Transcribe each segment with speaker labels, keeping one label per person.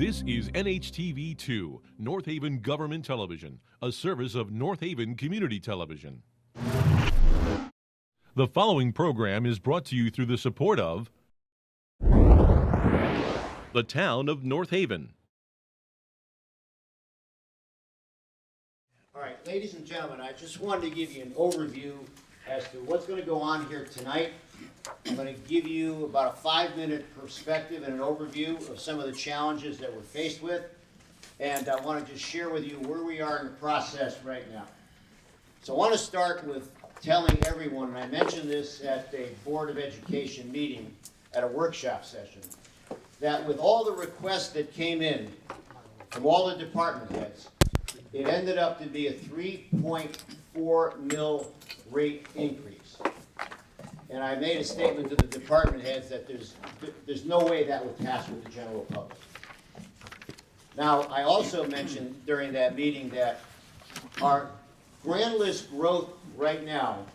Speaker 1: This is NHTV2, North Haven Government Television, a service of North Haven Community Television. The following program is brought to you through the support of the Town of North Haven.
Speaker 2: All right, ladies and gentlemen, I just wanted to give you an overview as to what's going to go on here tonight. I'm going to give you about a 5-minute perspective and an overview of some of the challenges that we're faced with. And I want to just share with you where we are in the process right now. So I want to start with telling everyone, and I mentioned this at a Board of Education meeting at a workshop session, that with all the requests that came in from all the department heads, it ended up to be a 3.4 mil rate increase. And I made a statement to the department heads that there's no way that would pass with the general public. Now, I also mentioned during that meeting that our grand list growth right now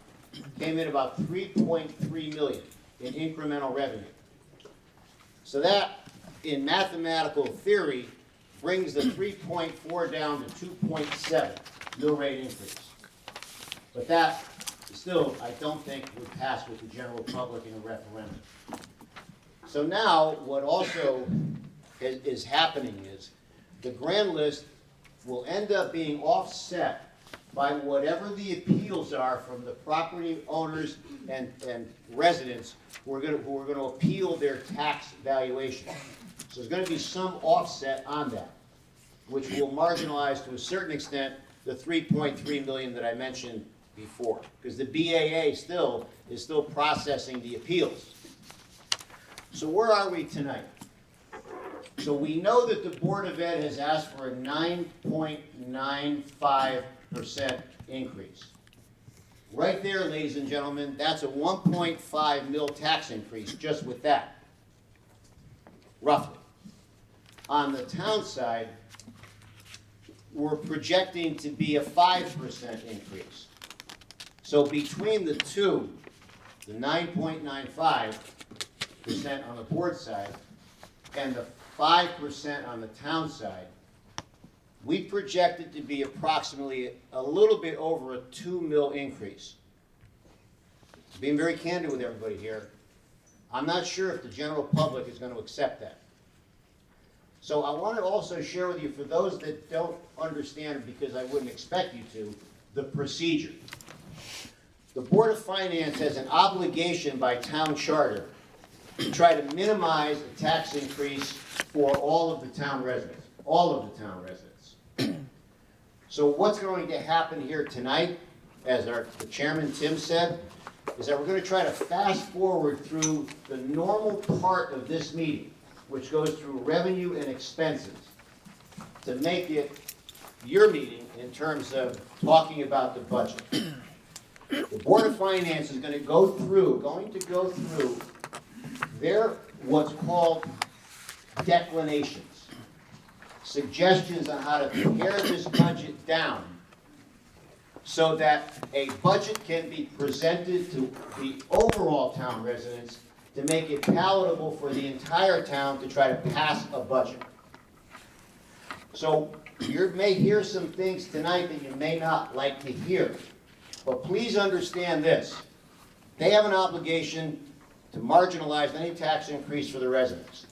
Speaker 2: came in about 3.3 million in incremental revenue. So that, in mathematical theory, brings the 3.4 down to 2.7 mill rate increase. But that still, I don't think would pass with the general public in a referendum. So now, what also is happening is the grand list will end up being offset by whatever the appeals are from the property owners and residents who are going to appeal their tax valuation. So there's going to be some offset on that, which will marginalize to a certain extent the 3.3 million that I mentioned before, because the BAA is still processing the appeals. So where are we tonight? So we know that the Board of Ed has asked for a 9.95% increase. Right there, ladies and gentlemen, that's a 1.5 mil tax increase just with that, roughly. On the town side, we're projecting to be a 5% increase. So between the two, the 9.95% on the board side and the 5% on the town side, we project it to be approximately a little bit over a 2 mil increase. Being very candid with everybody here, I'm not sure if the general public is going to accept that. So I want to also share with you, for those that don't understand, because I wouldn't expect you to, the procedure. The Board of Finance has an obligation by town charter to try to minimize the tax increase for all of the town residents, So what's going to happen here tonight, as the chairman Tim said, is that we're going to try to fast forward through the normal part of this meeting, which goes through revenue and expenses, to make it your meeting in terms of talking about the budget. The Board of Finance is going to go through their what's called declinations, suggestions on how to pare this budget down so that a budget can be presented to the overall town residents to make it palatable for the entire town to try to pass a budget. So you may hear some things tonight that you may not like to hear. But please understand this. They have an obligation to marginalize any tax increase for the residents.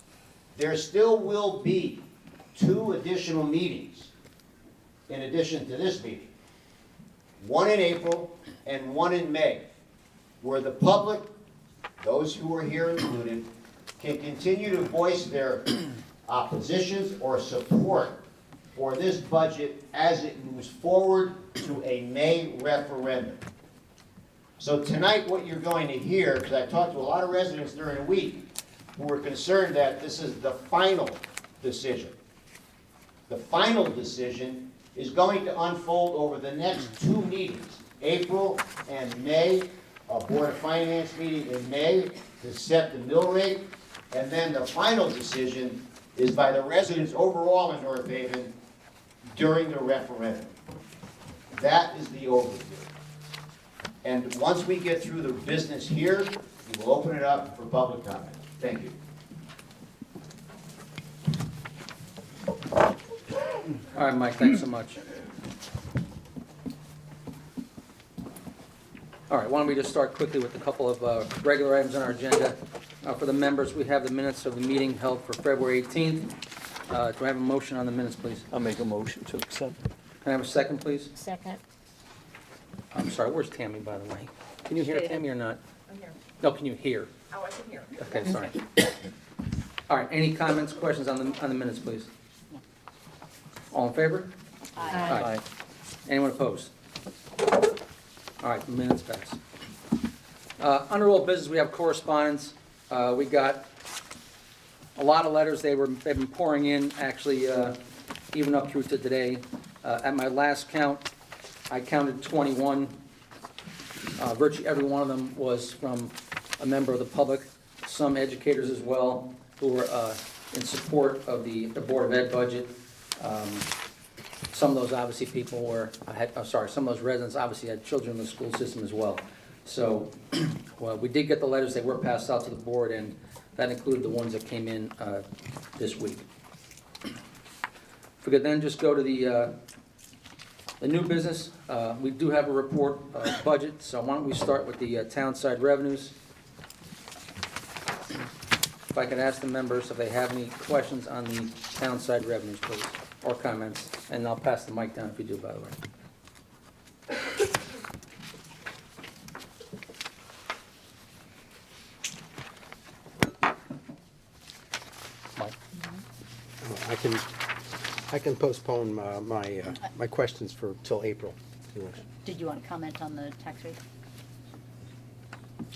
Speaker 2: There still will be 2 additional meetings in addition to this meeting. One in April and one in May, where the public, those who are here included, can continue to voice their oppositions or support for this budget as it moves forward to a May referendum. So tonight what you're going to hear, because I talked to a lot of residents during the week who were concerned that this is the final decision. The final decision is going to unfold over the next 2 meetings, April and May, a Board of Finance meeting in May to set the mill rate, and then the final decision is by the residents overall in North Haven during the referendum. That is the overview. And once we get through the business here, we will open it up for public comment. Thank you.
Speaker 3: All right, Mike, thanks so much. All right, why don't we just start quickly with a couple of regular items on our agenda. For the members, we have the minutes of the meeting held for February 18th. Do I have a motion on the minutes, please?
Speaker 4: I'll make a motion to accept.
Speaker 3: Can I have a second, please?
Speaker 5: Second.
Speaker 3: I'm sorry, where's Tammy, by the way? Can you hear
Speaker 5: Shade.
Speaker 3: Tammy or not?
Speaker 5: I'm here.
Speaker 3: No, can you hear?
Speaker 5: Oh, I can hear.
Speaker 3: Okay, sorry. All right, any comments, questions on the minutes, please? All in favor?
Speaker 5: Aye.
Speaker 3: Anyone opposed? All right, the minutes pass. Under old business, we have correspondence. We got a lot of letters. They've been pouring in, actually, even up through to today. At my last count, I counted 21. Virtually every one of them was from a member of the public, some educators as well, who were in support of the Board of Ed budget. Some of those obviously people were, some of those residents obviously had children in the school system as well. So, well, we did get the letters, they were passed out to the board, and that included the ones that came in this week. If we could then just go to the new business, we do have a report budget, so why don't we start with the town side revenues. If I could ask the members if they have any questions on the town side revenues, please, or comments, and I'll pass the mic down if you do, by the way. Mike?
Speaker 4: I can postpone my questions for till April, if you wish.
Speaker 5: Did you want to comment on the tax rate?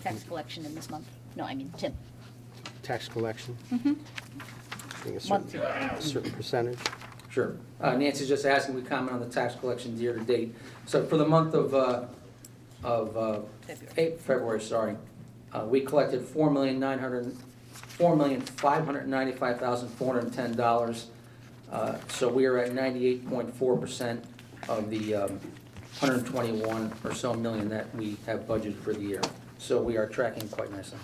Speaker 5: Tax collection in this month? No, I mean, Tim.
Speaker 4: Tax collection?
Speaker 5: Mm-hmm.
Speaker 4: I think
Speaker 5: Monthly.
Speaker 4: a certain percentage.
Speaker 3: Sure. Nancy's just asking, we comment on the tax collections year to date. So for the month of February, sorry, we collected $4,595,410. So we are at 98.4% of the 121 or so million that we have budgeted for the year. So we are tracking quite nicely.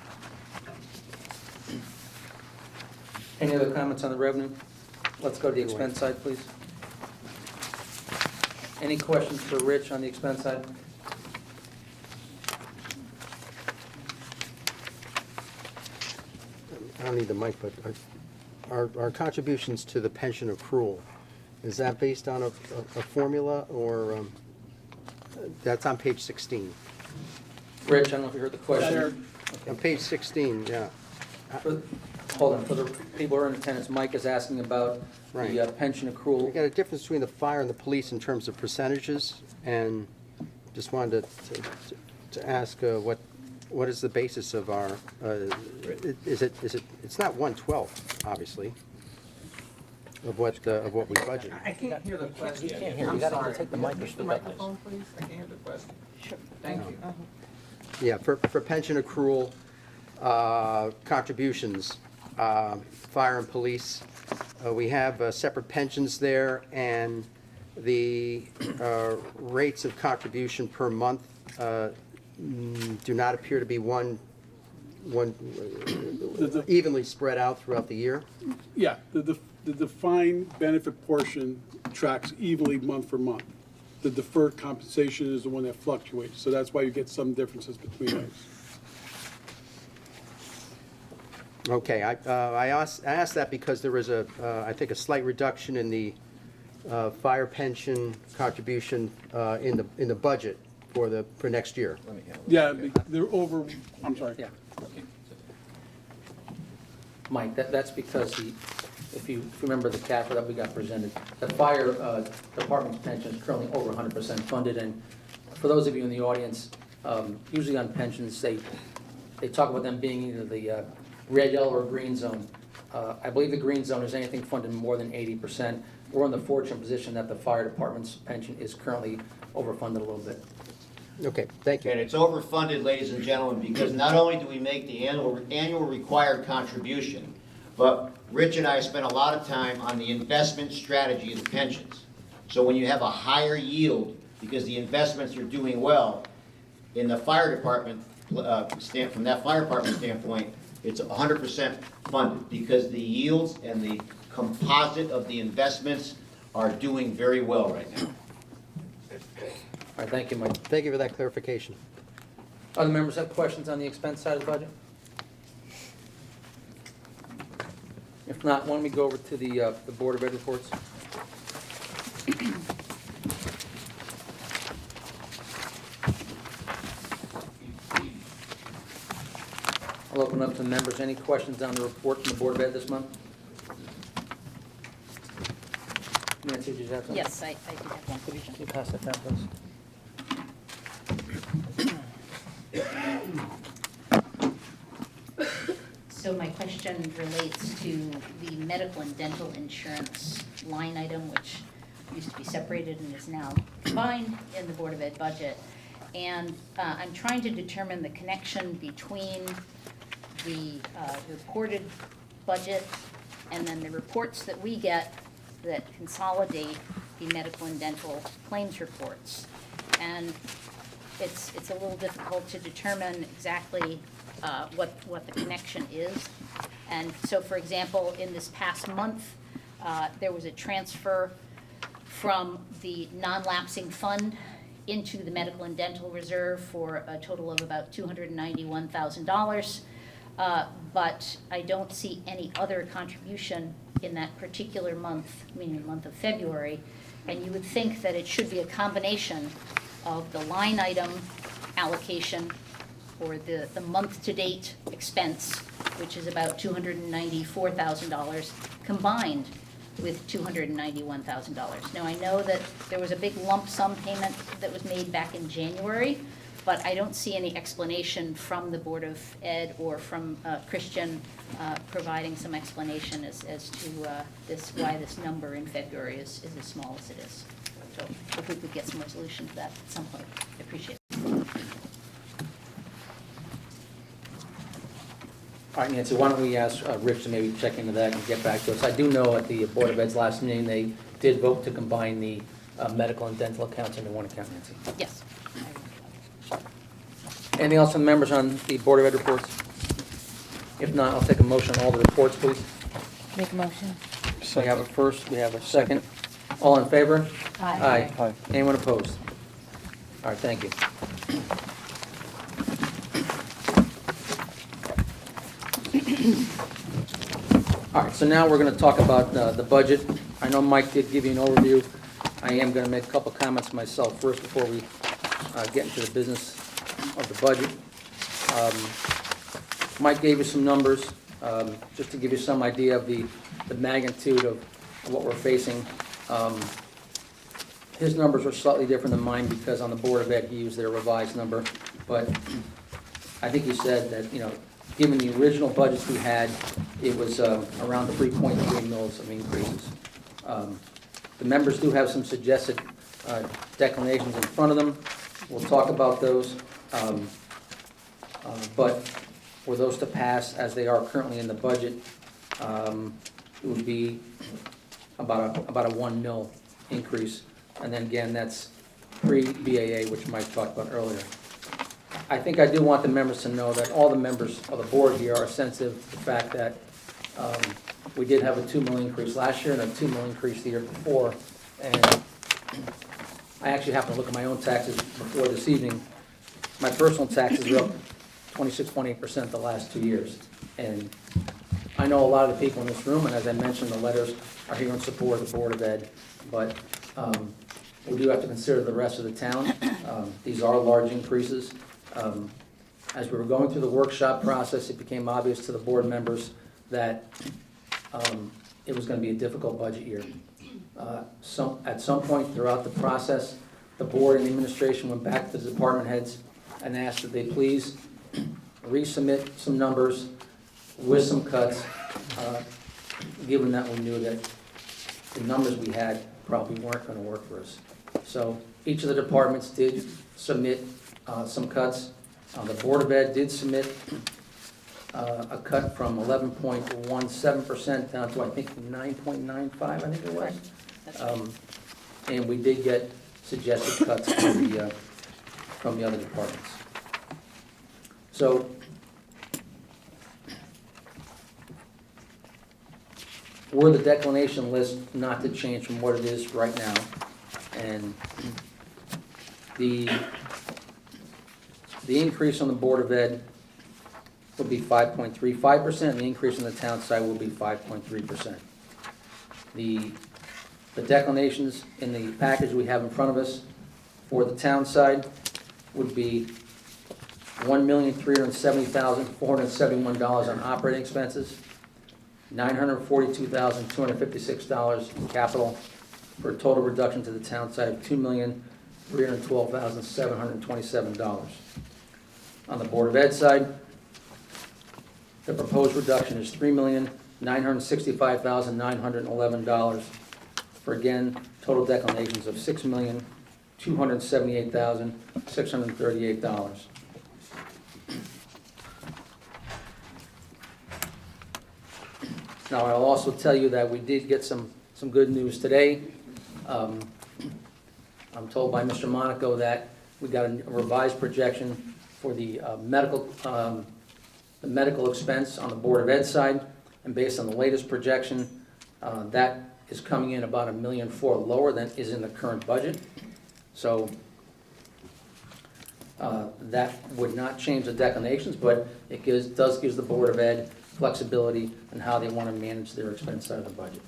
Speaker 3: Any other comments on the revenue? Let's go to the expense side, please. Any questions for Rich on the expense side?
Speaker 4: I don't need the mic, but our contributions to the pension accrual, is that based on a formula, or that's on page 16?
Speaker 3: Rich, I don't know if you heard the question.
Speaker 4: On page 16, yeah.
Speaker 3: Hold on, for the people who are in attendance, Mike is asking about the
Speaker 4: Right.
Speaker 3: pension
Speaker 4: We
Speaker 3: accrual.
Speaker 4: got a difference between the fire and the police in terms of percentages, and just wanted to ask what is the basis of our, it's not 1/12, obviously, of what we budget.
Speaker 3: I can't hear the question.
Speaker 6: You can't hear, you gotta take the mic or speak up.
Speaker 3: please. I can't hear the question.
Speaker 5: Sure.
Speaker 3: Thank you.
Speaker 4: Yeah, for pension accrual, contributions, fire and police, we have separate pensions there, and the rates of contribution per month do not appear to be evenly spread out throughout the year.
Speaker 7: Yeah, the defined benefit portion tracks evenly month for month. The deferred compensation is the one that fluctuates, so that's why you get some differences between those.
Speaker 4: Okay, I asked that because there was I think a slight reduction in the fire pension contribution in the budget for next year.
Speaker 7: Yeah, they're over, I'm sorry.
Speaker 3: Yeah. Mike, that's because if you remember the CAFR that we got presented, the fire department's pension is currently over 100% funded, and for those of you in the audience, usually on pensions, they talk about them being either the red, yellow, or green zone. I believe the green zone is anything funded more than 80%. We're in the fortunate position that the fire department's pension is currently overfunded a little bit.
Speaker 4: Okay, thank you.
Speaker 2: And it's overfunded, ladies and gentlemen, because not only do we make the annual required contribution, but Rich and I spent a lot of time on the investment strategy of the pensions. So when you have a higher yield, because the investments are doing well, in the fire department, from that fire department standpoint, it's 100% funded, because the yields and the composite of the investments are doing very well right now.
Speaker 3: All right, thank you, Mike.
Speaker 4: Thank you for that clarification.
Speaker 3: Other members have questions on the expense side of the budget? If not, why don't we go over to the Board of Ed reports? I'll open up to members. Any questions on the report from the Board of Ed this month? Nancy, did you have something?
Speaker 5: Yes, I do have one question.
Speaker 6: Can you pass that down, please?
Speaker 5: So my question relates to the medical and dental insurance line item, which used to be separated and is now combined in the Board of Ed budget. And I'm trying to determine the connection between the reported budget and then the reports that we get that consolidate the medical and dental claims reports. And it's a little difficult to determine exactly what the connection is. And so, for example, in this past month, there was a transfer from the non-lapsing fund into the medical and dental reserve for a total of about $291,000. But I don't see any other contribution in that particular month, meaning the month of February. And you would think that it should be a combination of the line item allocation or the month-to-date expense, which is about $294,000, combined with $291,000. Now, I know that there was a big lump sum payment that was made back in January, but I don't see any explanation from the Board of Ed or from Christian providing some explanation as to why this number in February is as small as it is. So if we could get some resolution to that at some point, I appreciate it.
Speaker 3: All right, Nancy, why don't we ask Rich to maybe check into that and get back to us? I do know at the Board of Ed's last meeting, they did vote to combine the medical and dental accounts into one account, Nancy.
Speaker 5: Yes.
Speaker 3: Anything else from the members on the Board of Ed reports? If not, I'll take a motion on all the reports, please.
Speaker 8: Make a motion.
Speaker 3: We have a first, we have a second. All in favor?
Speaker 8: Aye.
Speaker 6: Aye.
Speaker 3: Anyone opposed? All right, thank you. All right, so now we're going to talk about the budget. I know Mike did give you an overview. I am going to make a couple comments myself first before we get into the business of the budget. Mike gave you some numbers, just to give you some idea of the magnitude of what we're facing. His numbers are slightly different than mine because on the Board of Ed, he used their revised number. But I think he said that, given the original budgets we had, it was around 3.3 mils of increases. The members do have some suggested declinations in front of them. We'll talk about those. But for those to pass as they are currently in the budget, it would be about a 1 mil increase. And then again, that's pre-BAA, which Mike talked about earlier. I think I do want the members to know that all the members of the board here are sensitive to the fact that we did have a 2 mil increase last year and a 2 mil increase the year before. And I actually happened to look at my own taxes before this evening. My personal taxes are up 26.8% the last 2 years. And I know a lot of the people in this room, and as I mentioned, the letters are here in support of the Board of Ed, but we do have to consider the rest of the town. These are large increases. As we were going through the workshop process, it became obvious to the board members that it was going to be a difficult budget year. At some point throughout the process, the board and the administration went back to the department heads and asked that they please resubmit some numbers with some cuts, given that we knew that the numbers we had probably weren't going to work for us. So each of the departments did submit some cuts. The Board of Ed did submit a cut from 11.17% down to, I think, 9.95, I think it was. And we did get suggested cuts from the other departments. So were the declination list not to change from what it is right now, and the increase on the Board of Ed would be 5.35%, and the increase on the town side will be 5.3%. The declinations in the package we have in front of us for the town side would be $1,370,471 on operating expenses, $942,256 in capital, for a total reduction to the town side of $2,312,727. On the Board of Ed side, the proposed reduction is $3,965,911, for again, total declinations of $6,278,638. Now, I'll also tell you that we did get some good news today. I'm told by Mr. Monaco that we got a revised projection for the medical expense on the Board of Ed side, and based on the latest projection, that is coming in about $1.4 million lower than is in the current budget. So that would not change the declinations, but it does give the Board of Ed flexibility in how they want to manage their expense side of the budget.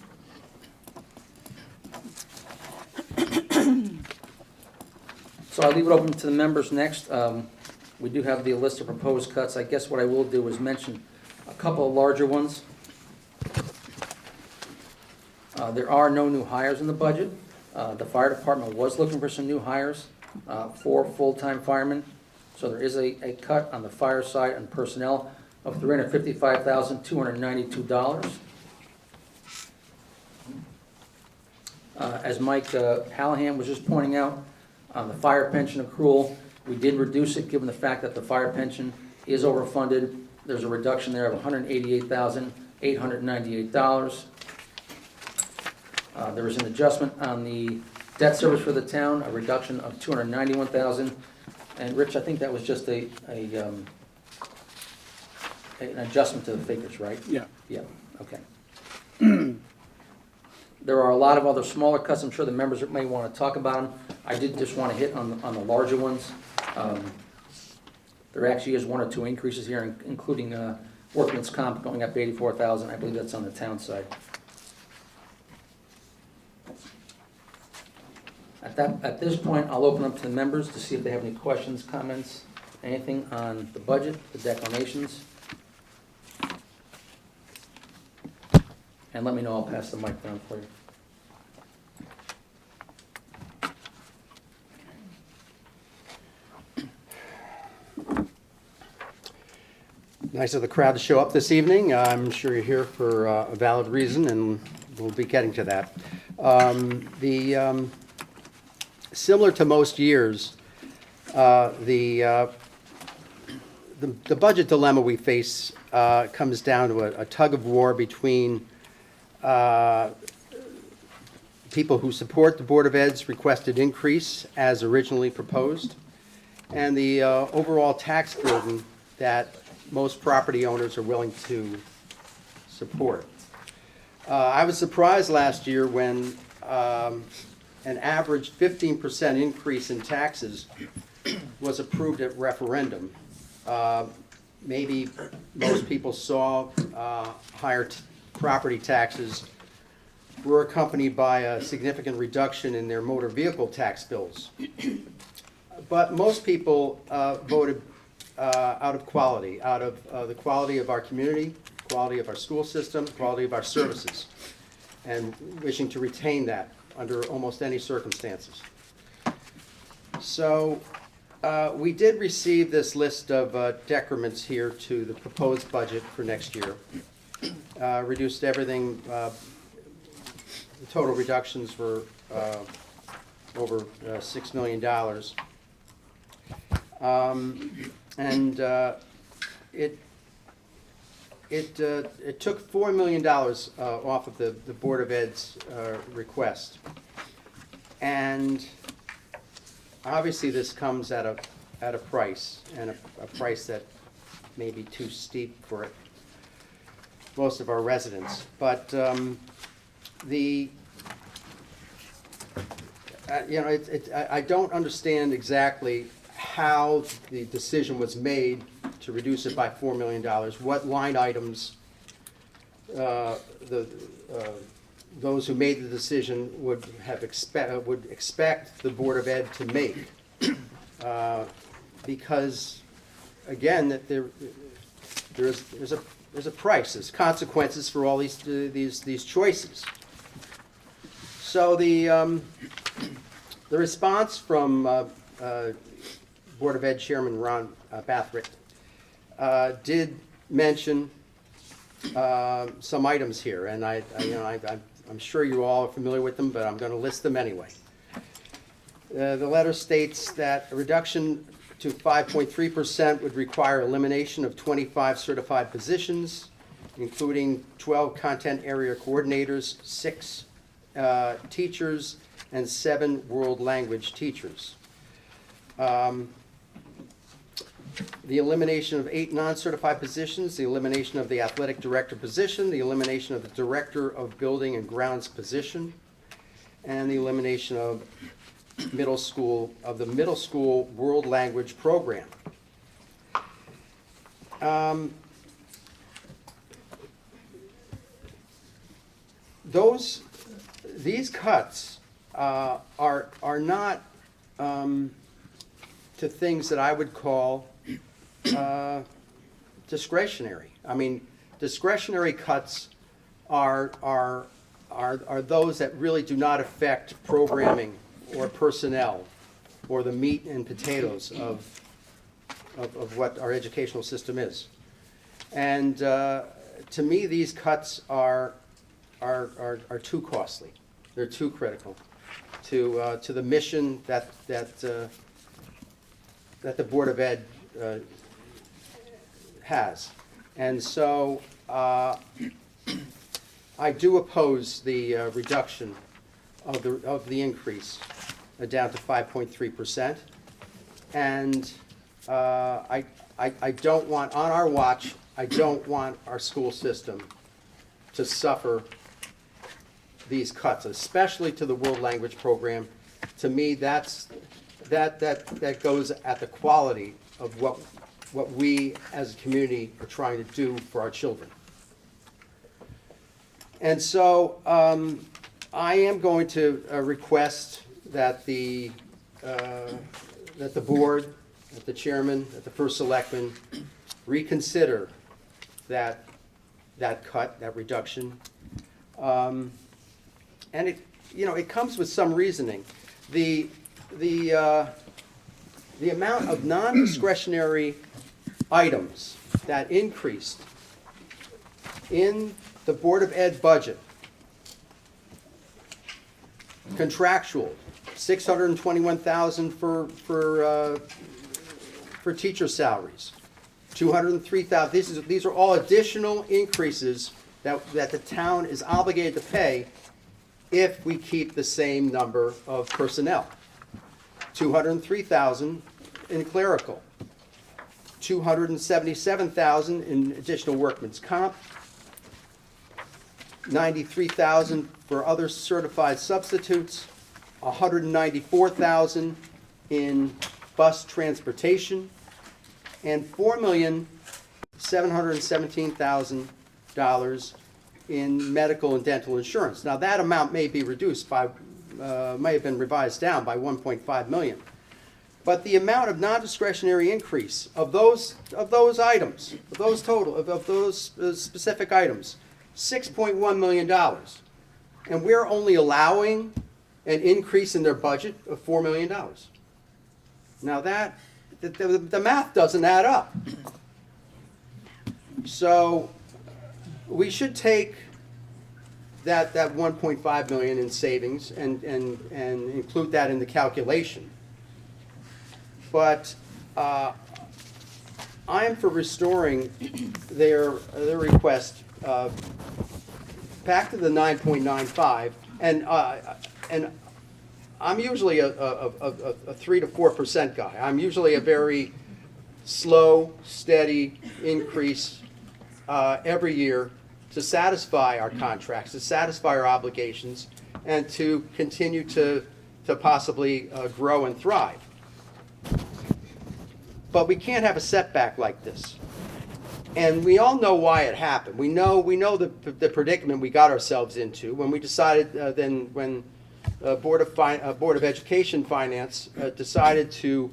Speaker 3: So I'll leave it open to the members next. We do have the list of proposed cuts. I guess what I will do is mention a couple of larger ones. There are no new hires in the budget. The fire department was looking for some new hires, 4 full-time firemen. So there is a cut on the fire side and personnel of $355,292. As Mike Hallahan was just pointing out, on the fire pension accrual, we did reduce it given the fact that the fire pension is overfunded. There's a reduction there of $188,898. There was an adjustment on the debt service for the town, a reduction of $291,000. And Rich, I think that was just an adjustment to the figures, right?
Speaker 7: Yeah.
Speaker 3: Yeah, okay. There are a lot of other smaller cuts. I'm sure the members may want to talk about them. I did just want to hit on the larger ones. There actually is 1 or 2 increases here, including workman's comp going up $84,000. I believe that's on the town side. At this point, I'll open up to the members to see if they have any questions, comments, anything on the budget, the declinations. And let me know, I'll pass the mic down for you.
Speaker 4: Nice of the crowd to show up this evening. I'm sure you're here for a valid reason, and we'll be getting to that. Similar to most years, the budget dilemma we face comes down to a tug of war between people who support the Board of Ed's requested increase as originally proposed, and the overall tax burden that most property owners are willing to support. I was surprised last year when an average 15% increase in taxes was approved at referendum. Maybe most people saw higher property taxes were accompanied by a significant reduction in their motor vehicle tax bills. But most people voted out of quality, out of the quality of our community, quality of our school system, quality of our services, and wishing to retain that under almost any circumstances. So we did receive this list of decrements here to the proposed budget for next year. Reduced everything, the total reductions were over $6 million. And it took $4 million off of the Board of Ed's request. And obviously this comes at a price, and a price that may be too steep for most of our residents. But the, I don't understand exactly how the decision was made to reduce it by $4 million. What line items those who made the decision would expect the Board of Ed to make. Because, again, that there's a price, there's consequences for all these choices. So the response from Board of Ed Chairman Ron Bathrick did mention some items here, and I'm sure you all are familiar with them, but I'm going to list them anyway. The letter states that a reduction to 5.3% would require elimination of 25 certified positions, including 12 content area coordinators, 6 teachers, and 7 world language teachers. The elimination of 8 non-certified positions, the elimination of the athletic director position, the elimination of the director of building and grounds position, and the elimination of the middle school world language program. These cuts are not to things that I would call discretionary. I mean, discretionary cuts are those that really do not affect programming or personnel or the meat and potatoes of what our educational system is. And to me, these cuts are too costly. They're too critical to the mission that the Board of Ed has. And so I do oppose the reduction of the increase down to 5.3%. And I don't want, on our watch, I don't want our school system to suffer these cuts, especially to the world language program. To me, that goes at the quality of what we as a community are trying to do for our children. And so I am going to request that the board, that the chairman, that the first selectman reconsider that cut, that reduction. And it comes with some reasoning. The amount of non-discretionary items that increased in the Board of Ed budget, contractual, $621,000 for teacher salaries, $203,000. These are all additional increases that the town is obligated to pay if we keep the same number of personnel. $203,000 in clerical, $277,000 in additional workman's comp, $93,000 for other certified substitutes, $194,000 in bus transportation, and $4,717,000 in medical and dental insurance. Now that amount may be reduced by, may have been revised down by 1.5 million. But the amount of non-discretionary increase of those items, of those specific items, $6.1 million. And we're only allowing an increase in their budget of $4 million. Now that, the math doesn't add up. So we should take that 1.5 million in savings and include that in the calculation. But I am for restoring their request back to the 9.95, and I'm usually a 3 to 4% guy. I'm usually a very slow, steady increase every year to satisfy our contracts, to satisfy our obligations, and to continue to possibly grow and thrive. But we can't have a setback like this. And we all know why it happened. We know the predicament we got ourselves into when we decided, when Board of Education Finance decided to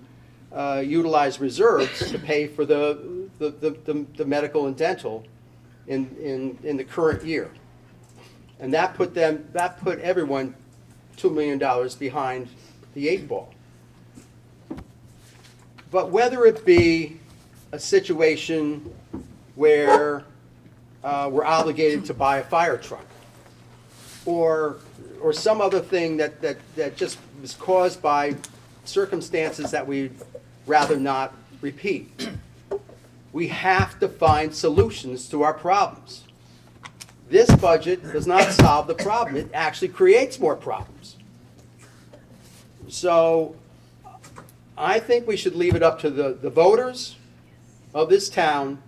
Speaker 4: utilize reserves to pay for the medical and dental in the current year. And that put everyone $2 million behind the 8 ball. But whether it be a situation where we're obligated to buy a fire truck, or some other thing that just was caused by circumstances that we'd rather not repeat, we have to find solutions to our problems. This budget does not solve the problem. It actually creates more problems. So I think we should leave it up to the voters of this town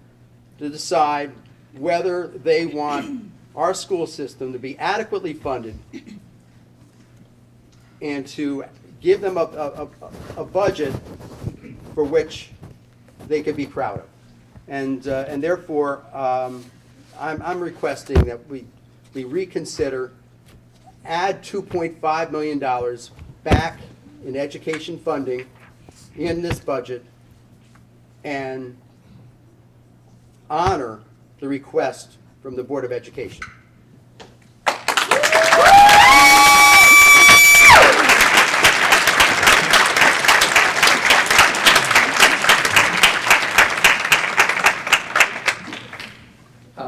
Speaker 4: to decide whether they want our school system to be adequately funded and to give them a budget for which they could be proud of. And therefore, I'm requesting that we reconsider, add $2.5 million back in education funding in this budget, and honor the request from the Board of Education.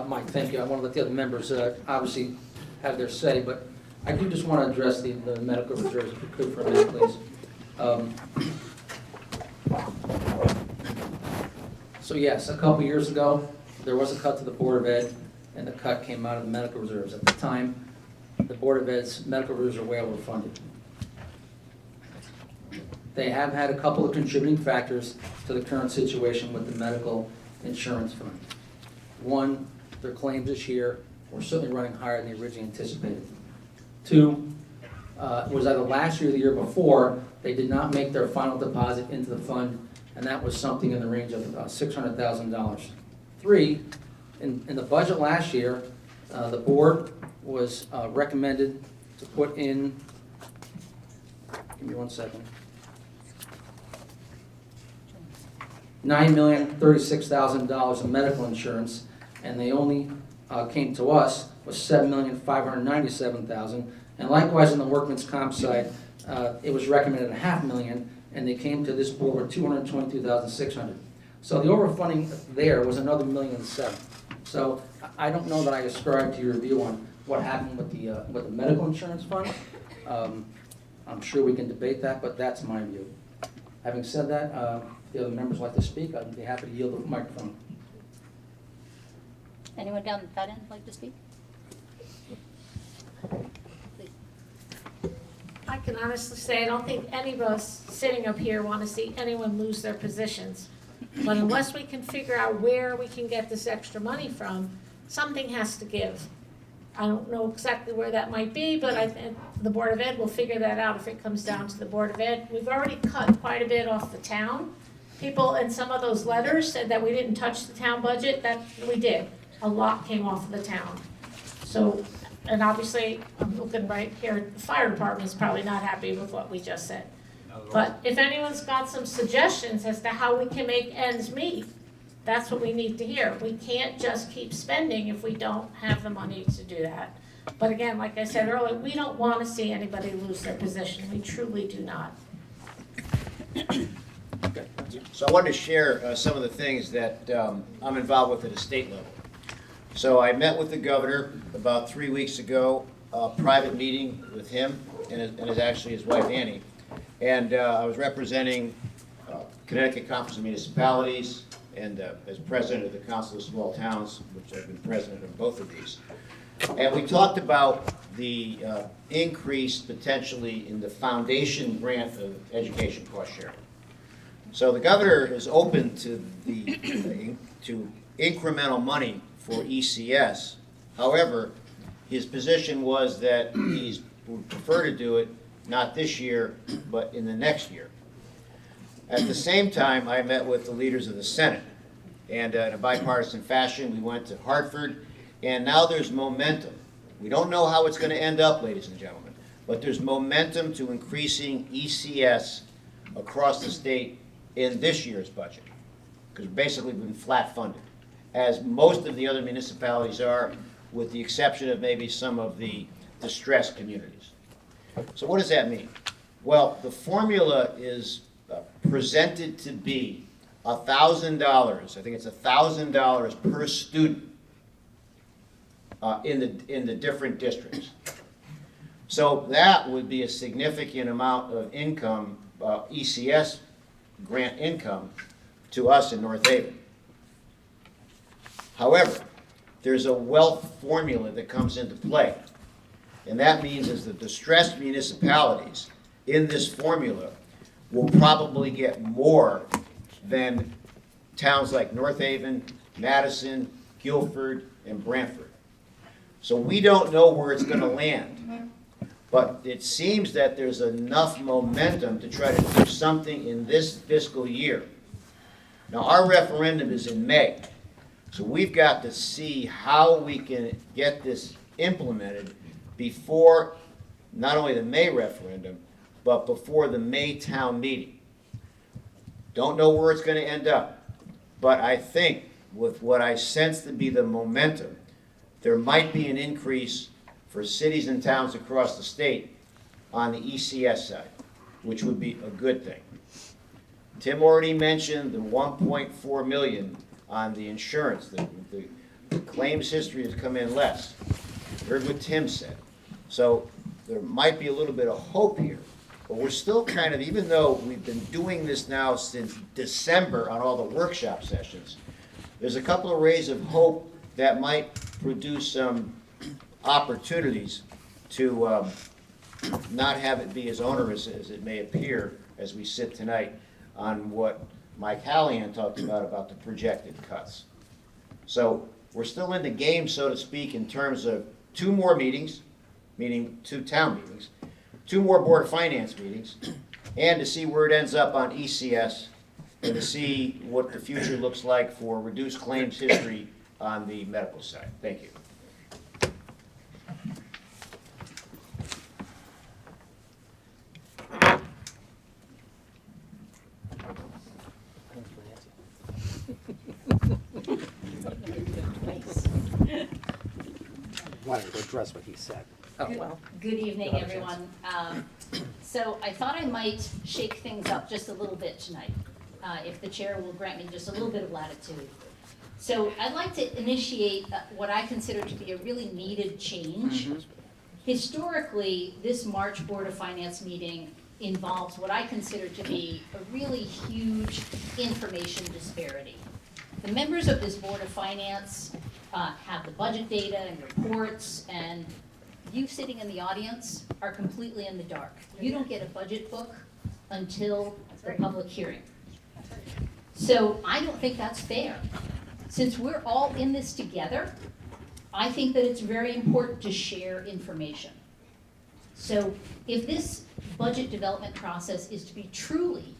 Speaker 3: Mike, thank you. I want to let the other members obviously have their say, but I do just want to address the medical reserves, if we could, for a minute, please. So yes, a couple years ago, there was a cut to the Board of Ed, and the cut came out of the medical reserves. At the time, the Board of Ed's medical reserves are way overfunded. They have had a couple of contributing factors to the current situation with the medical insurance fund. One, their claims this year were certainly running higher than they originally anticipated. Two, it was either last year or the year before, they did not make their final deposit into the fund, and that was something in the range of $600,000. Three, in the budget last year, the board was recommended to put in, give me 1 second, $9,036,000 in medical insurance, and they only came to us with $7,597,000. And likewise, in the workman's comp side, it was recommended $500,000, and they came to this board with $222,600. So the overfunding there was another $1.7 million. So I don't know that I ascribe to your view on what happened with the medical insurance fund. I'm sure we can debate that, but that's my view. Having said that, the other members like to speak, I'd be happy to yield the microphone.
Speaker 5: Anyone down that end like to speak? Please.
Speaker 9: I can honestly say, I don't think any of us sitting up here want to see anyone lose their positions. But unless we can figure out where we can get this extra money from, something has to give. I don't know exactly where that might be, but I think the Board of Ed will figure that out if it comes down to the Board of Ed. We've already cut quite a bit off the town. People in some of those letters said that we didn't touch the town budget. That we did. A lot came off of the town. So, and obviously, I'm looking right here, the fire department is probably not happy with what we just said. But if anyone's got some suggestions as to how we can make ends meet, that's what we need to hear. We can't just keep spending if we don't have the money to do that. But again, like I said earlier, we don't want to see anybody lose their position. We truly do not.
Speaker 2: So I wanted to share some of the things that I'm involved with at a state level. So I met with the governor about 3 weeks ago, a private meeting with him and actually his wife Annie. And I was representing Connecticut Conference of Municipalities and as president of the Council of Small Towns, which I've been president of both of these. And we talked about the increase potentially in the foundation grant of education cost sharing. So the governor is open to incremental money for ECS However, his position was that he would prefer to do it not this year, but in the next year. At the same time, I met with the leaders of the Senate, and in a bipartisan fashion, we went to Hartford, and now there's momentum. We don't know how it's going to end up, ladies and gentlemen, but there's momentum to increasing ECS across the state in this year's budget, because we've basically been flat funded, as most of the other municipalities are, with the exception of maybe some of the distressed communities. So what does that mean? Well, the formula is presented to be $1,000, I think it's $1,000 per student in the different districts. So that would be a significant amount of income, ECS grant income, to us in North Haven. However, there's a wealth formula that comes into play. And that means is the distressed municipalities in this formula will probably get more than towns like North Haven, Madison, Guilford, and Brantford. So we don't know where it's going to land. But it seems that there's enough momentum to try to do something in this fiscal year. Now, our referendum is in May. So we've got to see how we can get this implemented before not only the May referendum, but before the May town meeting. Don't know where it's going to end up, but I think with what I sense to be the momentum, there might be an increase for cities and towns across the state on the ECS side, which would be a good thing. Tim already mentioned the 1.4 million on the insurance. The claims history has come in less. Heard what Tim said. So there might be a little bit of hope here. But we're still kind of, even though we've been doing this now since December on all the workshop sessions, there's a couple of rays of hope that might produce some opportunities to not have it be as onerous as it may appear as we sit tonight on what Mike Hallahan talked about the projected cuts. So we're still in the game, so to speak, in terms of 2 more meetings, meaning 2 town meetings, 2 more Board of Finance meetings, and to see where it ends up on ECS, and to see what the future looks like for reduced claims history on the medical side. Thank you.
Speaker 4: Why don't you address what he said?
Speaker 3: Oh, well.
Speaker 5: Good evening, everyone. So I thought I might shake things up just a little bit tonight, if the chair will grant me just a little bit of latitude. So I'd like to initiate what I consider to be a really needed change. Historically, this March Board of Finance meeting involves what I consider to be a really huge information disparity. The members of this Board of Finance have the budget data and reports, and you sitting in the audience are completely in the dark. You don't get a budget book until the public hearing. So I don't think that's fair. Since we're all in this together, I think that it's very important to share information. So if this budget development process is to be truly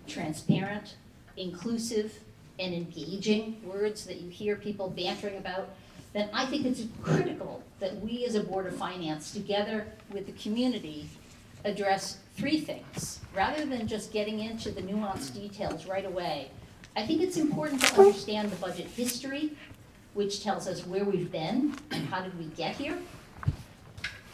Speaker 5: transparent, inclusive, and engaging, words that you hear people bantering about, then I think it's critical that we as a Board of Finance, together with the community, address 3 things. Rather than just getting into the nuanced details right away, I think it's important to understand the budget history, which tells us where we've been and how did we get here.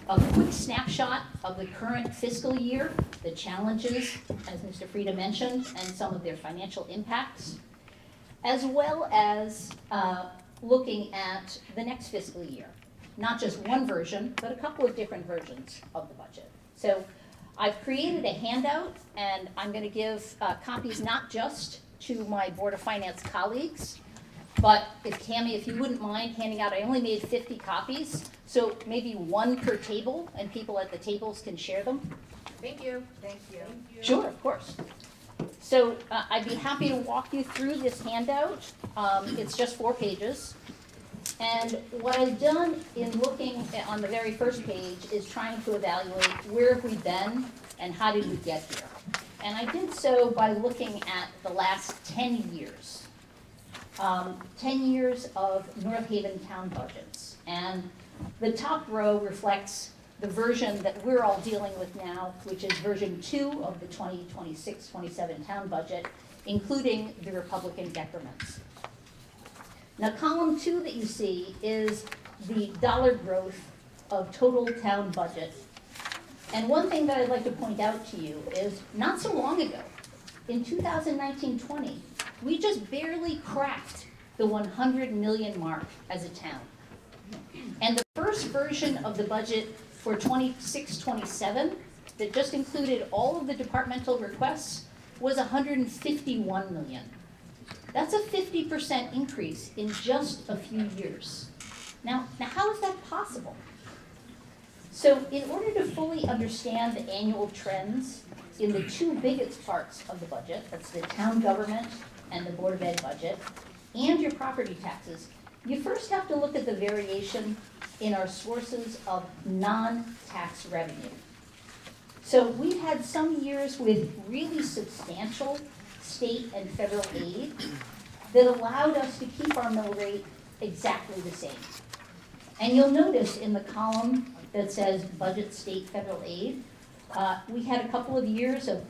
Speaker 5: A quick snapshot of the current fiscal year, the challenges, as Mr. Frieda mentioned, and some of their financial impacts, as well as looking at the next fiscal year. Not just one version, but a couple of different versions of the budget. So I've created a handout, and I'm going to give copies not just to my Board of Finance colleagues, but if Tammy, if you wouldn't mind handing out, I only made 50 copies, so maybe 1 per table, and people at the tables can share them.
Speaker 9: Thank you. Thank you.
Speaker 5: Sure, of course. So I'd be happy to walk you through this handout. It's just 4 pages. And what I've done in looking on the very first page is trying to evaluate where have we been and how did we get here. And I did so by looking at the last 10 years. 10 years of North Haven town budgets. And the top row reflects the version that we're all dealing with now, which is version 2 of the 2026-27 town budget, including the Republican decrements. Now, column 2 that you see is the dollar growth of total town budget. And one thing that I'd like to point out to you is, not so long ago, in 2019-20, we just barely cracked the 100 million mark as a town. And the first version of the budget for 26-27, that just included all of the departmental requests, was 151 million. That's a 50% increase in just a few years. Now how is that possible? So in order to fully understand the annual trends in the two biggest parts of the budget, that's the town government and the Board of Ed budget, and your property taxes, you first have to look at the variation in our sources of non-tax revenue. So we've had some years with really substantial state and federal aid that allowed us to keep our mill rate exactly the same. And you'll notice in the column that says budget, state, federal aid, we had a couple of years of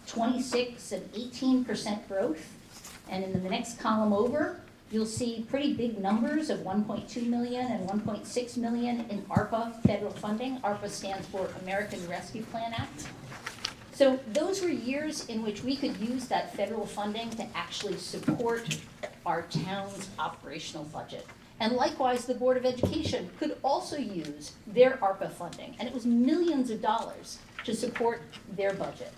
Speaker 5: 26 and 18% growth. And in the next column over, you'll see pretty big numbers of 1.2 million and 1.6 million in ARPA federal funding. ARPA stands for American Rescue Plan Act. So those were years in which we could use that federal funding to actually support our town's operational budget. And likewise, the Board of Education could also use their ARPA funding, and it was millions of dollars to support their budget.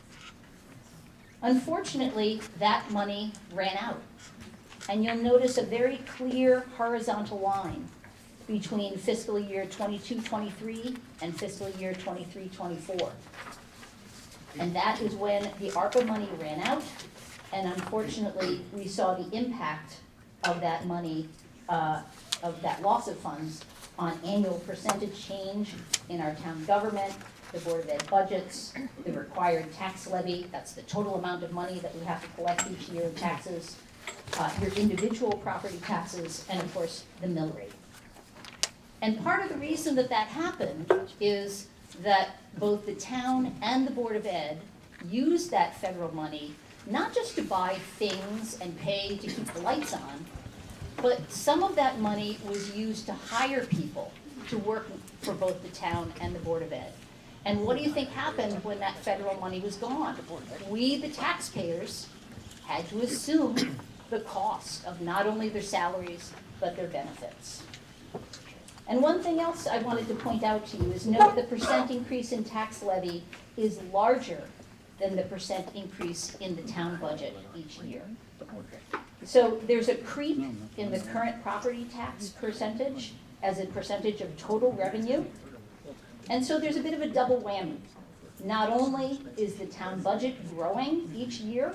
Speaker 5: Unfortunately, that money ran out. And you'll notice a very clear horizontal line between fiscal year 22-23 and fiscal year 23-24. And that is when the ARPA money ran out, and unfortunately, we saw the impact of that money, of that loss of funds on annual percentage change in our town government, the Board of Ed budgets, the required tax levy, that's the total amount of money that we have to collect each year in taxes, your individual property taxes, and of course, the mill rate. And part of the reason that that happened is that both the town and the Board of Ed used that federal money not just to buy things and pay to keep the lights on, but some of that money was used to hire people to work for both the town and the Board of Ed. And what do you think happened when that federal money was gone? We, the taxpayers, had to assume the cost of not only their salaries, but their benefits. And one thing else I wanted to point out to you is note the percent increase in tax levy is larger than the percent increase in the town budget each year. So there's a creep in the current property tax percentage as a percentage of total revenue. And so there's a bit of a double whammy. Not only is the town budget growing each year,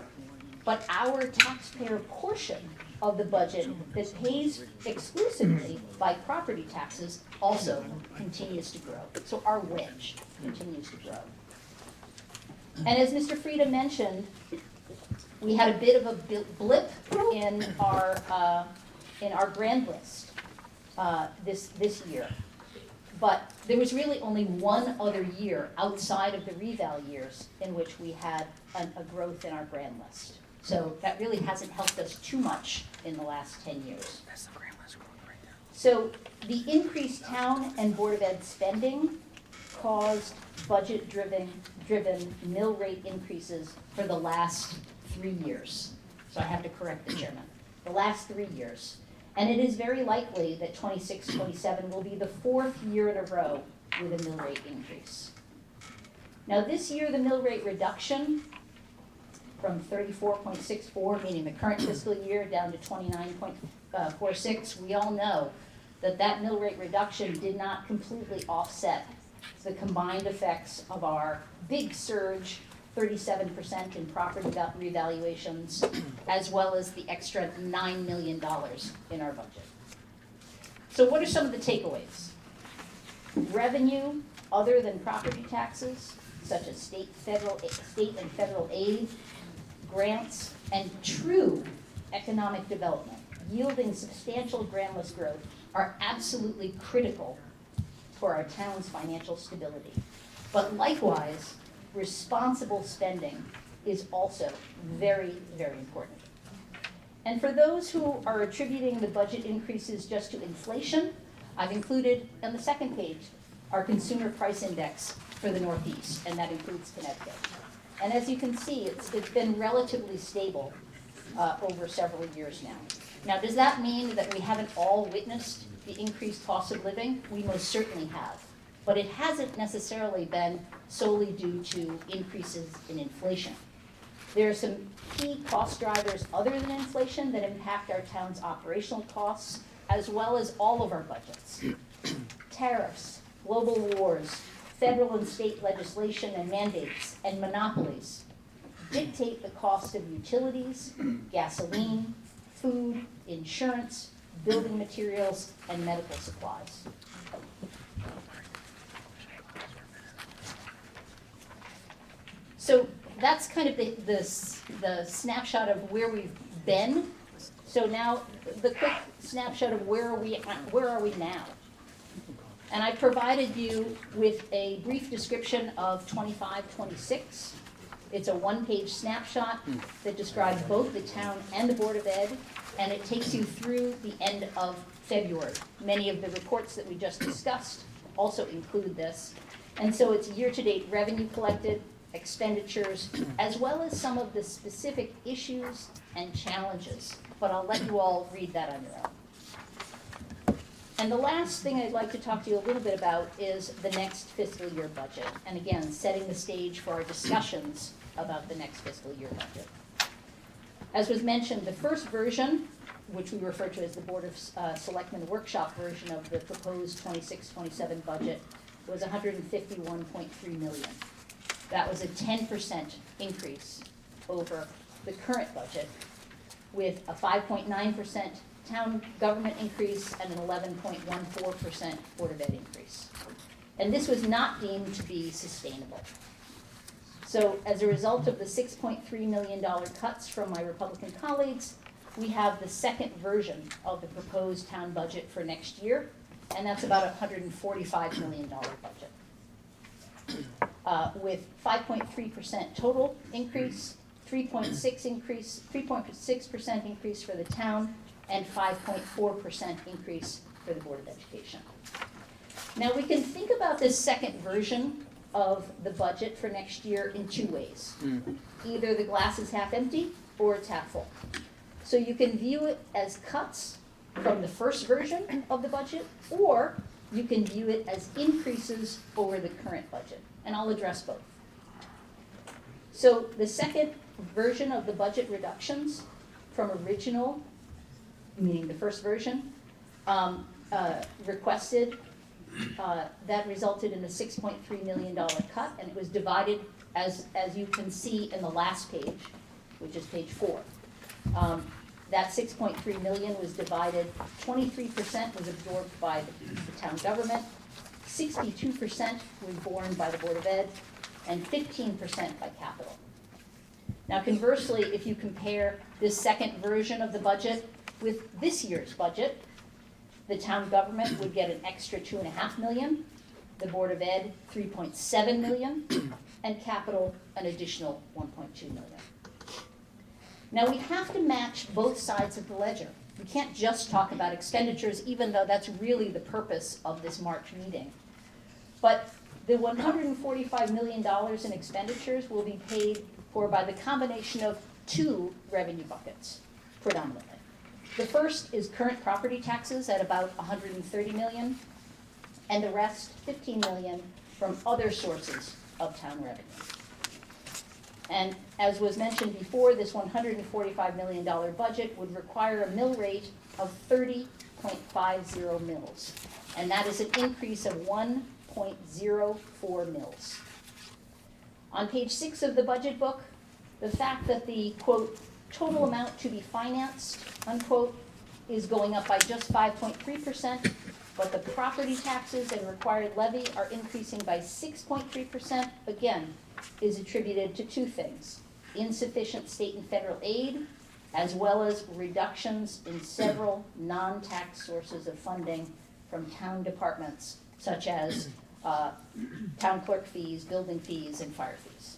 Speaker 5: but our taxpayer portion of the budget that pays exclusively by property taxes also continues to grow. So our wedge continues to grow. And as Mr. Frieda mentioned, we had a bit of a blip in our grand list this year. But there was really only one other year outside of the reval years in which we had a growth in our grand list. So that really hasn't helped us too much in the last 10 years. So the increased town and Board of Ed spending caused budget-driven mill rate increases for the last 3 years. So I have to correct the chairman. The last 3 years. And it is very likely that 26-27 will be the 4th year in a row with a mill rate increase. Now this year, the mill rate reduction from 34.64, meaning the current fiscal year, down to 29.46, we all know that that mill rate reduction did not completely offset the combined effects of our big surge, 37% in property revaluations, as well as the extra $9 million in our budget. So what are some of the takeaways? Revenue other than property taxes, such as state and federal aid, grants, and true economic development, yielding substantial groundless growth, are absolutely critical for our town's financial stability. But likewise, responsible spending is also very, very important. And for those who are attributing the budget increases just to inflation, I've included on the second page our consumer price index for the Northeast, and that includes Connecticut. And as you can see, it's been relatively stable over several years now. Now, does that mean that we haven't all witnessed the increased cost of living? We most certainly have. But it hasn't necessarily been solely due to increases in inflation. There are some key cost drivers other than inflation that impact our town's operational costs, as well as all of our budgets. Tariffs, global wars, federal and state legislation and mandates, and monopolies dictate the cost of utilities, gasoline, food, insurance, building materials, and medical supplies. So that's kind of the snapshot of where we've been. So now the quick snapshot of where are we now? And I provided you with a brief description of 25-26. It's a one-page snapshot that describes both the town and the Board of Ed, and it takes you through the end of February. Many of the reports that we just discussed also include this. And so it's year-to-date revenue collected, expenditures, as well as some of the specific issues and challenges. But I'll let you all read that on your own. And the last thing I'd like to talk to you a little bit about is the next fiscal year budget. And again, setting the stage for our discussions about the next fiscal year budget. As was mentioned, the first version, which we refer to as the Board of Selectmen workshop version of the proposed 26-27 budget, was $151.3 million. That was a 10% increase over the current budget, with a 5.9% town government increase and an 11.14% Board of Ed increase. And this was not deemed to be sustainable. So as a result of the $6.3 million cuts from my Republican colleagues, we have the second version of the proposed town budget for next year, and that's about a $145 million budget. With 5.3% total increase, 3.6% increase for the town, and 5.4% increase for the Board of Education. Now we can think about this second version of the budget for next year in two ways. Either the glass is half empty or it's half full. So you can view it as cuts from the first version of the budget, or you can view it as increases over the current budget. And I'll address both. So the second version of the budget reductions from original, meaning the first version, requested, that resulted in a $6.3 million cut, and it was divided, as you can see in the last page, which is page 4. That $6.3 million was divided, 23% was absorbed by the town government, 62% was borne by the Board of Ed, and 15% by capital. Now conversely, if you compare this second version of the budget with this year's budget, the town government would get an extra $2.5 million, the Board of Ed 3.7 million, and capital an additional 1.2 million. Now we have to match both sides of the ledger. We can't just talk about expenditures, even though that's really the purpose of this March meeting. But the $145 million in expenditures will be paid for by the combination of two revenue buckets, predominantly. The first is current property taxes at about $130 million, and the rest, $15 million, from other sources of town revenue. And as was mentioned before, this $145 million budget would require a mill rate of 30.50 mills, and that is an increase of 1.04 mills. On page 6 of the budget book, the fact that the, quote, total amount to be financed, unquote, is going up by just 5.3%, but the property taxes and required levy are increasing by 6.3%, again, is attributed to two things: insufficient state and federal aid, as well as reductions in several non-tax sources of funding from town departments, such as town clerk fees, building fees, and fire fees.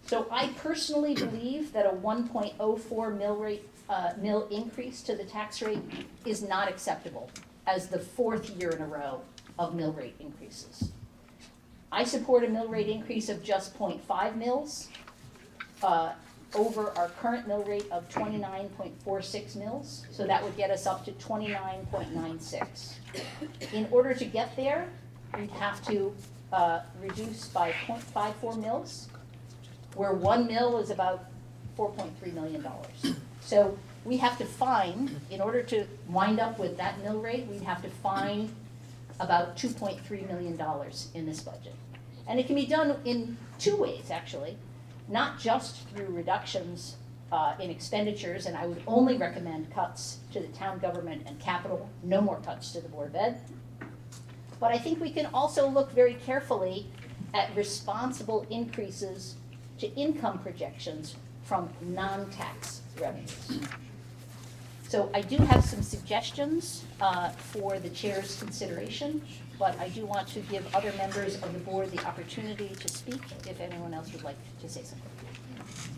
Speaker 5: So I personally believe that a 1.04 mill increase to the tax rate is not acceptable as the fourth year in a row of mill rate increases. I support a mill rate increase of just 0.5 mils over our current mill rate of 29.46 mils, so that would get us up to 29.96. In order to get there, we'd have to reduce by 0.54 mils, where 1 mil is about $4.3 million. So we have to find, in order to wind up with that mill rate, we'd have to find about $2.3 million in this budget. And it can be done in two ways, actually, not just through reductions in expenditures, and I would only recommend cuts to the town government and capital, no more cuts to the Board of Ed. But I think we can also look very carefully at responsible increases to income projections from non-tax revenues. So I do have some suggestions for the chair's consideration, but I do want to give other members of the board the opportunity to speak if anyone else would like to say something.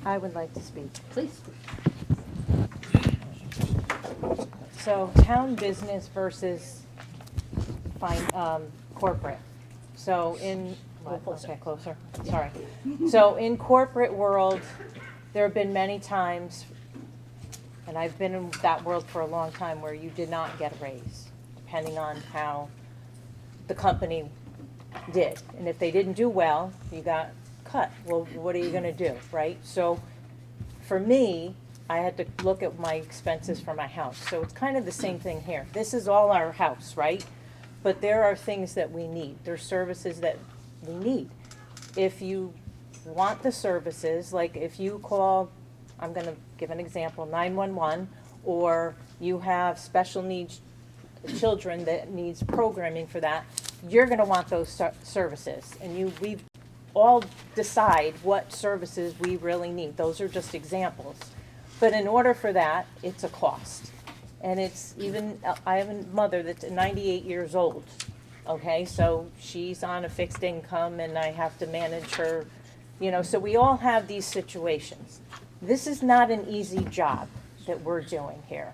Speaker 8: I would like to speak.
Speaker 5: Please.
Speaker 8: So town business versus corporate. So in, okay, closer, sorry. So in corporate world, there have been many times, and I've been in that world for a long time, where you did not get a raise, depending on how the company did. And if they didn't do well, you got cut. Well, what are you gonna do, right? So for me, I had to look at my expenses for my house. So it's kind of the same thing here. This is all our house, right? But there are things that we need. There's services that we need. If you want the services, like if you call, I'm gonna give an example, 911, or you have special needs children that needs programming for that, you're gonna want those services. And we all decide what services we really need. Those are just examples. But in order for that, it's a cost. And it's even, I have a mother that's 98 years old, okay? So she's on a fixed income and I have to manage her, you know, so we all have these situations. This is not an easy job that we're doing here.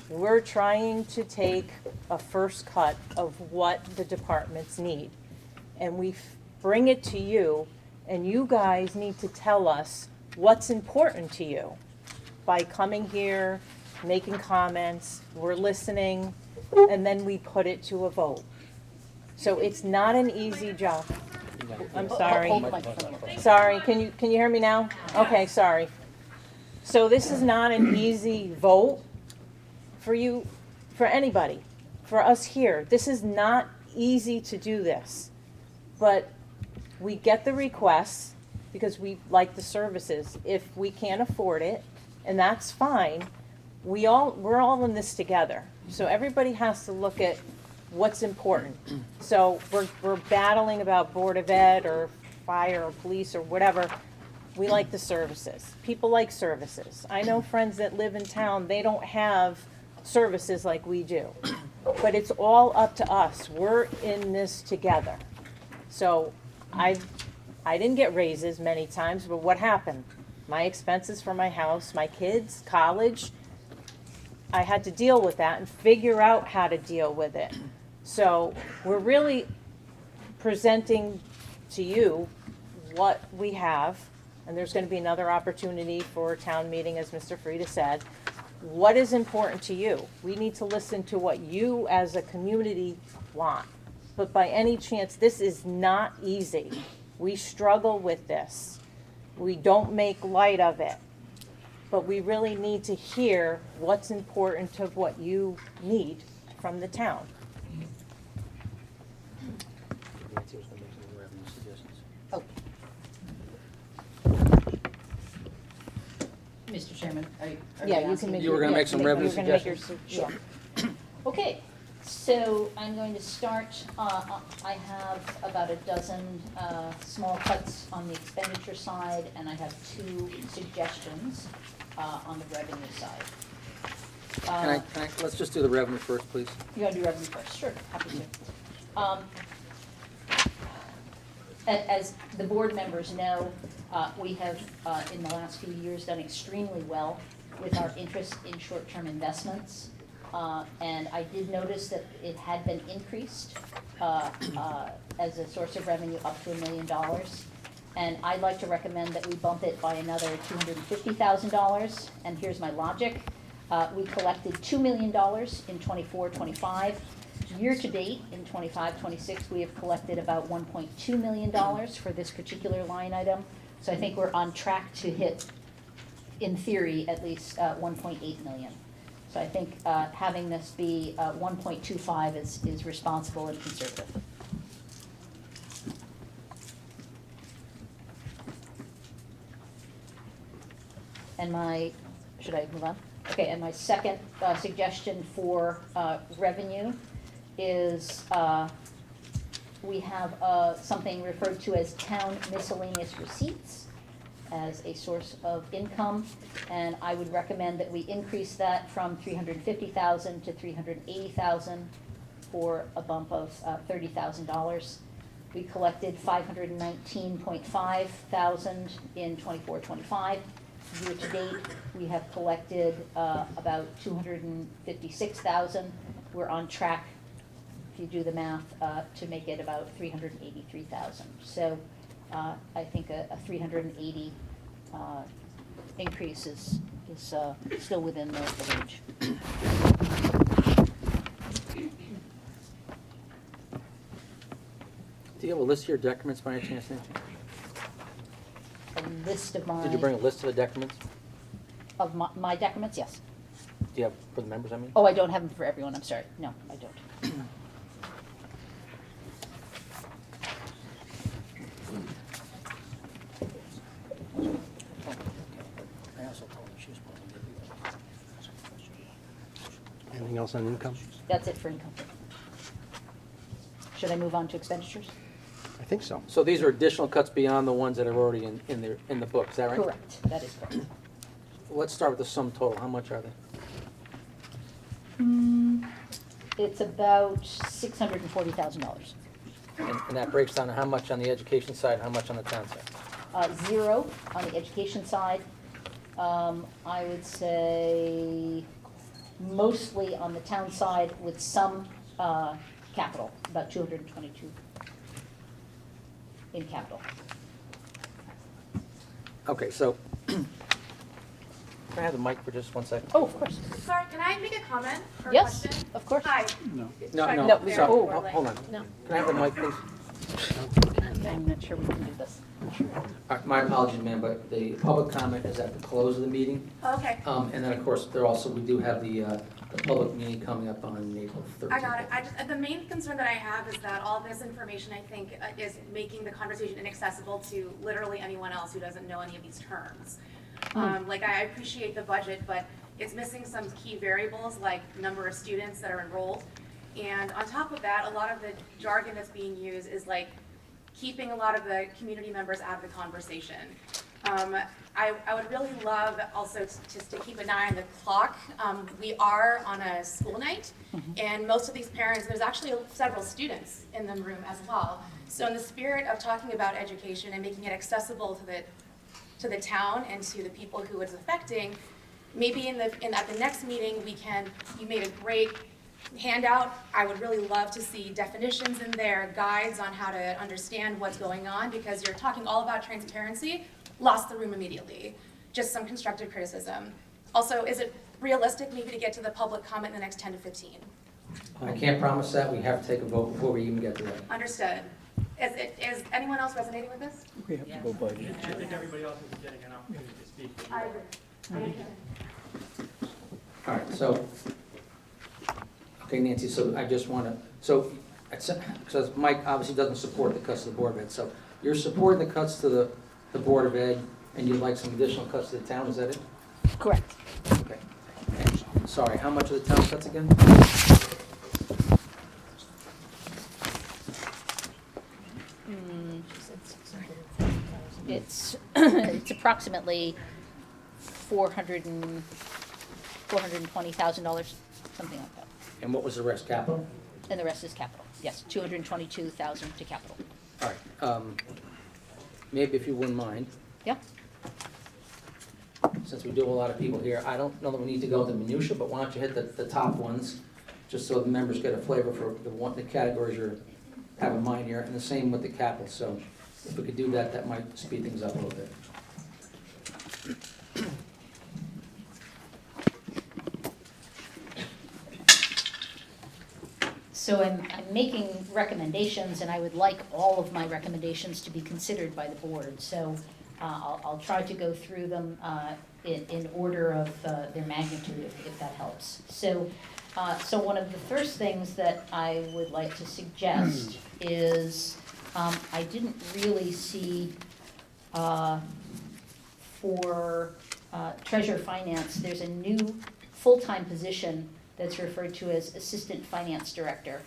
Speaker 8: We're trying to take a first cut of what the departments need. And we bring it to you, and you guys need to tell us what's important to you by coming here, making comments, we're listening, and then we put it to a vote. So it's not an easy job. I'm sorry.
Speaker 5: Hold the microphone.
Speaker 8: Sorry, can you hear me now? Okay, sorry. So this is not an easy vote for you, for anybody, for us here. This is not easy to do this. But we get the requests because we like the services. If we can't afford it, and that's fine, we're all in this together. So everybody has to look at what's important. So we're battling about Board of Ed or fire or police or whatever. We like the services. People like services. I know friends that live in town, they don't have services like we do. But it's all up to us. We're in this together. So I didn't get raises many times, but what happened? My expenses for my house, my kids, college, I had to deal with that and figure out how to deal with it. So we're really presenting to you what we have, and there's going to be another opportunity for a town meeting, as Mr. Frieda said. What is important to you? We need to listen to what you as a community want. But by any chance, this is not easy. We struggle with this. We don't make light of it. But we really need to hear what's important to what you need from the town.
Speaker 5: Oh, Mr. Chairman, are you
Speaker 8: Yeah, you
Speaker 5: asking?
Speaker 8: can make.
Speaker 3: You were gonna
Speaker 8: yeah,
Speaker 3: make some revenue
Speaker 8: you were gonna make your
Speaker 3: suggestions?
Speaker 8: su- yeah.
Speaker 5: Okay, so I'm going to start, I have about a dozen small cuts on the expenditure side, and I have 2 suggestions on the revenue side.
Speaker 3: Let's just do the revenue first, please.
Speaker 5: You want to do revenue first? Sure, happy to. As the board members know, we have, in the last few years, done extremely well with our interest in short-term investments. And I did notice that it had been increased as a source of revenue up to $1 million. And I'd like to recommend that we bump it by another $250,000. And here's my logic. We collected $2 million in 24-25. Year-to-date, in 25-26, we have collected about $1.2 million for this particular line item. So I think we're on track to hit, in theory, at least 1.8 million. So I think having this be 1.25 is responsible and conservative. And should I move on? Okay, and my second suggestion for revenue is we have something referred to as town miscellaneous receipts as a source of income, and I would recommend that we increase that from $350,000 to $380,000 for a bump of $30,000. We collected $519.5 thousand in 24-25. Year to date, we have collected about $256,000. We're on track, if you do the math, to make it about $383,000. So I think a 380 increase is still within the range.
Speaker 3: Do you have a list of your decrements by any chance, Nancy?
Speaker 5: A list of my.
Speaker 3: Did you bring a list of the decrements?
Speaker 5: Of my decrements, yes.
Speaker 3: Do you have for the members, I mean?
Speaker 5: Oh, I don't have them for everyone, I'm sorry. No, I don't.
Speaker 3: I also told her she was supposed to give you
Speaker 4: Anything else on income?
Speaker 5: That's it for income. Should I move on to expenditures?
Speaker 4: I think so.
Speaker 3: So these are additional cuts beyond the ones that are already in the book, is that right?
Speaker 5: Correct, that is correct.
Speaker 3: Let's start with the sum total. How much are they?
Speaker 5: It's about $640,000.
Speaker 3: And that breaks down to how much on the education side, and how much on the town side?
Speaker 5: 0 on the education side. I would say mostly on the town side with some capital, about 222 in capital.
Speaker 3: Okay, so, can I have the mic for just 1 second?
Speaker 5: Oh, of course.
Speaker 10: Sorry, can I make a comment or a
Speaker 5: Yes,
Speaker 10: question?
Speaker 5: of course.
Speaker 10: Hi.
Speaker 7: No.
Speaker 3: No,
Speaker 5: No,
Speaker 3: so,
Speaker 5: oh,
Speaker 3: hold on.
Speaker 5: No,
Speaker 3: Can I have the mic, please?
Speaker 5: I'm not sure we can do this.
Speaker 3: All right, my apologies, ma'am, but the public comment is at the close of the meeting.
Speaker 10: Okay,
Speaker 3: And then, of course, we do have the public meeting coming up on April 13th.
Speaker 10: I got it. The main concern that I have is that all this information, I think, is making the conversation inaccessible to literally anyone else who doesn't know any of these terms. Like, I appreciate the budget, but it's missing some key variables like number of students that are enrolled. And on top of that, a lot of the jargon that's being used is like keeping a lot of the community members out of the conversation. I would really love also just to keep an eye on the clock. We are on a school night, and most of these parents, there's actually several students in the room as well. So in the spirit of talking about education and making it accessible to the town and to the people who it's affecting, maybe at the next meeting you made a great handout. I would really love to see definitions in there, guides on how to understand what's going on, because you're talking all about transparency, lost the room immediately. Just some constructive criticism. Also, is it realistic maybe to get to the public comment in the next 10 to 15?
Speaker 3: I can't promise that. We have to take a vote before we even get to that.
Speaker 10: Understood. Is anyone else resonating with this?
Speaker 6: We have to go by the
Speaker 11: I think everybody else is getting an opportunity to speak.
Speaker 10: I agree.
Speaker 3: All right, so, okay, Nancy, so I just want to, because Mike obviously doesn't support the cuts to the Board of Ed, so you're supporting the cuts to the Board of Ed, and you'd like some additional cuts to the town, is that it?
Speaker 5: Correct.
Speaker 3: Okay. Sorry, how much are the town cuts again?
Speaker 5: It's, it's approximately $420,000, something like that.
Speaker 3: And what was the rest, capital?
Speaker 5: And the rest is capital. Yes, 222,000 to capital.
Speaker 3: All right, maybe if you wouldn't mind,
Speaker 5: Yeah?
Speaker 3: since we do have a lot of people here, I don't know that we need to go into minutia, but why don't you hit the top ones, just so the members get a flavor for the categories you have in mind here, and the same with the capital, so if we could do that, that might speed things up a little bit.
Speaker 5: So I'm making recommendations, and I would like all of my recommendations to be considered by the board. So I'll try to go through them in order of their magnitude, if that helps. So one of the first things that I would like to suggest is, I didn't really see for treasurer finance, there's a new full-time position that's referred to as assistant finance director.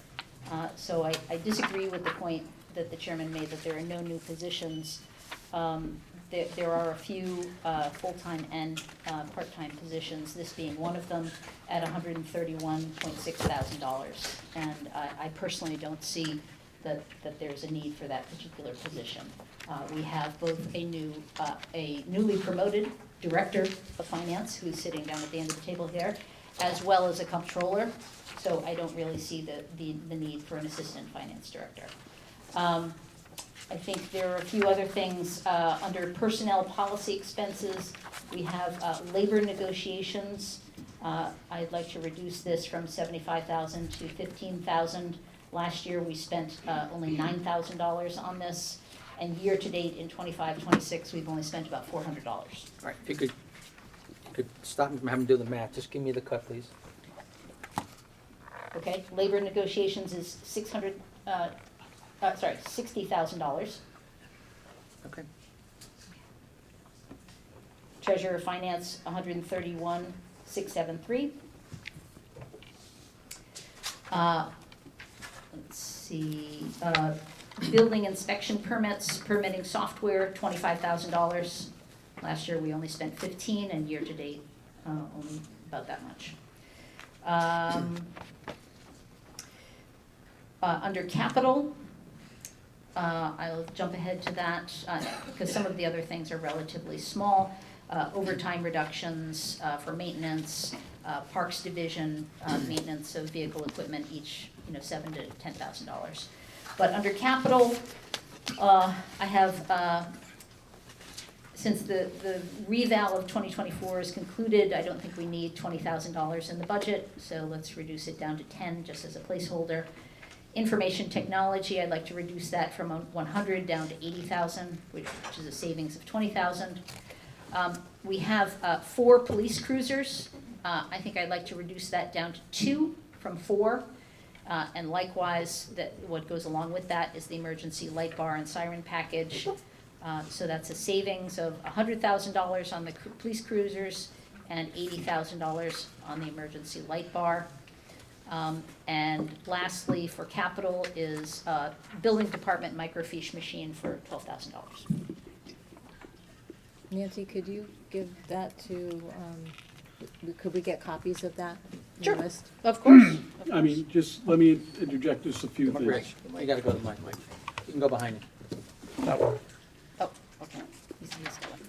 Speaker 5: So I disagree with the point that the chairman made, that there are no new positions. There are a few full-time and part-time positions, this being one of them at $131.6 thousand. And I personally don't see that there's a need for that particular position. We have both a newly promoted director of finance, who's sitting down at the end of the table here, as well as a comptroller, so I don't really see the need for an assistant finance director. I think there are a few other things under personnel policy expenses. We have labor negotiations. I'd like to reduce this from $75,000 to $15,000. Last year, we spent only $9,000 on this, and year-to-date in 25-26, we've only spent about $400.
Speaker 3: All right, if you could stop me from having to do the math, just give me the cut, please.
Speaker 5: Okay, labor negotiations is $60,000.
Speaker 3: Okay.
Speaker 5: Treasurer of Finance, $131,673. Let's see, building inspection permits, permitting software, $25,000. Last year, we only spent 15, and year-to-date, only about that much. Under capital, I'll jump ahead to that, because some of the other things are relatively small. Overtime reductions for maintenance, Parks Division, maintenance of vehicle equipment, each, $7,000 to $10,000. But under capital, I have, since the reval of 2024 is concluded, I don't think we need $20,000 in the budget, so let's reduce it down to 10 just as a placeholder. Information technology, I'd like to reduce that from 100 down to 80,000, which is a savings of 20,000. We have 4 police cruisers. I think I'd like to reduce that down to 2 from 4. And likewise, what goes along with that is the emergency light bar and siren package. So that's a savings of $100,000 on the police cruisers and $80,000 on the emergency light bar. And lastly, for capital is building department microfiche machine for $12,000.
Speaker 8: Nancy, could you give that to, could we get copies of that?
Speaker 5: Sure.
Speaker 8: List?
Speaker 5: Of course.
Speaker 7: I mean, just let me interject just a few
Speaker 3: Come on, Rich,
Speaker 7: things.
Speaker 3: you gotta go to the mic, Mike. You can go behind it.
Speaker 5: Oh, okay. He's got one.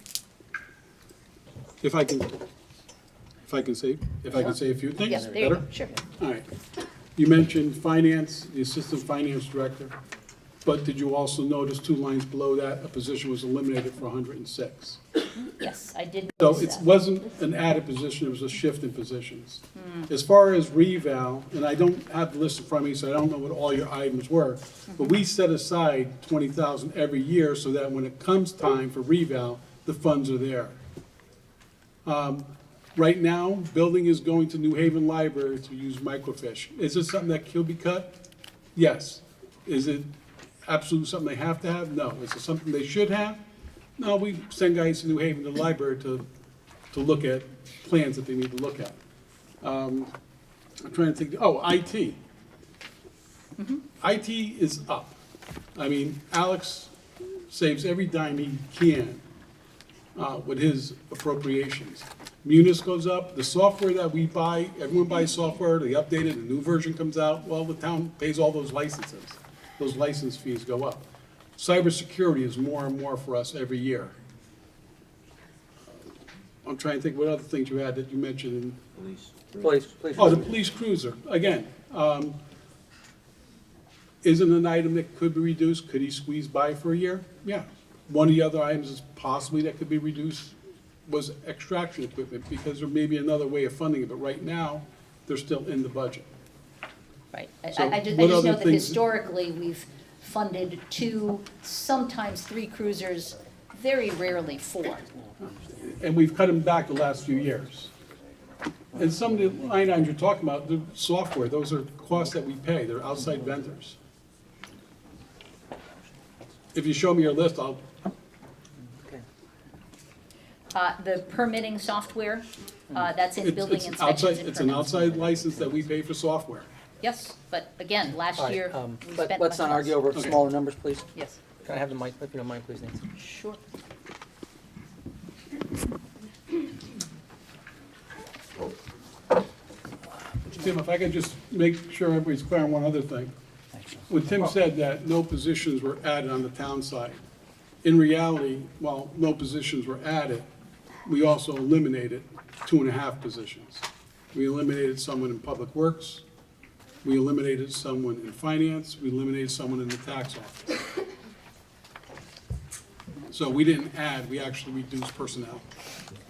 Speaker 7: If I can say a few things,
Speaker 5: Yes, there you
Speaker 7: better?
Speaker 5: go, sure.
Speaker 7: All right. You mentioned finance, the assistant finance director, but did you also notice 2 lines below that, a position was eliminated for 106?
Speaker 5: Yes, I did
Speaker 7: So
Speaker 5: notice
Speaker 7: it
Speaker 5: that.
Speaker 7: wasn't an added position, it was a shift in positions. As far as reval, and I don't have the list in front of me, so I don't know what all your items were, but we set aside 20,000 every year so that when it comes time for reval, the funds are there. Right now, building is going to New Haven Library to use microfiche. Is this something that can be cut? Yes. Is it absolutely something they have to have? No. Is it something they should have? No, we send guys to New Haven to the library to to look at plans that they need to look at. I'm trying to think, IT. IT is up. I mean, Alex saves every dime he can with his appropriations. Munis goes up, the software that we buy, everyone buys software, they update it, a new version comes out, well, the town pays all those licenses. Those license fees go up. Cybersecurity is more and more for us every year. I'm trying to think what other things you had that you mentioned.
Speaker 3: Please.
Speaker 7: Oh, the police cruiser, again, isn't an item that could be reduced, could he squeeze by for a year? Yeah. One of the other items is possibly that could be reduced was extraction equipment, because there may be another way of funding it, but right now, they're still in the budget.
Speaker 5: Right.
Speaker 7: So
Speaker 5: I just
Speaker 7: what
Speaker 5: know
Speaker 7: other
Speaker 5: that
Speaker 7: things-
Speaker 5: historically, we've funded 2, sometimes 3 cruisers, very rarely 4.
Speaker 7: And we've cut them back the last few years. And some of the line items you're talking about, the software, those are costs that we pay, they're outside vendors. If you show me your list, I'll,
Speaker 5: The permitting software, that's in
Speaker 7: it's
Speaker 5: building
Speaker 7: it's
Speaker 5: inspections
Speaker 7: outside,
Speaker 5: and
Speaker 7: it's an
Speaker 5: permits.
Speaker 7: outside license that we pay for software.
Speaker 5: Yes, but again, last
Speaker 3: All right,
Speaker 5: year, we spent
Speaker 3: let's
Speaker 5: much
Speaker 3: not argue
Speaker 5: less.
Speaker 3: over smaller numbers, please.
Speaker 5: Yes,
Speaker 3: Can I have the mic, if you don't mind, please, Nancy?
Speaker 5: sure.
Speaker 7: Tim, if I could just make sure everybody's clear on one other thing. When Tim said that no positions were added on the town side, in reality, while no positions were added, we also eliminated 2.5 positions. We eliminated someone in Public Works, we eliminated someone in Finance, we eliminated someone in the tax office. So we didn't add, we actually reduced personnel.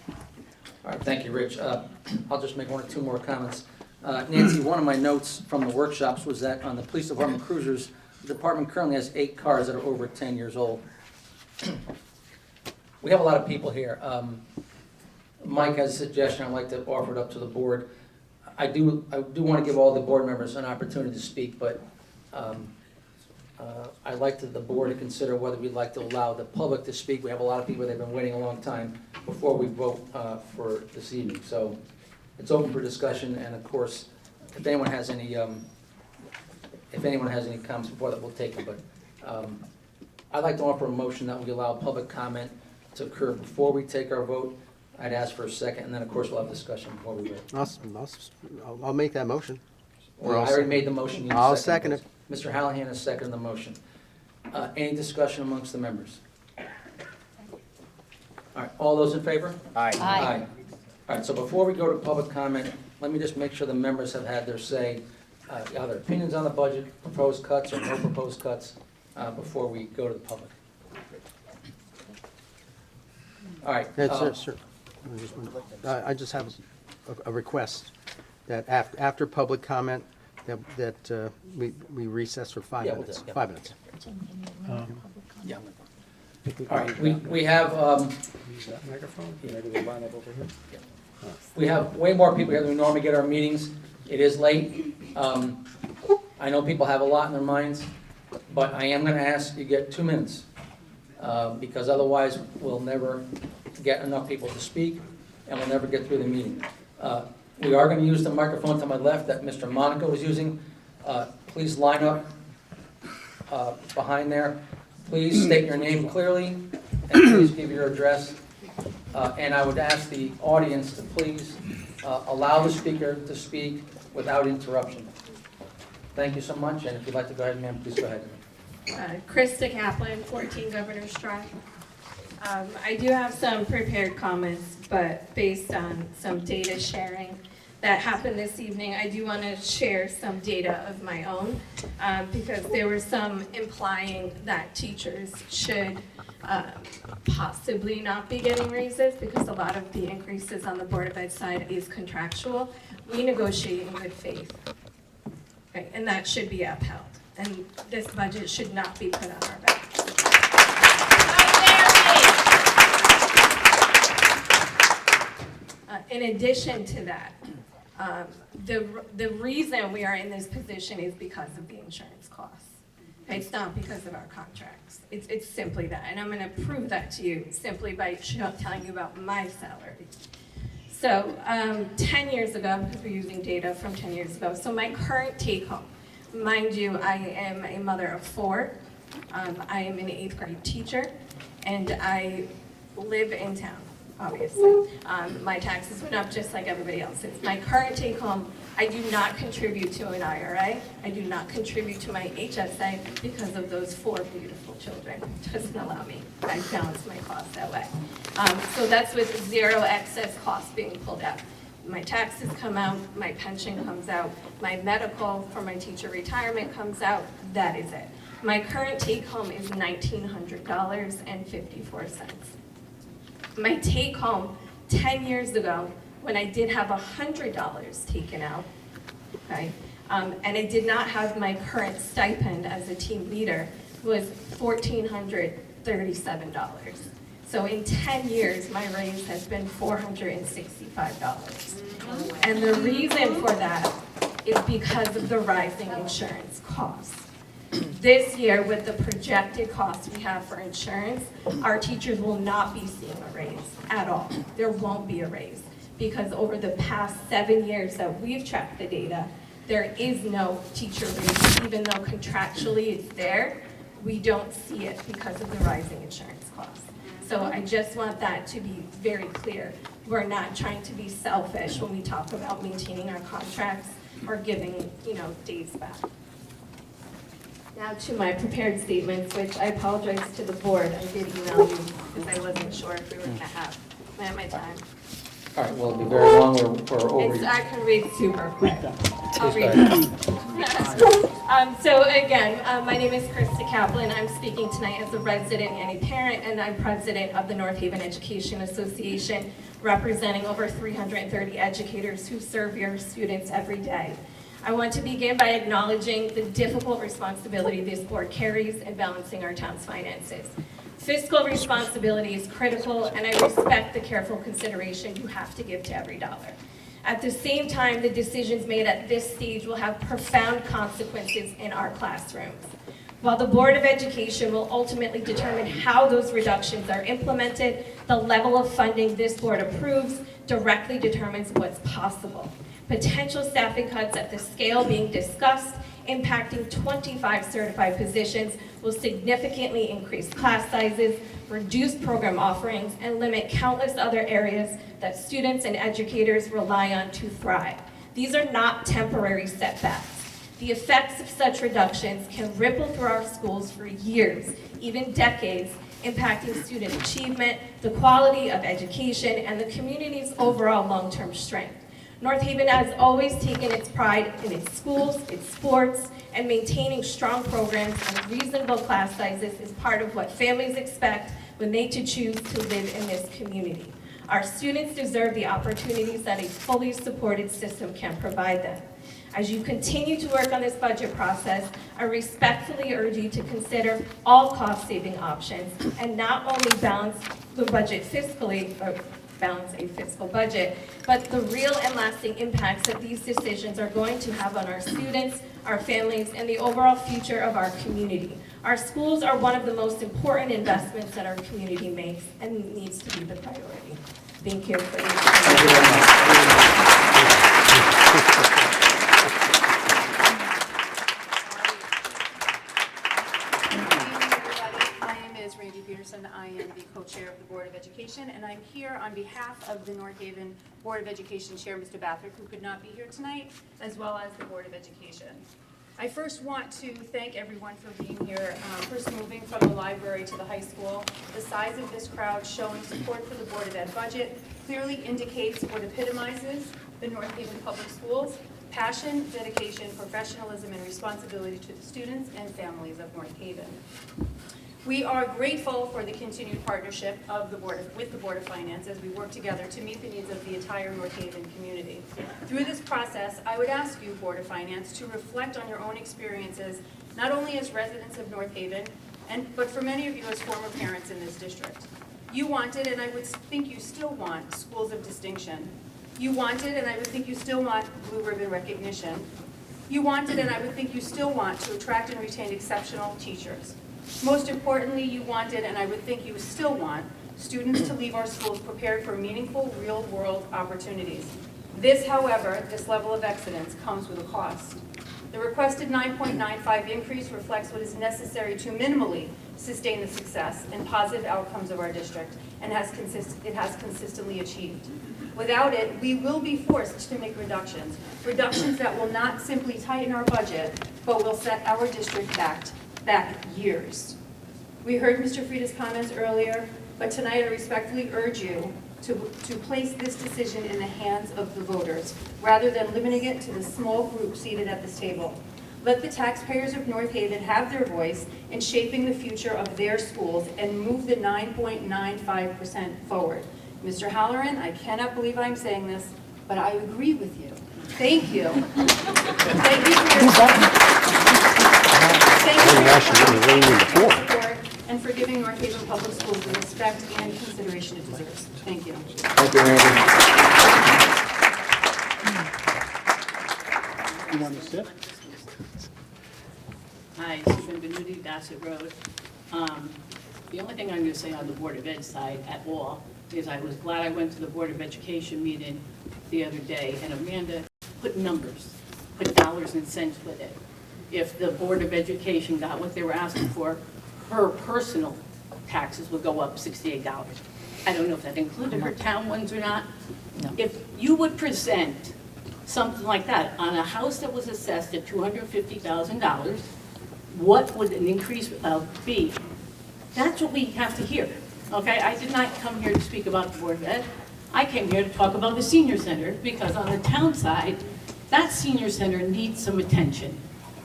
Speaker 3: All right, thank you, Rich. I'll just make 1 or 2 more comments. Nancy, one of my notes from the workshops was that on the police department cruisers, the department currently has 8 cars that are over 10 years old. We have a lot of people here. Mike has a suggestion, I'd like to offer it up to the board. I do want to give all the board members an opportunity to speak, but I'd like the board to consider whether we'd like to allow the public to speak. We have a lot of people that have been waiting a long time before we vote for this evening. So it's open for discussion, and of course, if anyone has any comments before that, we'll take them. But I'd like to offer a motion that we allow public comment to occur before we take our vote. I'd ask for a second, and then, of course, we'll have discussion before we vote.
Speaker 4: I'll make that motion.
Speaker 3: I already made the motion. You
Speaker 4: I'll second it.
Speaker 3: Mr. Hallahan has seconded the motion. Any discussion amongst the members? All right, all those in favor?
Speaker 5: Aye.
Speaker 3: All right, so before we go to public comment, let me just make sure the members have had their say, either opinions on the budget, proposed cuts or no proposed cuts, before we go to the public. All right.
Speaker 4: Sir, I just have a request that after public comment, that we recess for 5
Speaker 3: Yeah, we'll
Speaker 4: minutes.
Speaker 3: do it, yeah.
Speaker 4: 5 minutes.
Speaker 3: Yeah. All right, we have way more people here than we normally get our meetings. It is late. I know people have a lot in their minds, but I am going to ask you to get 2 minutes, because otherwise we'll never get enough people to speak, and we'll never get through the meeting. We are going to use the microphone to my left that Mr. Monaco was using. Please line up behind there. Please state your name clearly, and please give your address. And I would ask the audience to please allow the speaker to speak without interruption. Thank you so much, and if you'd like to go ahead, ma'am, please go ahead.
Speaker 12: Krista Kaplan, 14 Governor's Drive. I do have some prepared comments, but based on some data sharing that happened this evening, I do want to share some data of my own, because there were some implying that teachers should possibly not be getting raises, because a lot of the increases on the Board of Ed side is contractual. We negotiate in good faith, right? And that should be upheld. And this budget should not be put on our back. In addition to that, the reason we are in this position is because of the insurance costs. It's not because of our contracts. It's simply that. And I'm going to prove that to you simply by telling you about my salary. So 10 years ago, because we're using data from 10 years ago, so my current take home, mind you, I am a mother of 4. I am an 8th grade teacher, and I live in town, obviously. My taxes went up just like everybody else's. My current take home, I do not contribute to an IRA. I do not contribute to my HSA because of those 4 beautiful children. It doesn't allow me. I balance my costs that way. So that's with 0 excess costs being pulled out. My taxes come out, my pension comes out, my medical for my teacher retirement comes out, that is it. My current take home is $1,900.54. My take home 10 years ago, when I did have $100 taken out, okay, and I did not have my current stipend as a team leader, was $1,437. So in 10 years, my raise has been $465. And the reason for that is because of the rising insurance costs. This year, with the projected costs we have for insurance, our teachers will not be seeing a raise at all. There won't be a raise, because over the past 7 years that we've tracked the data, there is no teacher raise, even though contractually it's there, we don't see it because of the rising insurance costs. So I just want that to be very clear. We're not trying to be selfish when we talk about maintaining our contracts or giving, days back. Now to my prepared statements, which I apologize to the board. I did email you because I wasn't sure if we were going to have my time.
Speaker 3: All right, well, it'll be very long, we're over.
Speaker 12: I can read super quick. I'll
Speaker 3: Please
Speaker 12: read
Speaker 3: go
Speaker 12: it. So again, my name is Krista Kaplan. I'm speaking tonight as a resident and a parent, and I'm president of the North Haven Education Association, representing over 330 educators who serve your students every day. I want to begin by acknowledging the difficult responsibility this board carries in balancing our town's finances. Fiscal responsibility is critical, and I respect the careful consideration you have to give to every dollar. At the same time, the decisions made at this stage will have profound consequences in our classrooms. While the Board of Education will ultimately determine how those reductions are implemented, the level of funding this board approves directly determines what's possible. Potential staffing cuts at the scale being discussed, impacting 25 certified positions, will significantly increase class sizes, reduce program offerings, and limit countless other areas that students and educators rely on to thrive. These are not temporary setbacks. The effects of such reductions can ripple through our schools for years, even decades, impacting student achievement, the quality of education, and the community's overall long-term strength. North Haven has always taken its pride in its schools, its sports, and maintaining strong programs and reasonable class sizes is part of what families expect when they choose to live in this community. Our students deserve the opportunities that a fully supported system can provide them. As you continue to work on this budget process, I respectfully urge you to consider all cost-saving options and not only balance the budget fiscally, or balance a fiscal budget, but the real and lasting impacts that these decisions are going to have on our students, our families, and the overall future of our community. Our schools are one of the most important investments that our community makes and needs to be the priority. Thank you for your time.
Speaker 3: Thank you very much.
Speaker 10: I am the co-chair of the Board of Education, and I'm here on behalf of the North Haven Board of Education Chair, Mr. Bathrick, who could not be here tonight, as well as the Board of Education. I first want to thank everyone for being here, first moving from the library to the high school. The size of this crowd showing support for the Board of Ed budget clearly indicates what epitomizes the North Haven Public Schools: passion, dedication, professionalism, and responsibility to the students and families of North Haven. We are grateful for the continued partnership of with the Board of Finance as we work together to meet the needs of the entire North Haven community. Through this process, I would ask you, Board of Finance, to reflect on your own experiences, not only as residents of North Haven, but for many of you as former parents in this district. You wanted, and I would think you still want, schools of distinction. You wanted, and I would think you still want, blue ribbon recognition. You wanted, and I would think you still want, to attract and retain exceptional teachers. Most importantly, you wanted, and I would think you still want,
Speaker 13: students to leave our schools prepared for meaningful, real-world opportunities. This, however, this level of excellence comes with a cost. The requested 9.95 increase reflects what is necessary to minimally sustain the success and positive outcomes of our district, and it has consistently achieved. Without it, we will be forced to make reductions that will not simply tighten our budget, but will set our district back years. We heard Mr. Frieda's comments earlier, but tonight I respectfully urge you to place this decision in the hands of the voters, rather than limiting it to the small group seated at this table. Let the taxpayers of North Haven have their voice in shaping the future of their schools and move the 9.95% forward. Mr. Halloran, I cannot believe I'm saying this, but I agree with you. Thank you. Thank you for your support and for giving North Haven Public Schools the respect and consideration it deserves. Thank you.
Speaker 4: Thank you, Randy.
Speaker 7: You want to sit?
Speaker 14: Hi, Susan Benuti, Bassett Road. The only thing I'm going to say on the Board of Ed side at all is I was glad I went to the Board of Education meeting the other day, and Amanda put numbers, put dollars and cents with it. If the Board of Education got what they were asking for, her personal taxes would go up $68. I don't know if that included her town ones or not.
Speaker 5: No.
Speaker 14: If you would present something like that on a house that was assessed at $250,000, what would an increase be? That's what we have to hear, okay? I did not come here to speak about the Board of Ed. I came here to talk about the senior center, because on the town side, that senior center needs some attention.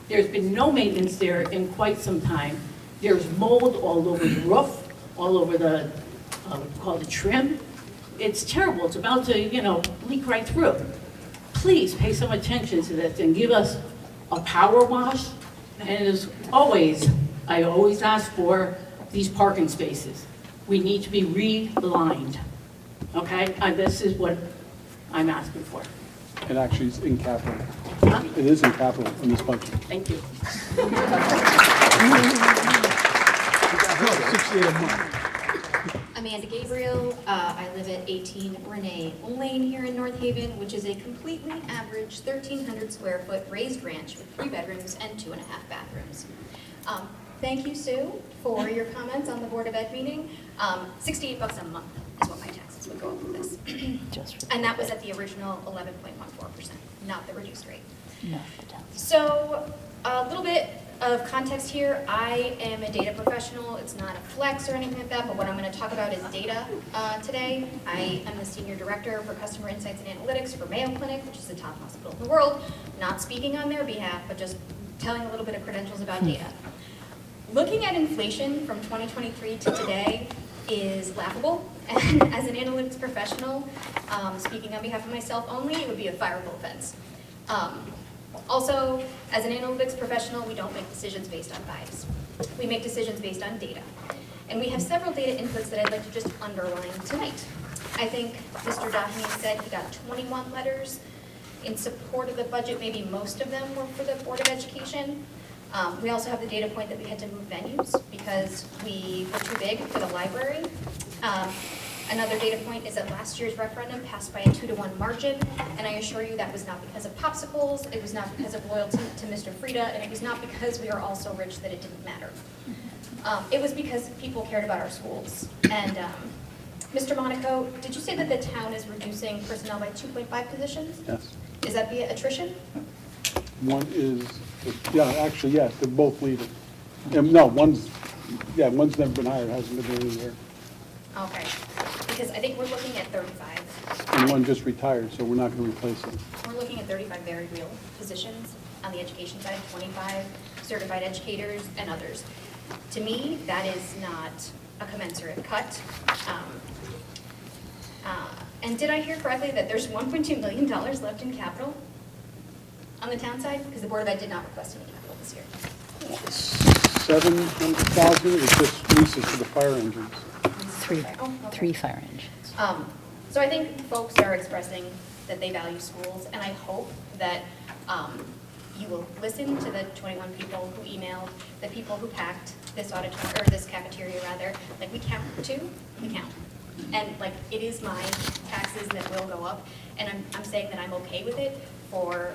Speaker 14: There's been no maintenance there in quite some time. There's mold all over the roof, all over the, what you call the trim. It's terrible. It's about to, leak right through. Please pay some attention to this and give us a power wash. And as always, I always ask for these parking spaces. We need to be relined, okay? This is what I'm asking for.
Speaker 7: It actually is in capital.
Speaker 14: Huh?
Speaker 7: It is in capital in this budget.
Speaker 14: Thank you.
Speaker 7: 68 a month.
Speaker 15: Amanda Gabriel. I live at 18 Renee Lane here in North Haven, which is a completely average 1,300 square foot raised ranch with 3 bedrooms and 2.5 bathrooms. Thank you, Sue, for your comments on the Board of Ed meeting. $68 a month is what my taxes would go up with this. And that was at the original 11.14%, not the reduced rate. So a little bit of context here. I am a data professional. It's not a flex or anything like that, but what I'm going to talk about is data today. I am the Senior Director for Customer Insights and Analytics for Mayo Clinic, which is the top hospital in the world. Not speaking on their behalf, but just telling a little bit of credentials about data. Looking at inflation from 2023 to today is laughable, and as an analytics professional, speaking on behalf of myself only, it would be a fireable offense. Also, as an analytics professional, we don't make decisions based on bias. We make decisions based on data. And we have several data inputs that I'd like to just underline tonight. I think Mr. Doheny said he got 21 letters in support of the budget. Maybe most of them were for the Board of Education. We also have the data point that we had to move venues because we were too big for the library. Another data point is that last year's referendum passed by a 2-to-1 margin, and I assure you that was not because of popsicles, it was not because of loyalty to Mr. Frieda, and it was not because we are all so rich that it didn't matter. It was because people cared about our schools. And Mr. Monaco, did you say that the town is reducing personnel by 2.5 positions?
Speaker 7: Yes.
Speaker 15: Is that via attrition?
Speaker 7: One is, yeah, actually, yes, they're both leaving. No, one's never been hired, hasn't been there any year.
Speaker 15: Okay, because I think we're looking at 35.
Speaker 7: And one just retired, so we're not going to replace him.
Speaker 15: We're looking at 35 very real positions on the education side, 25 certified educators and others. To me, that is not a commensurate cut. And did I hear correctly that there's $1.2 million left in capital on the town side? Because the Board of Ed did not request any capital this year.
Speaker 7: 700,000 is just leases for the fire engines.
Speaker 5: Three fire engines.
Speaker 15: So I think folks are expressing that they value schools, and I hope that you will listen to the 21 people who emailed, the people who packed this auditorium, or this cafeteria rather. Like, we count too, we count. And like, it is my taxes that will go up, and I'm saying that I'm okay with it for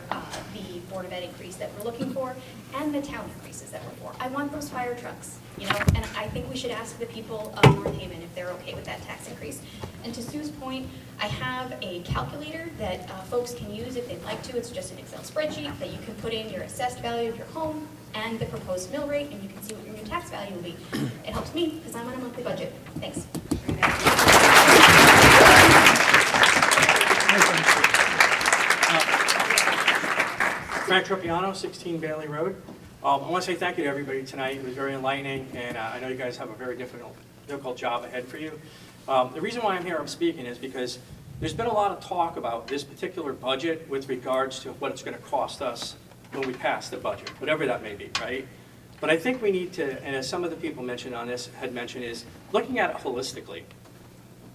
Speaker 15: the Board of Ed increase that we're looking for, and the town increases that we're for. I want those fire trucks, you know, and I think we should ask the people of North Haven if they're okay with that tax increase. And to Sue's point, I have a calculator that folks can use if they'd like to. It's just an Excel spreadsheet that you can put in your assessed value of your home and the proposed mill rate, and you can see what your new tax value will be. It helps me because I'm on a monthly budget. Thanks.
Speaker 11: Frank Tropiano, 16 Bailey Road. I want to say thank you to everybody tonight. It was very enlightening, and I know you guys have a very difficult job ahead for you. The reason why I'm here, I'm speaking, is because there's been a lot of talk about this particular budget with regards to what it's going to cost us when we pass the budget, whatever that may be, right? But I think we need to, and as some of the people mentioned on this had mentioned, is looking at it holistically.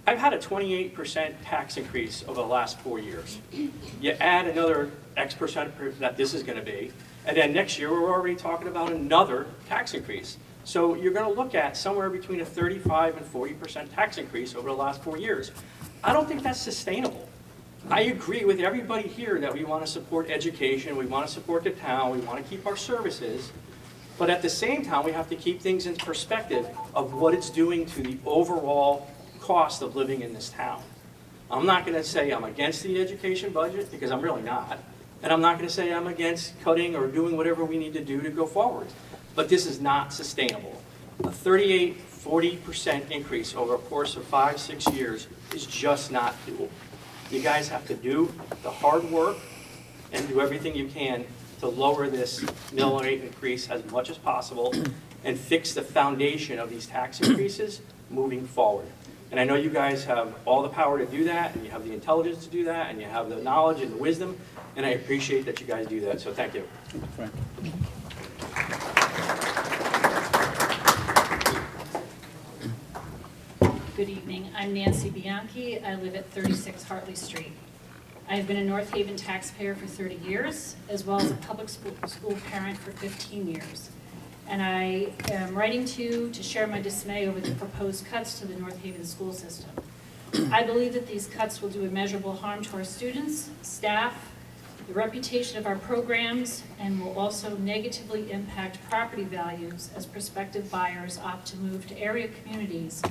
Speaker 11: I've had a 28% tax increase over the last 4 years. You add another X percent that this is going to be, and then next year we're already talking about another tax increase. So you're going to look at somewhere between a 35 and 40% tax increase over the last 4 years. I don't think that's sustainable. I agree with everybody here that we want to support education, we want to support the town, we want to keep our services, but at the same time we have to keep things in perspective of what it's doing to the overall cost of living in this town. I'm not going to say I'm against the education budget, because I'm really not. And I'm not going to say I'm against cutting or doing whatever we need to do to go forward. But this is not sustainable. A 40% increase over a course of 5-6 years is just not doable. You guys have to do the hard work and do everything you can to lower this mill rate increase as much as possible and fix the foundation of these tax increases moving forward. And I know you guys have all the power to do that, and you have the intelligence to do that, and you have the knowledge and the wisdom, and I appreciate that you guys do that, so thank you.
Speaker 7: Frank.
Speaker 16: Good evening. I'm Nancy Bianchi. I live at 36 Hartley Street. I've been a North Haven taxpayer for 30 years, as well as a public school parent for 15 years. And I am writing to you to share my dismay over the proposed cuts to the North Haven school system. I believe that these cuts will do immeasurable harm to our students, staff, the reputation of our programs, and will also negatively impact property values as prospective buyers opt to move to area communities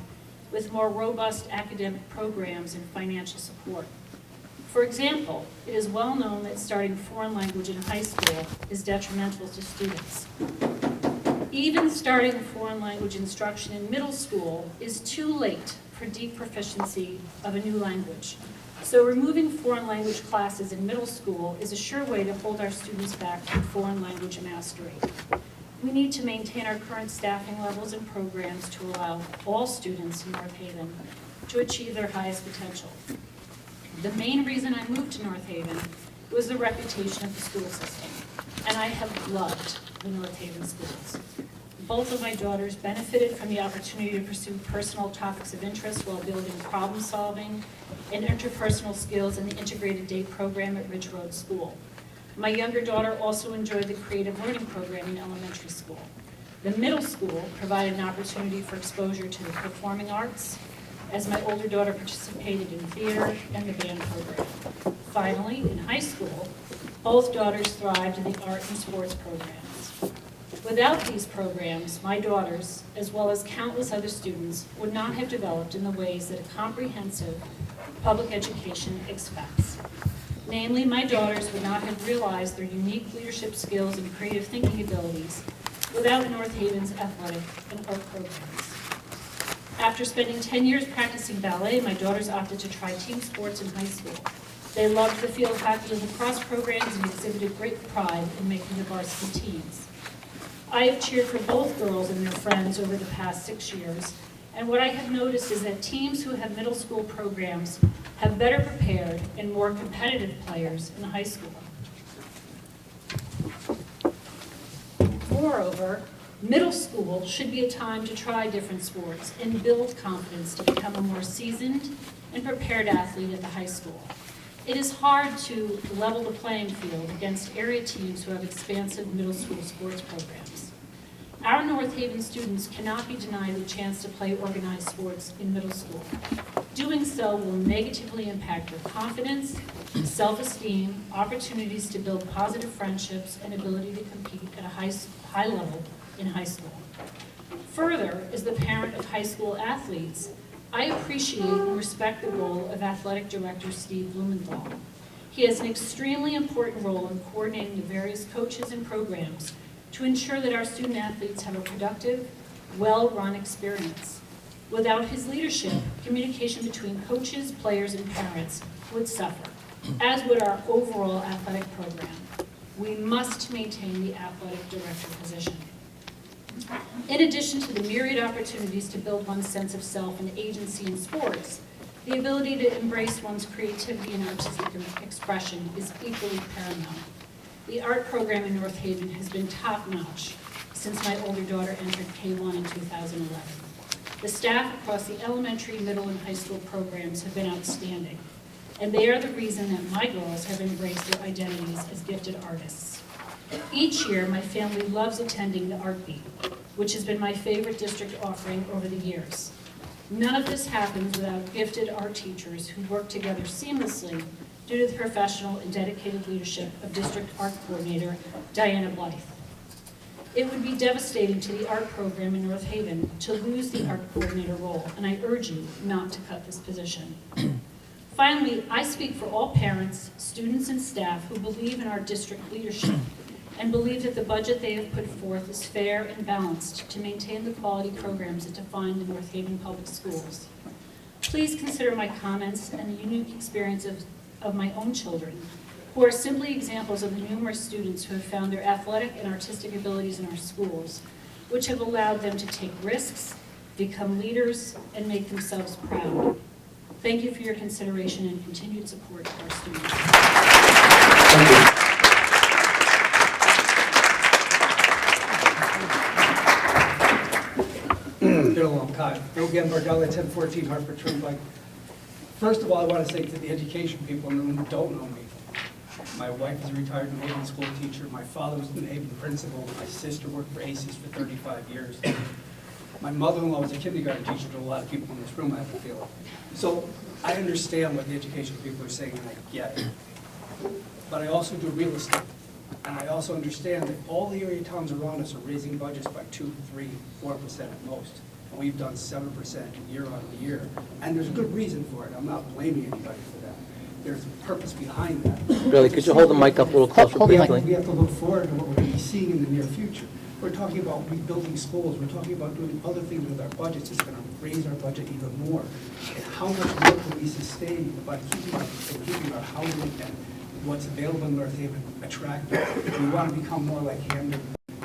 Speaker 16: with more robust academic programs and financial support. For example, it is well known that starting foreign language in high school is detrimental to students. Even starting foreign language instruction in middle school is too late for deep proficiency of a new language. So removing foreign language classes in middle school is a sure way to hold our students back from foreign language mastery. We need to maintain our current staffing levels and programs to allow all students in North Haven to achieve their highest potential. The main reason I moved to North Haven was the reputation of the school system, and I have loved the North Haven schools. Both of my daughters benefited from the opportunity to pursue personal topics of interest while building problem solving and interpersonal skills in the integrated day program at Ridge Road School. My younger daughter also enjoyed the creative learning program in elementary school. The middle school provided an opportunity for exposure to the performing arts, as my older daughter participated in theater and the band program. Finally, in high school, both daughters thrived in the art and sports programs. Without these programs, my daughters, as well as countless other students, would not have developed in the ways that a comprehensive public education expects. Namely, my daughters would not have realized their unique leadership skills and creative thinking abilities without North Haven's athletic and art programs. After spending 10 years practicing ballet, my daughters opted to try team sports in high school. They loved the field hockey and lacrosse programs and exhibited great pride in making the varsity teams. I have cheered for both girls and their friends over the past 6 years, and what I have noticed is that teams who have middle school programs have better prepared and more competitive players in high school. Moreover, middle school should be a time to try different sports and build confidence to become a more seasoned and prepared athlete at the high school. It is hard to level the playing field against area teams who have expansive middle school sports programs. Our North Haven students cannot be denied the chance to play organized sports in middle school. Doing so will negatively impact their confidence, self-esteem, opportunities to build positive friendships, and ability to compete at a high level in high school. Further, as the parent of high school athletes, I appreciate and respect the role of Athletic Director Steve Blumenthal. He has an extremely important role in coordinating the various coaches and programs to ensure that our student athletes have a productive, well-run experience. Without his leadership, communication between coaches, players, and parents would suffer, as would our overall athletic program. We must maintain the athletic director position. In addition to the myriad opportunities to build one's sense of self and agency in sports, the ability to embrace one's creativity and artistic expression is equally paramount. The art program in North Haven has been top-notch since my older daughter entered K-1 in 2011. The staff across the elementary, middle, and high school programs have been outstanding, and they are the reason that my girls have embraced their identities as gifted artists. Each year, my family loves attending the Art Beat, which has been my favorite district offering over the years. None of this happens without gifted art teachers who work together seamlessly due to the professional and dedicated leadership of District Art Coordinator Diana Blythe. It would be devastating to the art program in North Haven to lose the art coordinator role, and I urge you not to cut this position. Finally, I speak for all parents, students, and staff who believe in our district leadership and believe that the budget they have put forth is fair and balanced to maintain the quality programs that define the North Haven Public Schools. Please consider my comments and the unique experience of my own children, who are simply examples of the numerous students who have found their athletic and artistic abilities in our schools, which have allowed them to take risks, become leaders, and make themselves proud. Thank you for your consideration and continued support for our students.
Speaker 3: Thank you.
Speaker 17: Been a long time. Bill Gambardella, 1014 Hartford Turnpike. First of all, I want to say to the education people who don't know me, my wife is a retired New Haven school teacher. My father was a New Haven principal. My sister worked for ACES for 35 years. My mother-in-law was a kindergarten teacher to a lot of people in this room, I have to feel. So I understand what the education people are saying, and I get it. But I also do real estate. And I also understand that all the area towns around us are raising budgets by 2%, 3%, 4% at most. And we've done 7% year on year. And there's a good reason for it. I'm not blaming anybody for that. There's a purpose behind that.
Speaker 3: Billy, could you hold the mic up a little closer, please?
Speaker 17: We have to look forward to what we're going to be seeing in the near future. We're talking about rebuilding schools. We're talking about doing other things with our budgets. It's going to raise our budget even more. And how much more can we sustain by keeping our housing and what's available in North Haven attractive? Do we want to become more like Hamden?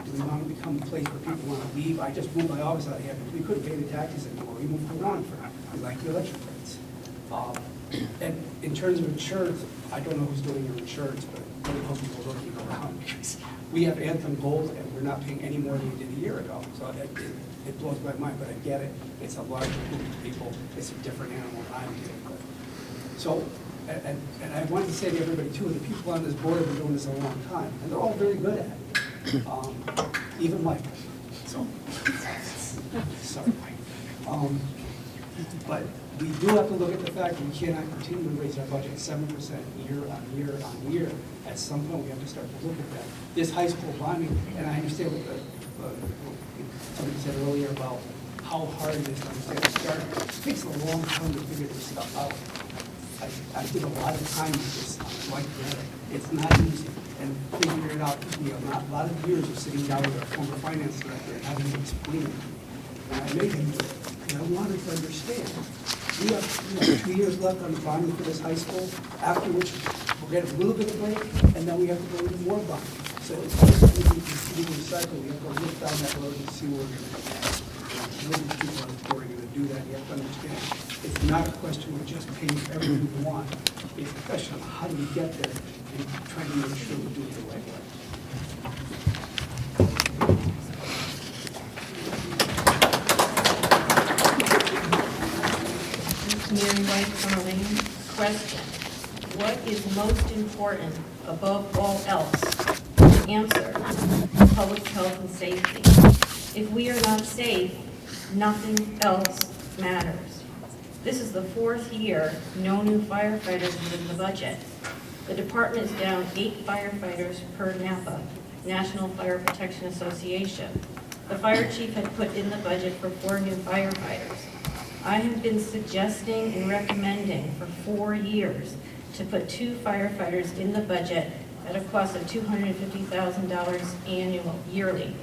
Speaker 17: Do we want to become a place where people want to leave? I just moved my office out of Hamden. We couldn't pay the taxes anymore. We moved to Wallingford. We like the electric rates. And in terms of insurance, I don't know who's doing your insurance, but really hope people are looking around because we have Anthem Gold and we're not paying any more than we did a year ago. So it blows my mind, but I get it. It's a larger group of people. It's a different animal I'm dealing with. So, and I wanted to say to everybody too, the people on this board have been doing this a long time, and they're all very good at it. Even Mike. So, sorry, Mike. But we do have to look at the fact that we cannot continue to raise our budget 7% year on year on year. At some point, we have to start to look at that. This high school bonding, and I understand what somebody said earlier about how hard it is to understand the start. It takes a long time to figure this stuff out. I did a lot of time with this, so I get it. It's not easy, and figuring it out took me a lot of years of sitting down with our former finance director and having to explain it. And I made him do it, because I wanted to understand. We have 2 years left on the bonding for this high school, after which we'll get a little bit of break, and then we have to go into more bonding. So it's basically a continuing cycle. We have to look down that road and see where we're going to go. Those people on the board are going to do that. You have to understand, it's not a question of just paying everything we want. It's a question of how do we get there and trying to make sure we do it the right way.
Speaker 12: Mary White from Elaine. Question.
Speaker 13: what is most important above all else to answer public health and safety. If we are not safe, nothing else matters. This is the 4th year no new firefighters within the budget. The department is down 8 firefighters per NAPA, National Fire Protection Association. The fire chief had put in the budget for 4 new firefighters. I have been suggesting and recommending for 4 years to put 2 firefighters in the budget at a cost of $250,000 yearly.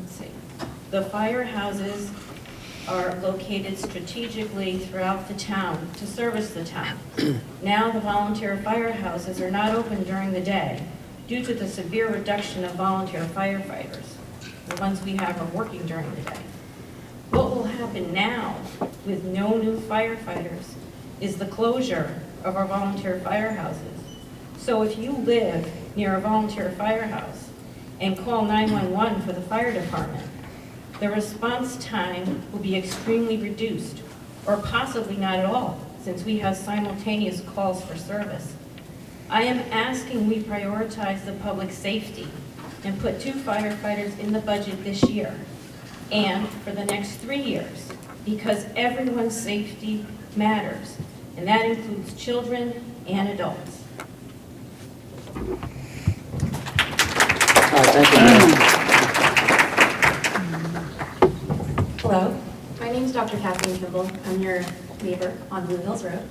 Speaker 13: Let's see. The firehouses are located strategically throughout the town to service the town. Now the volunteer firehouses are not open during the day due to the severe reduction of volunteer firefighters. The ones we have are working during the day. What will happen now with no new firefighters is the closure of our volunteer firehouses. So if you live near a volunteer firehouse and call 911 for the fire department, the response time will be extremely reduced, or possibly not at all, since we have simultaneous calls for service. I am asking we prioritize the public safety and put 2 firefighters in the budget this year and for the next 3 years, because everyone's safety matters, and that includes children and adults.
Speaker 4: Thank you.
Speaker 18: Hello, my name is Dr. Kathleen Kimball. I'm your neighbor on Blue Hills Road.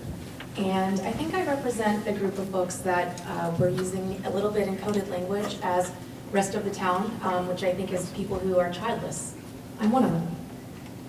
Speaker 18: And I think I represent the group of folks that were using a little bit encoded language as rest of the town, which I think is people who are childless. I'm one of them.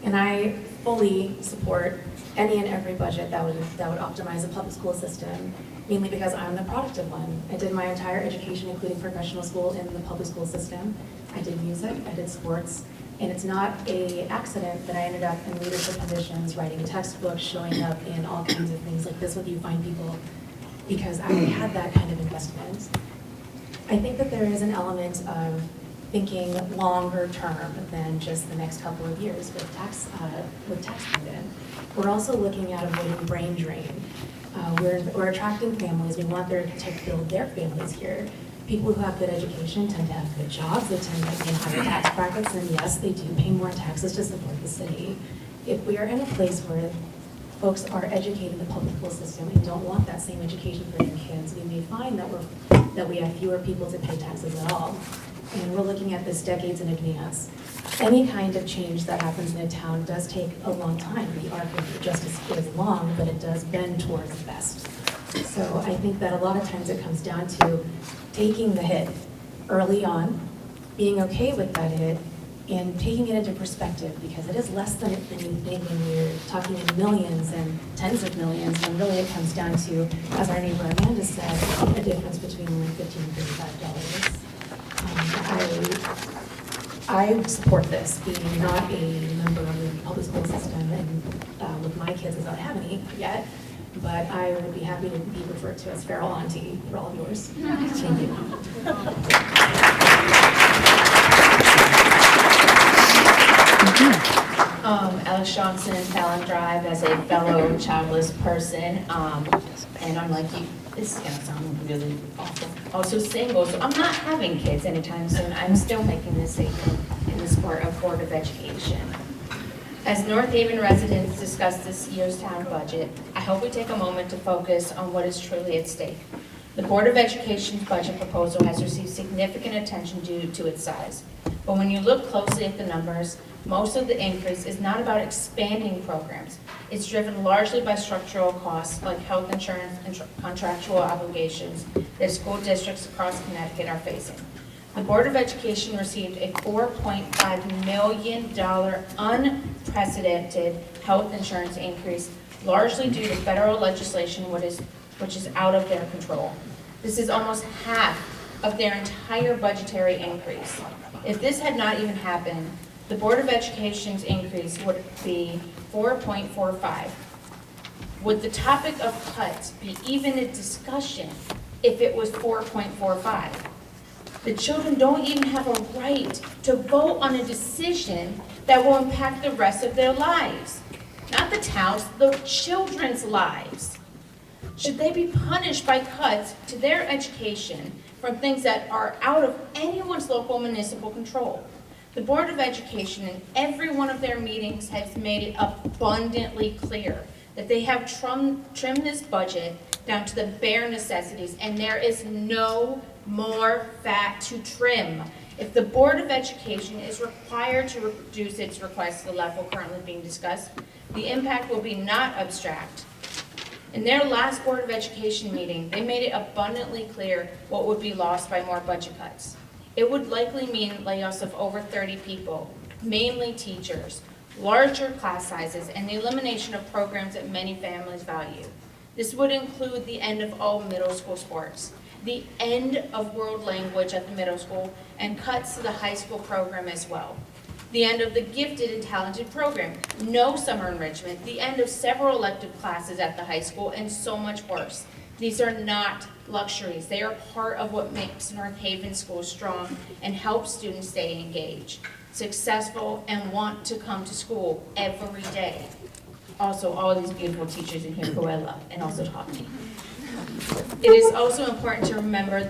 Speaker 18: And I fully support any and every budget that would optimize the public school system, mainly because I'm the product of one. I did my entire education, including professional school, in the public school system. I did music, I did sports, and it's not an accident that I ended up in leadership positions, writing textbooks, showing up in all kinds of things like this with You Find People, because I had that kind of investment. I think that there is an element of thinking longer term than just the next couple of years with tax burden. We're also looking at avoiding brain drain. We're attracting families. We want to build their families here. People who have good education tend to have good jobs. They tend to pay higher tax brackets, and yes, they do pay more taxes to support the city. If we are in a place where folks are educating the public school system and don't want that same education for their kids, we may find that we have fewer people to pay taxes at all. And we're looking at this decades in advance. Any kind of change that happens in a town does take a long time. The arc of justice is long, but it does bend towards the best. So I think that a lot of times it comes down to taking the hit early on, being okay with that hit, and taking it into perspective, because it is less than you think when you're talking in millions and tens of millions, and really it comes down to, as our neighbor Amanda said, a difference between like $15 and $35. I support this, being not a member of the public school system, and with my kids, I don't have any yet, but I would be happy to be referred to as feral auntie for all of yours. Thank you.
Speaker 19: Alex Johnson, Fallon Drive, as a fellow childless person, and I'm like you, this is gonna sound really awful. Also single, so I'm not having kids anytime soon. I'm still making this statement in the sport of Board of Education. As North Haven residents discuss this year's town budget, I hope we take a moment to focus on what is truly at stake. The Board of Education's budget proposal has received significant attention due to its size. But when you look closely at the numbers, most of the increase is not about expanding programs. It's driven largely by structural costs like health insurance and contractual obligations that school districts across Connecticut are facing. The Board of Education received a $4.5 million unprecedented health insurance increase, largely due to federal legislation which is out of their control. This is almost half of their entire budgetary increase. If this had not even happened, the Board of Education's increase would be 4.45. Would the topic of cuts be even a discussion if it was 4.45? The children don't even have a right to vote on a decision that will impact the rest of their lives. Not the town's, the children's lives. Should they be punished by cuts to their education from things that are out of anyone's local municipal control? The Board of Education in every one of their meetings has made it abundantly clear that they have trimmed this budget down to the bare necessities, and there is no more fat to trim. If the Board of Education is required to reduce its request to the level currently being discussed, the impact will be not abstract. In their last Board of Education meeting, they made it abundantly clear what would be lost by more budget cuts. It would likely mean layoffs of over 30 people, mainly teachers, larger class sizes, and the elimination of programs that many families value. This would include the end of all middle school sports, the end of world language at the middle school, and cuts to the high school program as well. The end of the gifted and talented program, no summer enrichment, the end of several elective classes at the high school, and so much worse. These are not luxuries. They are part of what makes North Haven schools strong and helps students stay engaged, successful, and want to come to school every day. Also, all of these beautiful teachers in here who I love and also taught me. It is also important to remember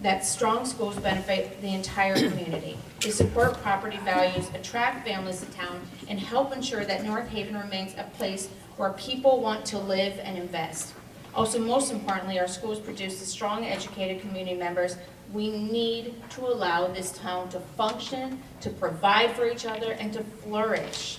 Speaker 19: that strong schools benefit the entire community. They support property values, attract families to town, and help ensure that North Haven remains a place where people want to live and invest. Also, most importantly, our schools produce the strong, educated community members we need to allow this town to function, to provide for each other, and to flourish.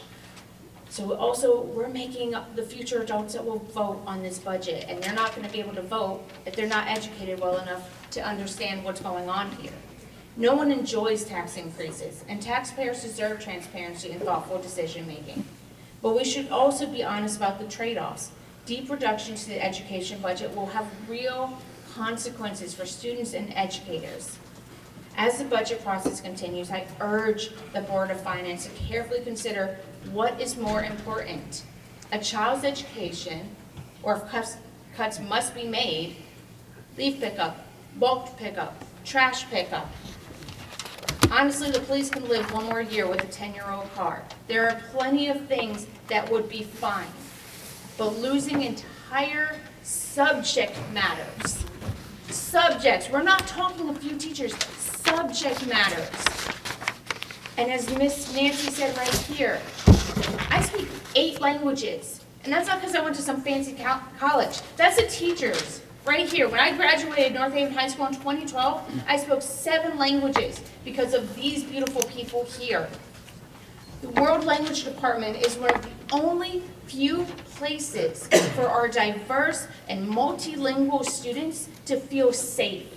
Speaker 19: So also, we're making the future adults that will vote on this budget, and they're not going to be able to vote if they're not educated well enough to understand what's going on here. No one enjoys tax increases, and taxpayers deserve transparency and thoughtful decision-making. But we should also be honest about the trade-offs. Deep reductions to the education budget will have real consequences for students and educators. As the budget process continues, I urge the Board of Finance to carefully consider what is more important, a child's education, or if cuts must be made, leaf pickup, bulk pickup, trash pickup. Honestly, the police can live one more year with a 10-year-old car. There are plenty of things that would be fine, but losing entire subject matters. Subjects, we're not talking a few teachers, subject matters. And as Miss Nancy said right here, I speak 8 languages. And that's not because I went to some fancy college. That's a teacher's. Right here, when I graduated North Haven High School in 2012, I spoke 7 languages because of these beautiful people here. The World Language Department is one of the only few places for our diverse and multilingual students to feel safe.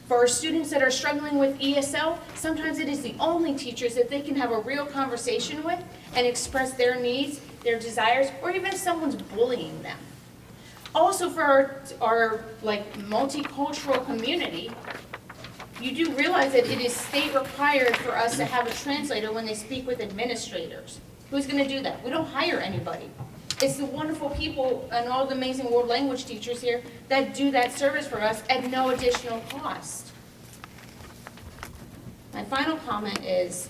Speaker 19: For our students that are struggling with ESL, sometimes it is the only teachers that they can have a real conversation with and express their needs, their desires, or even if someone's bullying them. Also for our multicultural community, you do realize that it is state required for us to have a translator when they speak with administrators. Who's going to do that? We don't hire anybody. It's the wonderful people and all the amazing world language teachers here that do that service for us at no additional cost. My final comment is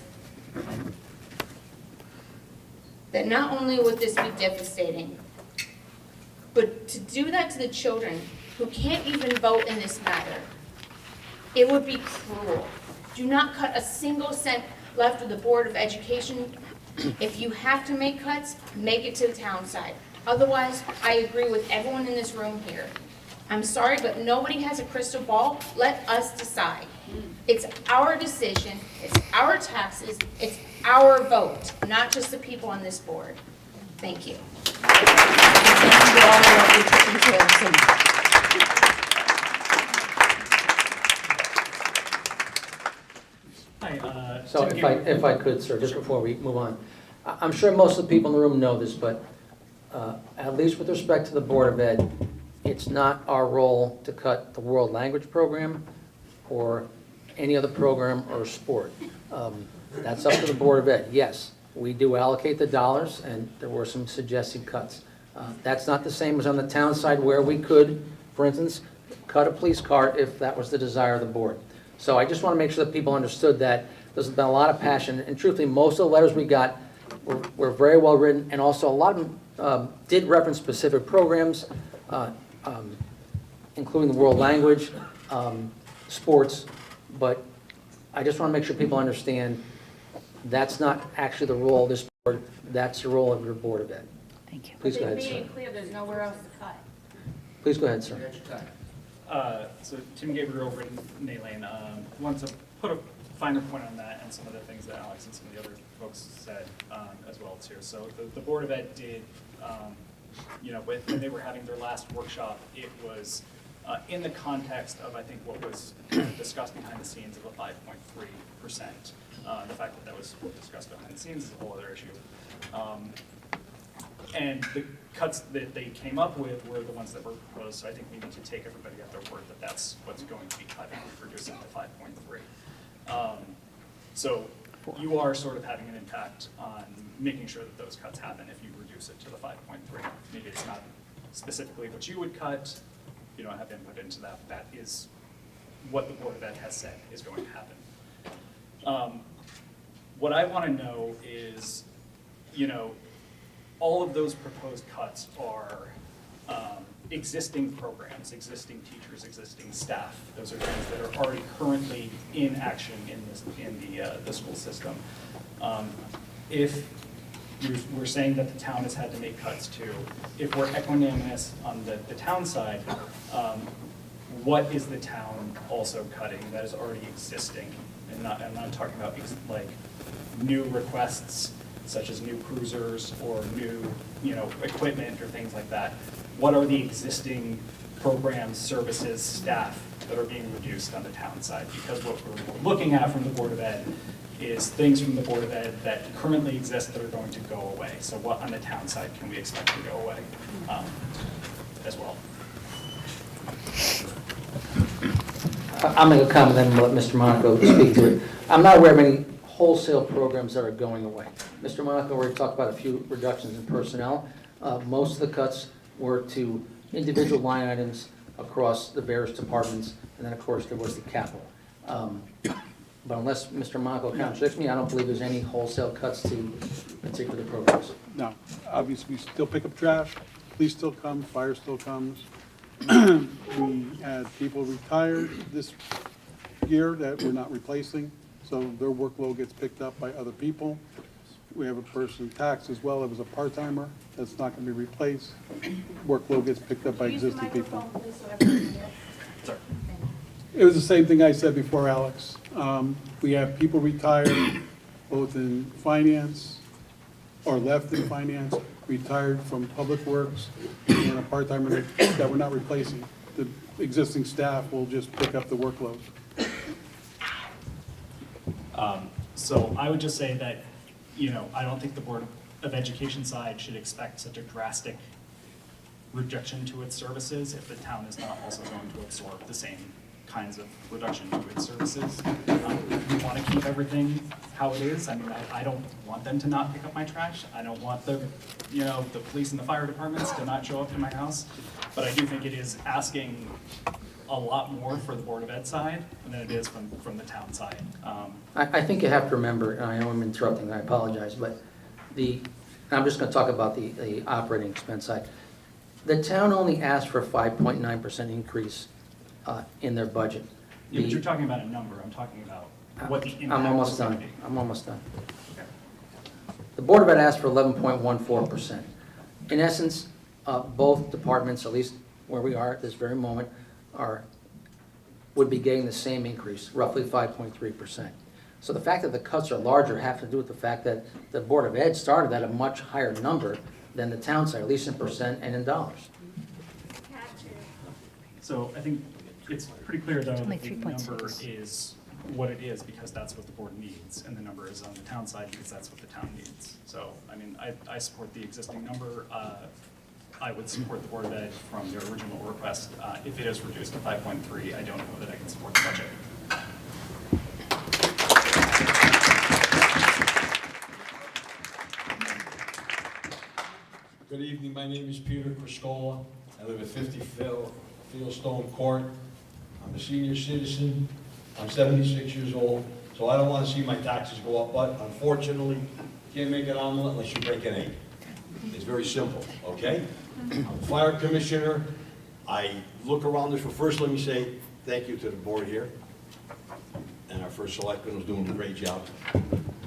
Speaker 19: that not only would this be devastating, but to do that to the children who can't even vote in this matter, it would be cruel. Do not cut a single cent left of the Board of Education. If you have to make cuts, make it to the town side. Otherwise, I agree with everyone in this room here. I'm sorry, but nobody has a crystal ball. Let us decide. It's our decision, it's our taxes, it's our vote, not just the people on this board. Thank you.
Speaker 3: So if I could, sir, just before we move on. I'm sure most of the people in the room know this, but at least with respect to the Board of Ed, it's not our role to cut the world language program or any other program or sport. That's up to the Board of Ed. Yes, we do allocate the dollars, and there were some suggested cuts. That's not the same as on the town side where we could, for instance, cut a police car if that was the desire of the board. So I just want to make sure that people understood that there's been a lot of passion, and truthfully, most of the letters we got were very well written, and also a lot of them did reference specific programs. including the world language, sports, but I just want to make sure people understand that's not actually the role of this board, that's the role of your Board of Ed.
Speaker 5: Thank you.
Speaker 3: Please go ahead,
Speaker 9: They made
Speaker 3: sir.
Speaker 9: it clear there's nowhere else to cut.
Speaker 3: Please go ahead, sir.
Speaker 20: So Tim Gabriel, Renee Lane, want to put a finer point on that and some of the things that Alex and some of the other folks said as well too. So the Board of Ed did, when they were having their last workshop, it was in the context of, I think, what was discussed behind the scenes of a 5.3%. The fact that that was discussed behind the scenes is a whole other issue. And the cuts that they came up with were the ones that were proposed, so I think we need to take everybody at their word that that's what's going to be cut and reduce it to 5.3. So you are sort of having an impact on making sure that those cuts happen if you reduce it to the 5.3. Maybe it's not specifically what you would cut, you don't have input into that, but that is what the Board of Ed has said is going to happen. What I want to know is, all of those proposed cuts are existing programs, existing teachers, existing staff. Those are things that are already currently in action in the school system. If we're saying that the town has had to make cuts too, if we're equanimous on the town side, what is the town also cutting that is already existing? And I'm not talking about like new requests such as new cruisers or new, equipment or things like that. What are the existing programs, services, staff that are being reduced on the town side? Because what we're looking at from the Board of Ed is things from the Board of Ed that currently exist that are going to go away. So what on the town side can we expect to go away as well?
Speaker 3: I'll make a comment, then let Mr. Monaco speak to it. I'm not aware of any wholesale programs that are going away. Mr. Monaco already talked about a few reductions in personnel. Most of the cuts were to individual line items across the various departments, and then of course there was the capital. But unless Mr. Monaco contradicts me, I don't believe there's any wholesale cuts to particular programs.
Speaker 7: No, obviously, we still pick up trash, police still come, fire still comes. We had people retired this year that we're not replacing, so their workload gets picked up by other people. We have a person in tax as well, it was a part-timer, that's not gonna be replaced. Workload gets picked up by existing people. It was the same thing I said before, Alex. We have people retired, both in finance, or left in finance, retired from public works, and a part-timer that we're not replacing. The existing staff will just pick up the workload.
Speaker 20: So I would just say that, I don't think the Board of Education side should expect such a drastic reduction to its services if the town is not also going to absorb the same kinds of reduction to its services. We want to keep everything how it is. I mean, I don't want them to not pick up my trash. I don't want the police and the fire departments to not show up to my house. But I do think it is asking a lot more for the Board of Ed side than it is from the town side.
Speaker 3: I think you have to remember, and I know I'm interrupting, I apologize, but I'm just going to talk about the operating expense side. The town only asked for a 5.9% increase in their budget.
Speaker 20: Yeah, but you're talking about a number. I'm talking about what the impact
Speaker 3: I'm almost
Speaker 20: is going
Speaker 3: done.
Speaker 20: to be.
Speaker 3: I'm almost done.
Speaker 20: Okay.
Speaker 3: The Board of Ed asked for 11.14%. In essence, both departments, at least where we are at this very moment, would be getting the same increase, roughly 5.3%. So the fact that the cuts are larger have to do with the fact that the Board of Ed started at a much higher number than the town side, at least in percent and in dollars.
Speaker 20: So I think it's pretty clear though
Speaker 5: only
Speaker 20: that the
Speaker 5: 3.6.
Speaker 20: number is what it is because that's what the board needs, and the number is on the town side because that's what the town needs. So, I mean, I support the existing number. I would support the Board of Ed from their original request. If it is reduced to 5.3, I don't know that I can support the budget.
Speaker 21: Good evening, my name is Peter Criscola. I live at 50 Fieldstone Court. I'm a senior citizen. I'm 76 years old, so I don't want to see my taxes go up, but unfortunately, you can't make an omelet unless you break an egg. It's very simple, okay? I'm a fire commissioner, I look around this, well, first let me say thank you to the board here. And our first selectman was doing a great job.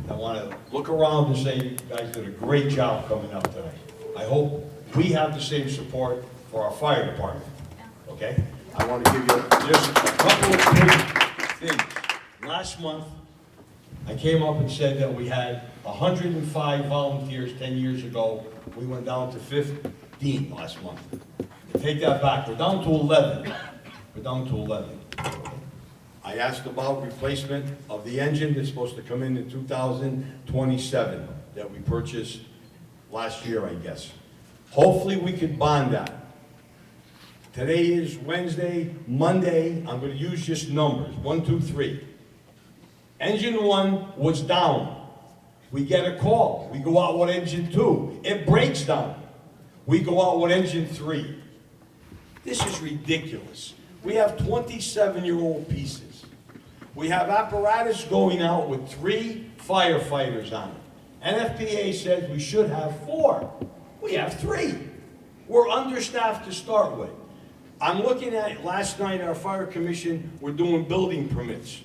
Speaker 21: I want to look around and say you guys did a great job coming out tonight. I hope we have the same support for our fire department, okay? I want to give you just a couple of quick things. Last month, I came up and said that we had 105 volunteers 10 years ago. We went down to 15 last month. Take that back, we're down to 11. We're down to 11. I asked about replacement of the engine that's supposed to come in 2027 that we purchased last year, I guess. Hopefully we could bond that. Today is Wednesday, Monday, I'm gonna use just numbers, 1, 2, 3. Engine 1 was down. We get a call, we go out with engine 2, it breaks down. We go out with engine 3. This is ridiculous. We have 27-year-old pieces. We have apparatus going out with 3 firefighters on it. NFPA says we should have 4. We have 3. We're understaffed to start with. I'm looking at, last night, our fire commission, we're doing building permits.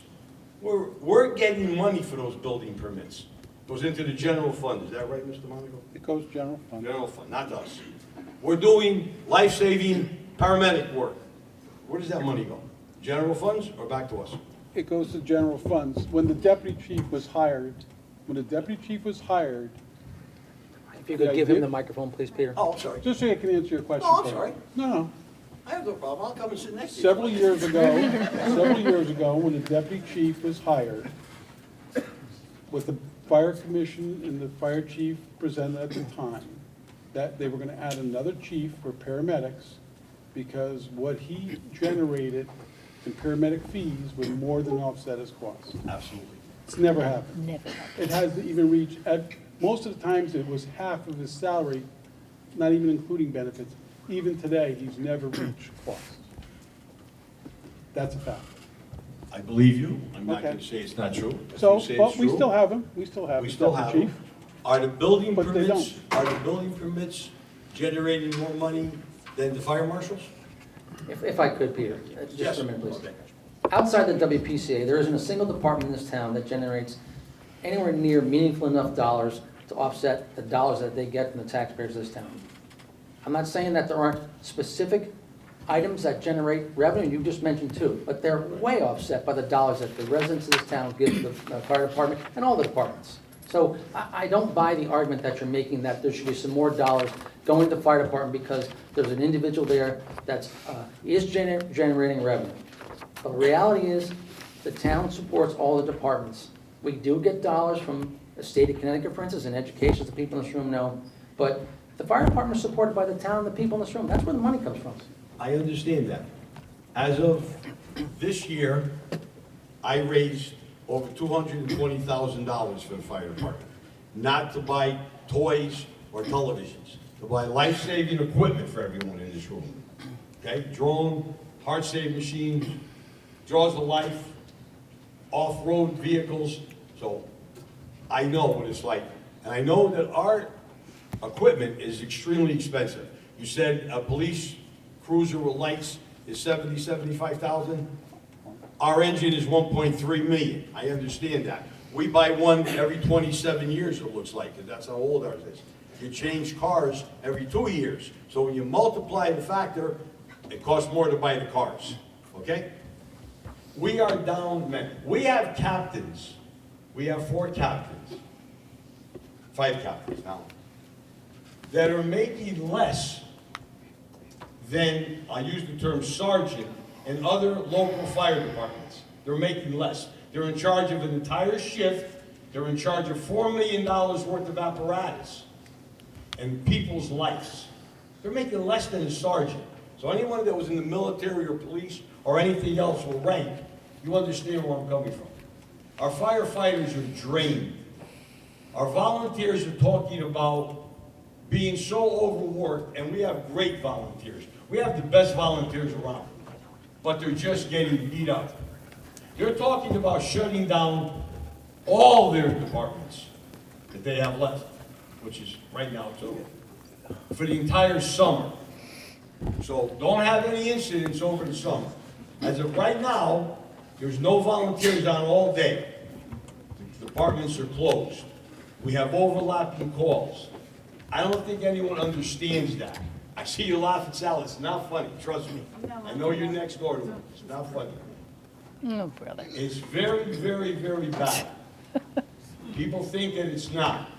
Speaker 21: We're getting money for those building permits. Goes into the general fund, is that right, Mr. Monaco?
Speaker 7: It goes general fund.
Speaker 21: General fund, not us. We're doing life-saving paramedic work. Where does that money go? General funds or back to us?
Speaker 7: It goes to general funds. When the deputy chief was hired,
Speaker 3: If you could give him the microphone, please, Peter.
Speaker 21: Oh, I'm sorry.
Speaker 7: just so I can answer your question.
Speaker 21: No, I'm
Speaker 7: Paul.
Speaker 21: sorry.
Speaker 7: No.
Speaker 21: I have no problem, I'll come and sit next to you.
Speaker 7: Several years ago, when the deputy chief was hired, what the fire commission and the fire chief presented at the time, that they were gonna add another chief for paramedics, because what he generated in paramedic fees would more than offset his costs.
Speaker 21: Absolutely.
Speaker 7: It's never happened.
Speaker 5: Never happened.
Speaker 7: It hasn't even reached, most of the times it was half of his salary, not even including benefits. Even today, he's never reached cost. That's a fact.
Speaker 21: I believe you, I'm not
Speaker 7: Okay.
Speaker 21: gonna say it's not true. I
Speaker 7: So,
Speaker 21: say
Speaker 7: but
Speaker 21: it's
Speaker 7: we
Speaker 21: true.
Speaker 7: still have him, we still have
Speaker 21: We
Speaker 7: him,
Speaker 21: still
Speaker 7: Deputy
Speaker 21: have them.
Speaker 7: Chief.
Speaker 21: Are the building
Speaker 7: But they
Speaker 21: permits generating more money than the fire marshals?
Speaker 3: If I could, Peter,
Speaker 21: Yes.
Speaker 3: just for a minute, please.
Speaker 21: Okay.
Speaker 3: Outside the WPCA, there isn't a single department in this town that generates anywhere near meaningful enough dollars to offset the dollars that they get from the taxpayers of this town. I'm not saying that there aren't specific items that generate revenue, you just mentioned two, but they're way offset by the dollars that the residents of this town give to the fire department and all the departments. So I don't buy the argument that you're making that there should be some more dollars going to the fire department because there's an individual there that's, is generating revenue. But the reality is, the town supports all the departments. We do get dollars from the state of Connecticut, for instance, and education, as the people in this room know, but the fire department is supported by the town and the people in this room. That's where the money comes from.
Speaker 21: I understand that. As of this year, I raised over $220,000 for the fire department. Not to buy toys or televisions, to buy life-saving equipment for everyone in this room. Okay, drone, heart-saving machine, draws of life, off-road vehicles. So I know what it's like. And I know that our equipment is extremely expensive. You said a police cruiser with lights is 75,000. Our engine is 1.3 million. I understand that. We buy one every 27 years, it looks like, because that's how old ours is. You change cars every 2 years. So when you multiply the factor, it costs more to buy the cars, okay? We are down men. We have captains. We have 4 captains. 5 captains now. That are making less than, I use the term sergeant, and other local fire departments. They're making less. They're in charge of an entire shift. They're in charge of $4 million worth of apparatus and people's lives. They're making less than a sergeant. So anyone that was in the military or police or anything else will rank. You understand where I'm coming from. Our firefighters are drained. Our volunteers are talking about being so overworked, and we have great volunteers. We have the best volunteers around, but they're just getting beat up. They're talking about shutting down all their departments that they have left, which is right now too, for the entire summer. So don't have any incidents over the summer. As of right now, there's no volunteers on all day. The departments are closed. We have overlapping calls. I don't think anyone understands that. I see you laughing, Sal, it's not funny, trust me. I know you're next door to me, it's not funny.
Speaker 14: No, brother.
Speaker 21: It's very, very, very bad. People think that it's not.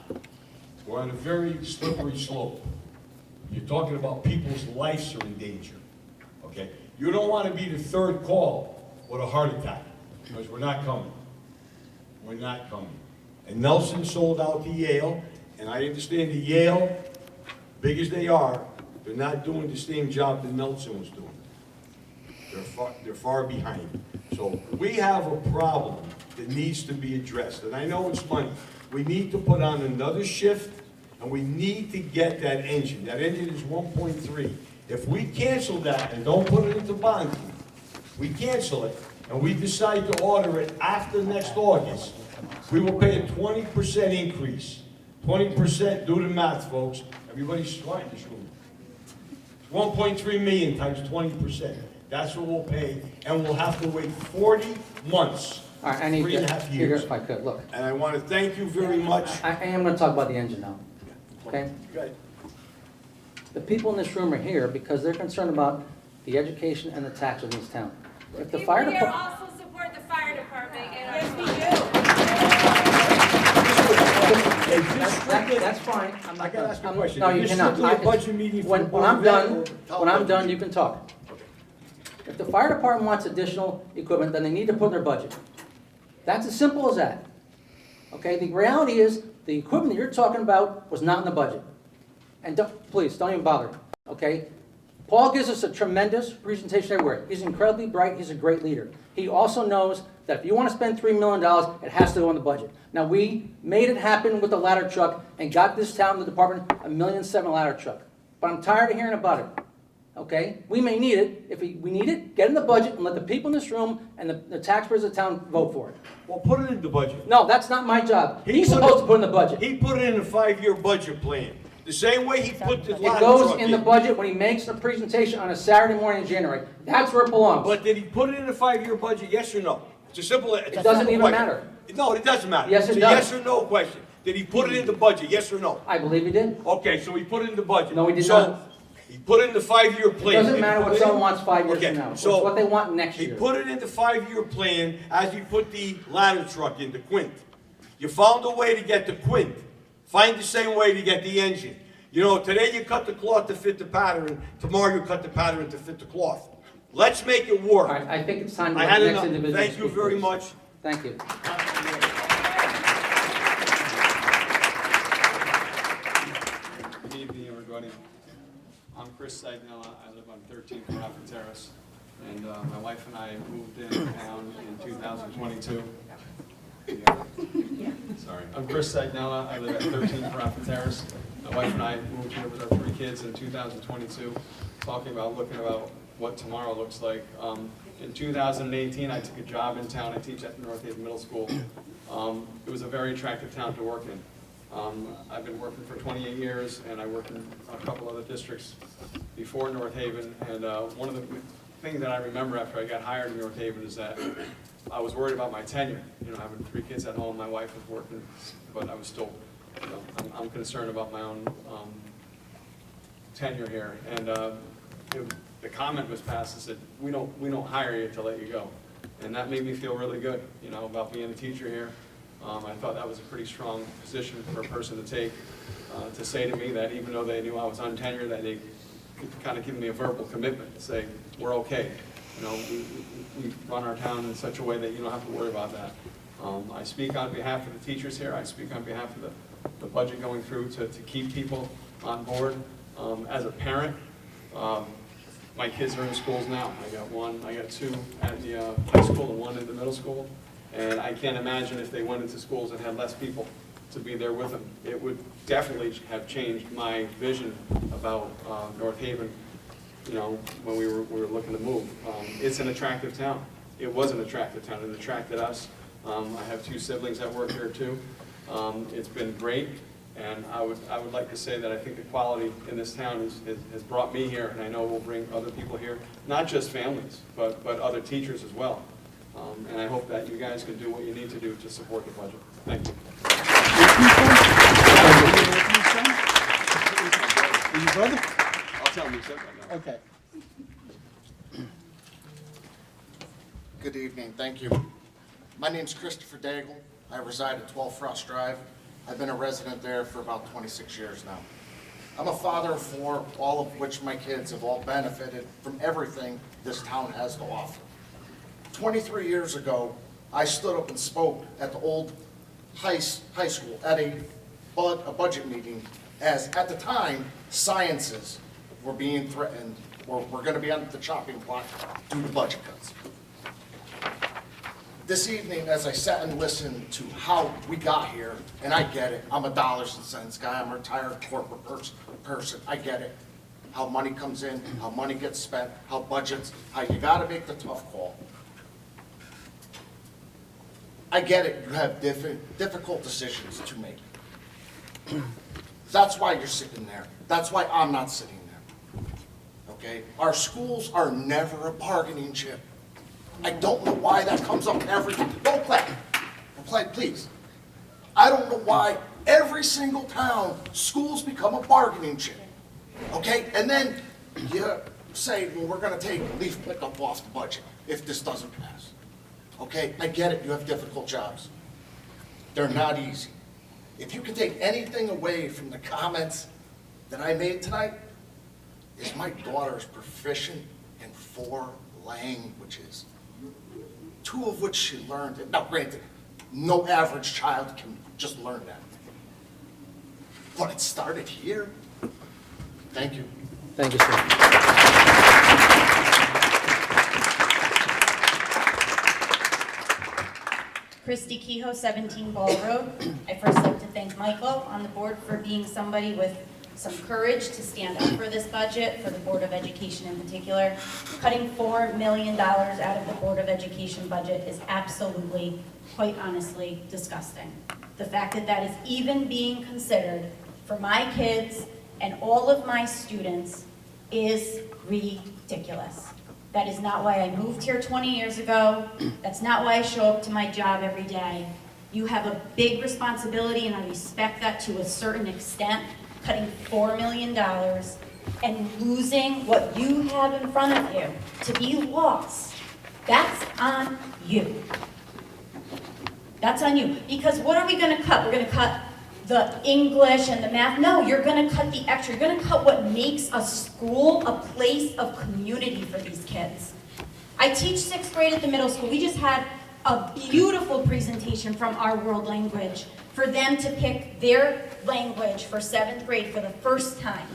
Speaker 21: We're on a very slippery slope. You're talking about people's lives are in danger, okay? You don't want to be the third call with a heart attack, because we're not coming. We're not coming. And Nelson sold out to Yale, and I understand that Yale, big as they are, they're not doing the same job that Nelson was doing. They're far behind. So we have a problem that needs to be addressed, and I know it's money. We need to put on another shift, and we need to get that engine. That engine is 1.3. If we cancel that and don't put it into bonding, we cancel it, and we decide to order it after next August, we will pay a 20% increase. 20%, do the math, folks. Everybody's smart in this room. 1.3 million times 20%. That's what we'll pay, and we'll have to wait 40 months,
Speaker 3: All right, I need
Speaker 21: 3.5
Speaker 3: to,
Speaker 21: years.
Speaker 3: if I could, look.
Speaker 21: And I want to thank you very much.
Speaker 3: I am gonna talk about the engine now, okay?
Speaker 21: Good.
Speaker 3: The people in this room are here because they're concerned about the education and the tax of this town. If the fire department.
Speaker 9: also support the fire department and
Speaker 21: Is this strictly-
Speaker 3: That's fine. I'm not
Speaker 21: I gotta ask you a
Speaker 3: I'm-
Speaker 21: question.
Speaker 3: No,
Speaker 21: Is
Speaker 3: you
Speaker 21: this
Speaker 3: cannot.
Speaker 21: strictly a budget meeting for
Speaker 3: When
Speaker 21: the board
Speaker 3: I'm
Speaker 21: of
Speaker 3: done,
Speaker 21: ed,
Speaker 3: when I'm done, you can talk. If the fire department wants additional equipment, then they need to put in their budget. That's as simple as that. Okay, the reality is, the equipment that you're talking about was not in the budget. And please, don't even bother, okay? Paul gives us a tremendous presentation everywhere. He's incredibly bright, he's a great leader. He also knows that if you want to spend $3 million, it has to go in the budget. Now, we made it happen with the ladder truck and got this town, the department, $1.7 million ladder truck. But I'm tired of hearing about it, okay? We may need it. If we need it, get in the budget and let the people in this room and the taxpayers of the town vote for it.
Speaker 21: Well, put it in the budget.
Speaker 3: No, that's not my job. He's supposed to put in the budget.
Speaker 21: He put it in a 5-year budget plan. The same way he put the
Speaker 3: It
Speaker 21: ladder
Speaker 3: goes
Speaker 21: truck
Speaker 3: in the budget when he makes a presentation on a Saturday morning in January. That's where it belongs.
Speaker 21: But did he put it in a 5-year budget, yes or no? It's a simple.
Speaker 3: It doesn't even matter.
Speaker 21: No, it doesn't matter.
Speaker 3: Yes, it
Speaker 21: It's a
Speaker 3: does.
Speaker 21: yes or no question. Did he put it in the budget, yes or no?
Speaker 3: I believe he did.
Speaker 21: Okay, so he put it in the budget.
Speaker 3: No, he did
Speaker 21: So,
Speaker 3: not.
Speaker 21: he put it in the 5-year
Speaker 3: It
Speaker 21: plan.
Speaker 3: doesn't
Speaker 21: Did he
Speaker 3: matter
Speaker 21: put
Speaker 3: what
Speaker 21: it
Speaker 3: someone
Speaker 21: in?
Speaker 3: wants 5 years
Speaker 21: Okay,
Speaker 3: from now. It's
Speaker 21: so
Speaker 3: what they want next
Speaker 21: he
Speaker 3: year.
Speaker 21: put it in the 5-year plan as he put the ladder truck in, the Quint. You found a way to get the Quint. Find the same way to get the engine. You know, today you cut the cloth to fit the pattern, tomorrow you cut the pattern to fit the cloth. Let's make it work.
Speaker 3: All right, I think it's time to
Speaker 21: I
Speaker 3: let
Speaker 21: had
Speaker 3: the next
Speaker 21: enough.
Speaker 3: individual
Speaker 21: Thank you
Speaker 3: speak,
Speaker 21: very
Speaker 3: please.
Speaker 21: much.
Speaker 3: Thank you.
Speaker 1: Good evening, everybody. I'm Chris Sagnella. I live on 13th Rafford Terrace, and my wife and I moved in town in 2022. Sorry. I'm Chris Sagnella. I live at 13th Rafford Terrace. My wife and I moved here with our 3 kids in 2022, talking about looking about what tomorrow looks like. In 2018, I took a job in town. I teach at North Haven Middle School. It was a very attractive town to work in. I've been working for 28 years, and I worked in a couple other districts before North Haven. And one of the things that I remember after I got hired in North Haven is that I was worried about my tenure. You know, having 3 kids at home, my wife was working, but I was still, you know, I'm concerned about my own tenure here. And the comment was passed that said, we don't hire you to let you go. And that made me feel really good, you know, about being a teacher here. I thought that was a pretty strong position for a person to take, to say to me that even though they knew I was untenured, that they could kind of give me a verbal commitment to say, we're okay. You know, we run our town in such a way that you don't have to worry about that. I speak on behalf of the teachers here. I speak on behalf of the budget going through to keep people on board. As a parent, my kids are in schools now. I got 2 at the high school and 1 at the middle school. And I can't imagine if they went into schools and had less people to be there with them. It would definitely have changed my vision about North Haven, you know, when we were looking to move. It's an attractive town. It was an attractive town. It attracted us. I have 2 siblings that work here too. It's been great. And I would like to say that I think the quality in this town has brought me here, and I know will bring other people here, not just families, but other teachers as well. And I hope that you guys can do what you need to do to support the budget. Thank you.
Speaker 7: Your brother?
Speaker 1: I'll tell him you said that now.
Speaker 7: Okay.
Speaker 2: Good evening, thank you. My name's Christopher Daigle. I reside at 12 Frost Drive. I've been a resident there for about 26 years now. I'm a father of 4, all of which my kids have all benefited from everything this town has to offer. 23 years ago, I stood up and spoke at the old high school at a budget meeting, as at the time, sciences were being threatened or were going to be on the chopping block due to budget cuts. This evening, as I sat and listened to how we got here, and I get it, I'm a dollars and cents guy, I'm a retired corporate person, I get it. How money comes in, how money gets spent, how budgets, how you gotta make the tough call. I get it, you have difficult decisions to make. That's why you're sitting there. That's why I'm not sitting there. Okay? Our schools are never a bargaining chip. I don't know why that comes up every time. Don't clap. Don't play, please. I don't know why every single town, schools become a bargaining chip. Okay? And then you say, well, we're going to take leaf pickup off the budget if this doesn't pass. Okay? I get it. You have difficult jobs. They're not easy. If you can take anything away from the comments that I made tonight, is my daughter is proficient in 4 languages. 2 of which she learned. Now, granted, no average child can just learn that. But it started here. Thank you.
Speaker 3: Thank you, sir.
Speaker 5: Christy Kehoe, 17 Ball Road. I first like to thank Michael on the board for being somebody with some courage to stand up for this budget, for the Board of Education in particular. Cutting $4 million out of the Board of Education budget is absolutely, quite honestly, disgusting. The fact that that is even being considered for my kids and all of my students is ridiculous. That is not why I moved here 20 years ago. That's not why I show up to my job every day. You have a big responsibility, and I respect that to a certain extent. Cutting $4 million and losing what you have in front of you to be lost, that's on you. That's on you. Because what are we going to cut? We're going to cut the English and the math. No, you're going to cut the extra. You're going to cut what makes a school a place of community for these kids. I teach 6th grade at the middle school. We just had a beautiful presentation from our world language for them to pick their language for 7th grade for the first time.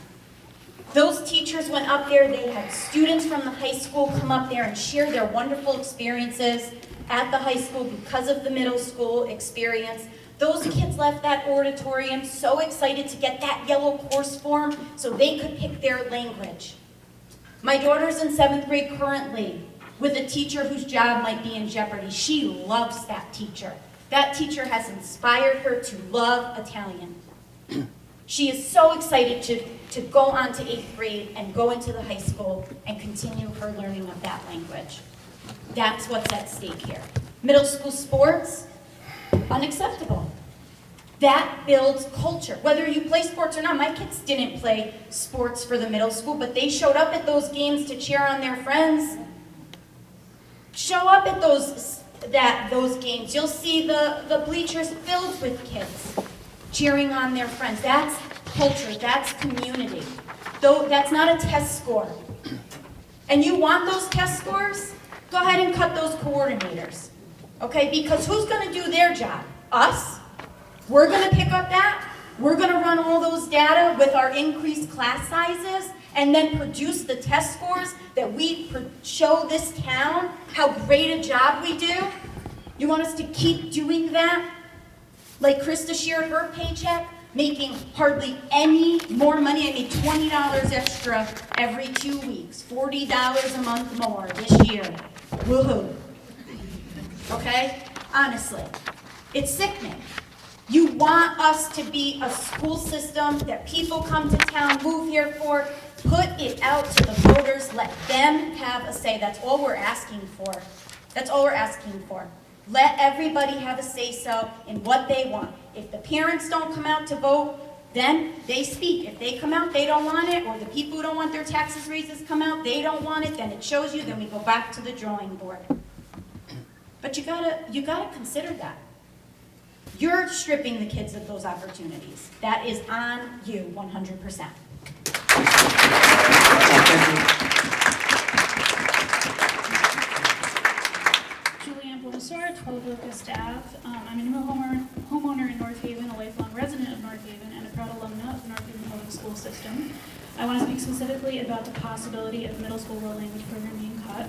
Speaker 5: Those teachers went up there, they had students from the high school come up there and share their wonderful experiences at the high school because of the middle school experience. Those kids left that auditorium so excited to get that yellow course form so they could pick their language. My daughter's in 7th grade currently with a teacher whose job might be in jeopardy. She loves that teacher. That teacher has inspired her to love Italian. She is so excited to go on to 8th grade and go into the high school and continue her learning of that language. That's what's at stake here. Middle school sports, unacceptable. That builds culture. Whether you play sports or not, my kids didn't play sports for the middle school, but they showed up at those games to cheer on their friends. Show up at those games. You'll see the bleachers filled with kids cheering on their friends. That's culture, that's community. Though that's not a test score. And you want those test scores? Go ahead and cut those coordinators. Okay, because who's gonna do their job? Us? We're gonna pick up that. We're gonna run all those data with our increased class sizes and then produce the test scores that we show this town how great a job we do. You want us to keep doing that? Like Krista shared her paycheck, making hardly any more money. I made $20 extra every 2 weeks, $40 a month more this year. Woohoo. Okay? Honestly, it's sickening.
Speaker 6: You want us to be a school system that people come to town, move here for. Put it out to the voters, let them have a say. That's all we're asking for. That's all we're asking for. Let everybody have a say-so in what they want. If the parents don't come out to vote, then they speak. If they come out, they don't want it, or the people who don't want their taxes raises come out, they don't want it, then it shows you, then we go back to the drawing board. But you gotta consider that. You're stripping the kids of those opportunities. That is on you, 100%.
Speaker 16: Julianne Boussard, 12 Locust Ave. I'm a new homeowner in North Haven, a lifelong resident of North Haven, and a proud alumna of the North Haven Public School System. I want to speak specifically about the possibility of middle school world language program being cut.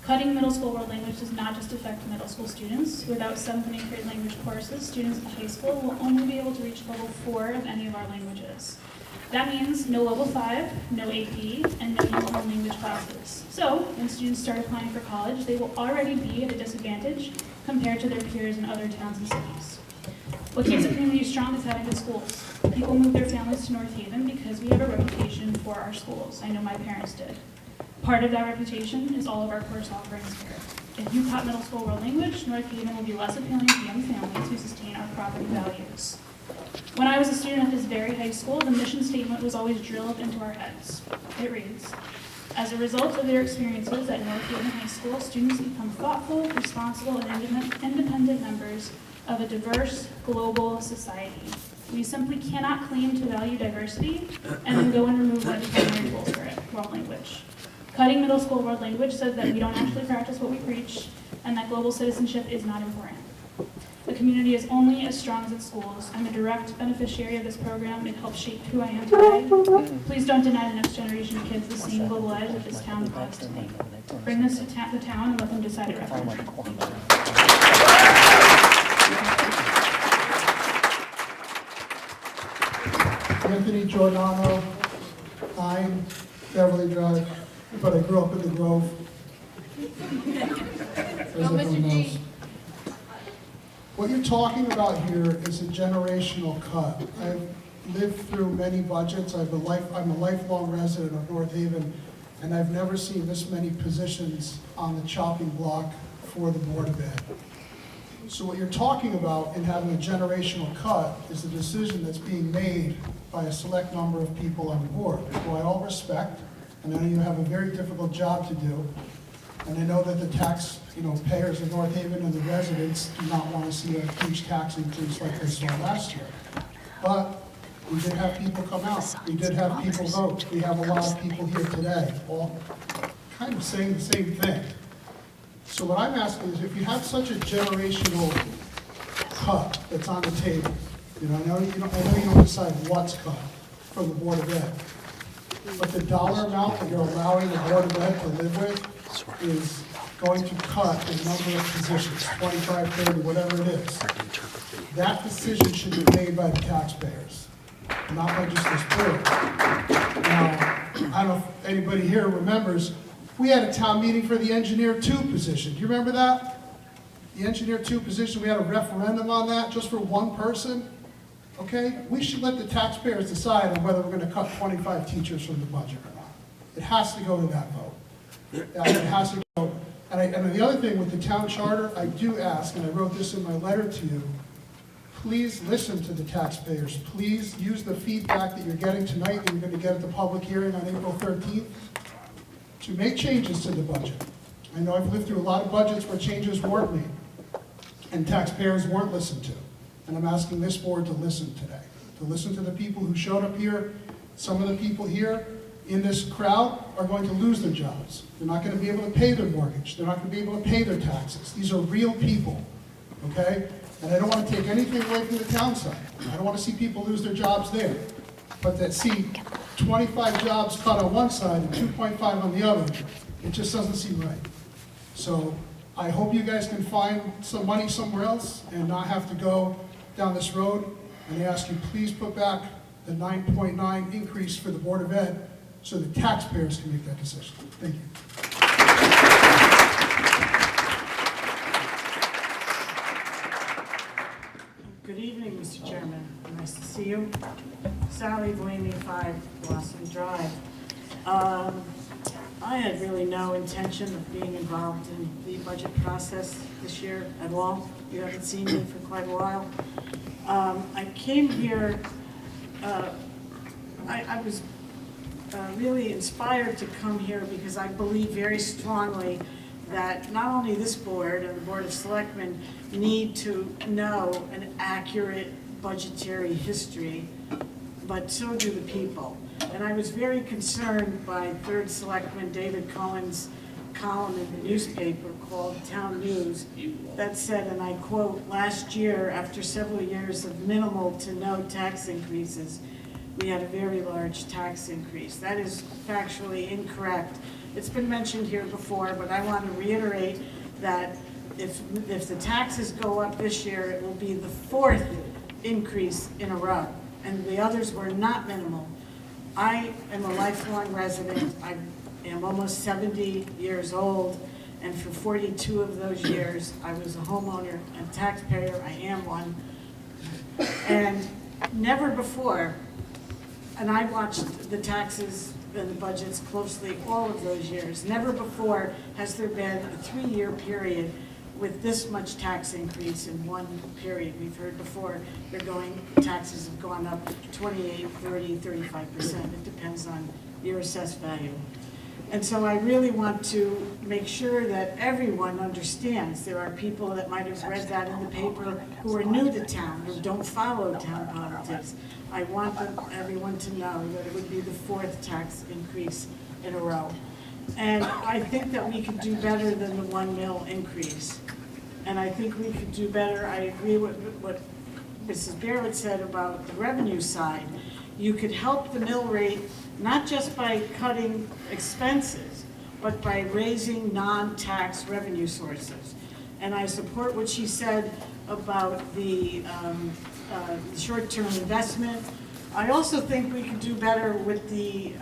Speaker 16: Cutting middle school world language does not just affect middle school students. Without 7th and 8th grade language courses, students in high school will only be able to reach level 4 of any of our languages. That means no level 5, no AP, and no new world language classes. So, when students start applying for college, they will already be at a disadvantage compared to their peers in other towns and cities. What keeps a community strong is having good schools. People move their families to North Haven because we have a reputation for our schools. I know my parents did. Part of that reputation is all of our course offerings here. If you cut middle school world language, North Haven will be less appealing to young families who sustain our property values. When I was a student at this very high school, the mission statement was always drilled into our heads. It reads, as a result of their experiences at North Haven High School, students become thoughtful, responsible, and independent members of a diverse, global society. We simply cannot claim to value diversity and then go and remove legislative rules for it, world language. Cutting middle school world language says that we don't actually practice what we preach and that global citizenship is not important. The community is only as strong as its schools. I'm a direct beneficiary of this program. It helps shape who I am today. Please don't deny the next generation of kids the same global edge that this town provides to me. Bring this to the town and let them decide it referendum.
Speaker 22: Anthony Giordano, 9 Beverly Drive, but I grew up in the Grove. As everyone knows. What you're talking about here is a generational cut. I've lived through many budgets. I'm a lifelong resident of North Haven, and I've never seen this many positions on the chopping block for the Board of Ed. So what you're talking about in having a generational cut is a decision that's being made by a select number of people on the board, who I all respect, and I know you have a very difficult job to do, and I know that the payers of North Haven and the residents do not want to see a huge tax increase like they saw last year. But we did have people come out. We did have people vote. We have a lot of people here today, all kind of saying the same thing. So what I'm asking is, if you have such a generational cut that's on the table, I know you don't decide what's cut from the Board of Ed, but the dollar amount that you're allowing the Board of Ed to live with is going to cut the number of positions, 25, 30, whatever it is. That decision should be made by the taxpayers, not by just this board. Now, I don't know if anybody here remembers, we had a town meeting for the Engineer 2 position. Do you remember that? The Engineer 2 position, we had a referendum on that just for one person. Okay? We should let the taxpayers decide on whether we're going to cut 25 teachers from the budget or not. It has to go to that vote. It has to go. And the other thing with the town charter, I do ask, and I wrote this in my letter to you, please listen to the taxpayers. Please use the feedback that you're getting tonight, that you're going to get at the public hearing on April 13th, to make changes to the budget. I know I've lived through a lot of budgets where changes weren't made, and taxpayers weren't listened to. And I'm asking this board to listen today, to listen to the people who showed up here. Some of the people here in this crowd are going to lose their jobs. They're not going to be able to pay their mortgage. They're not going to be able to pay their taxes. These are real people, okay? And I don't want to take anything away from the town side. I don't want to see people lose their jobs there. But that see 25 jobs cut on one side and 2.5 on the other, it just doesn't seem right. So I hope you guys can find some money somewhere else and not have to go down this road. And I ask you, please put back the 9.9 increase for the Board of Ed so the taxpayers can make that decision. Thank you.
Speaker 8: Good evening, Mr. Chairman. Nice to see you. Sally Blaney, 5 Blossom Drive. I had really no intention of being involved in the budget process this year at all. You haven't seen me for quite a while. I came here, I was really inspired to come here because I believe very strongly that not only this board and the Board of Selectmen need to know an accurate budgetary history, but so do the people. And I was very concerned by 3rd Selectman David Cohen's column in the newspaper called Town News that said, and I quote, "Last year, after several years of minimal to no tax increases, we had a very large tax increase." That is factually incorrect. It's been mentioned here before, but I want to reiterate that if the taxes go up this year, it will be the 4th increase in a row, and the others were not minimal. I am a lifelong resident. I am almost 70 years old, and for 42 of those years, I was a homeowner and taxpayer. I am one. And never before, and I watched the taxes and the budgets closely all of those years, never before has there been a 3-year period with this much tax increase in one period. We've heard before, taxes have gone up 28, 30, 35%. It depends on your assessed value. And so I really want to make sure that everyone understands. There are people that might have read that in the paper who are new to town, who don't follow town politics. I want everyone to know that it would be the 4th tax increase in a row. And I think that we could do better than the 1 mil increase. And I think we could do better. I agree with what Mrs. Barrett said about the revenue side. You could help the mill rate not just by cutting expenses, but by raising non-tax revenue sources. And I support what she said about the short-term investment. I also think we could do better with the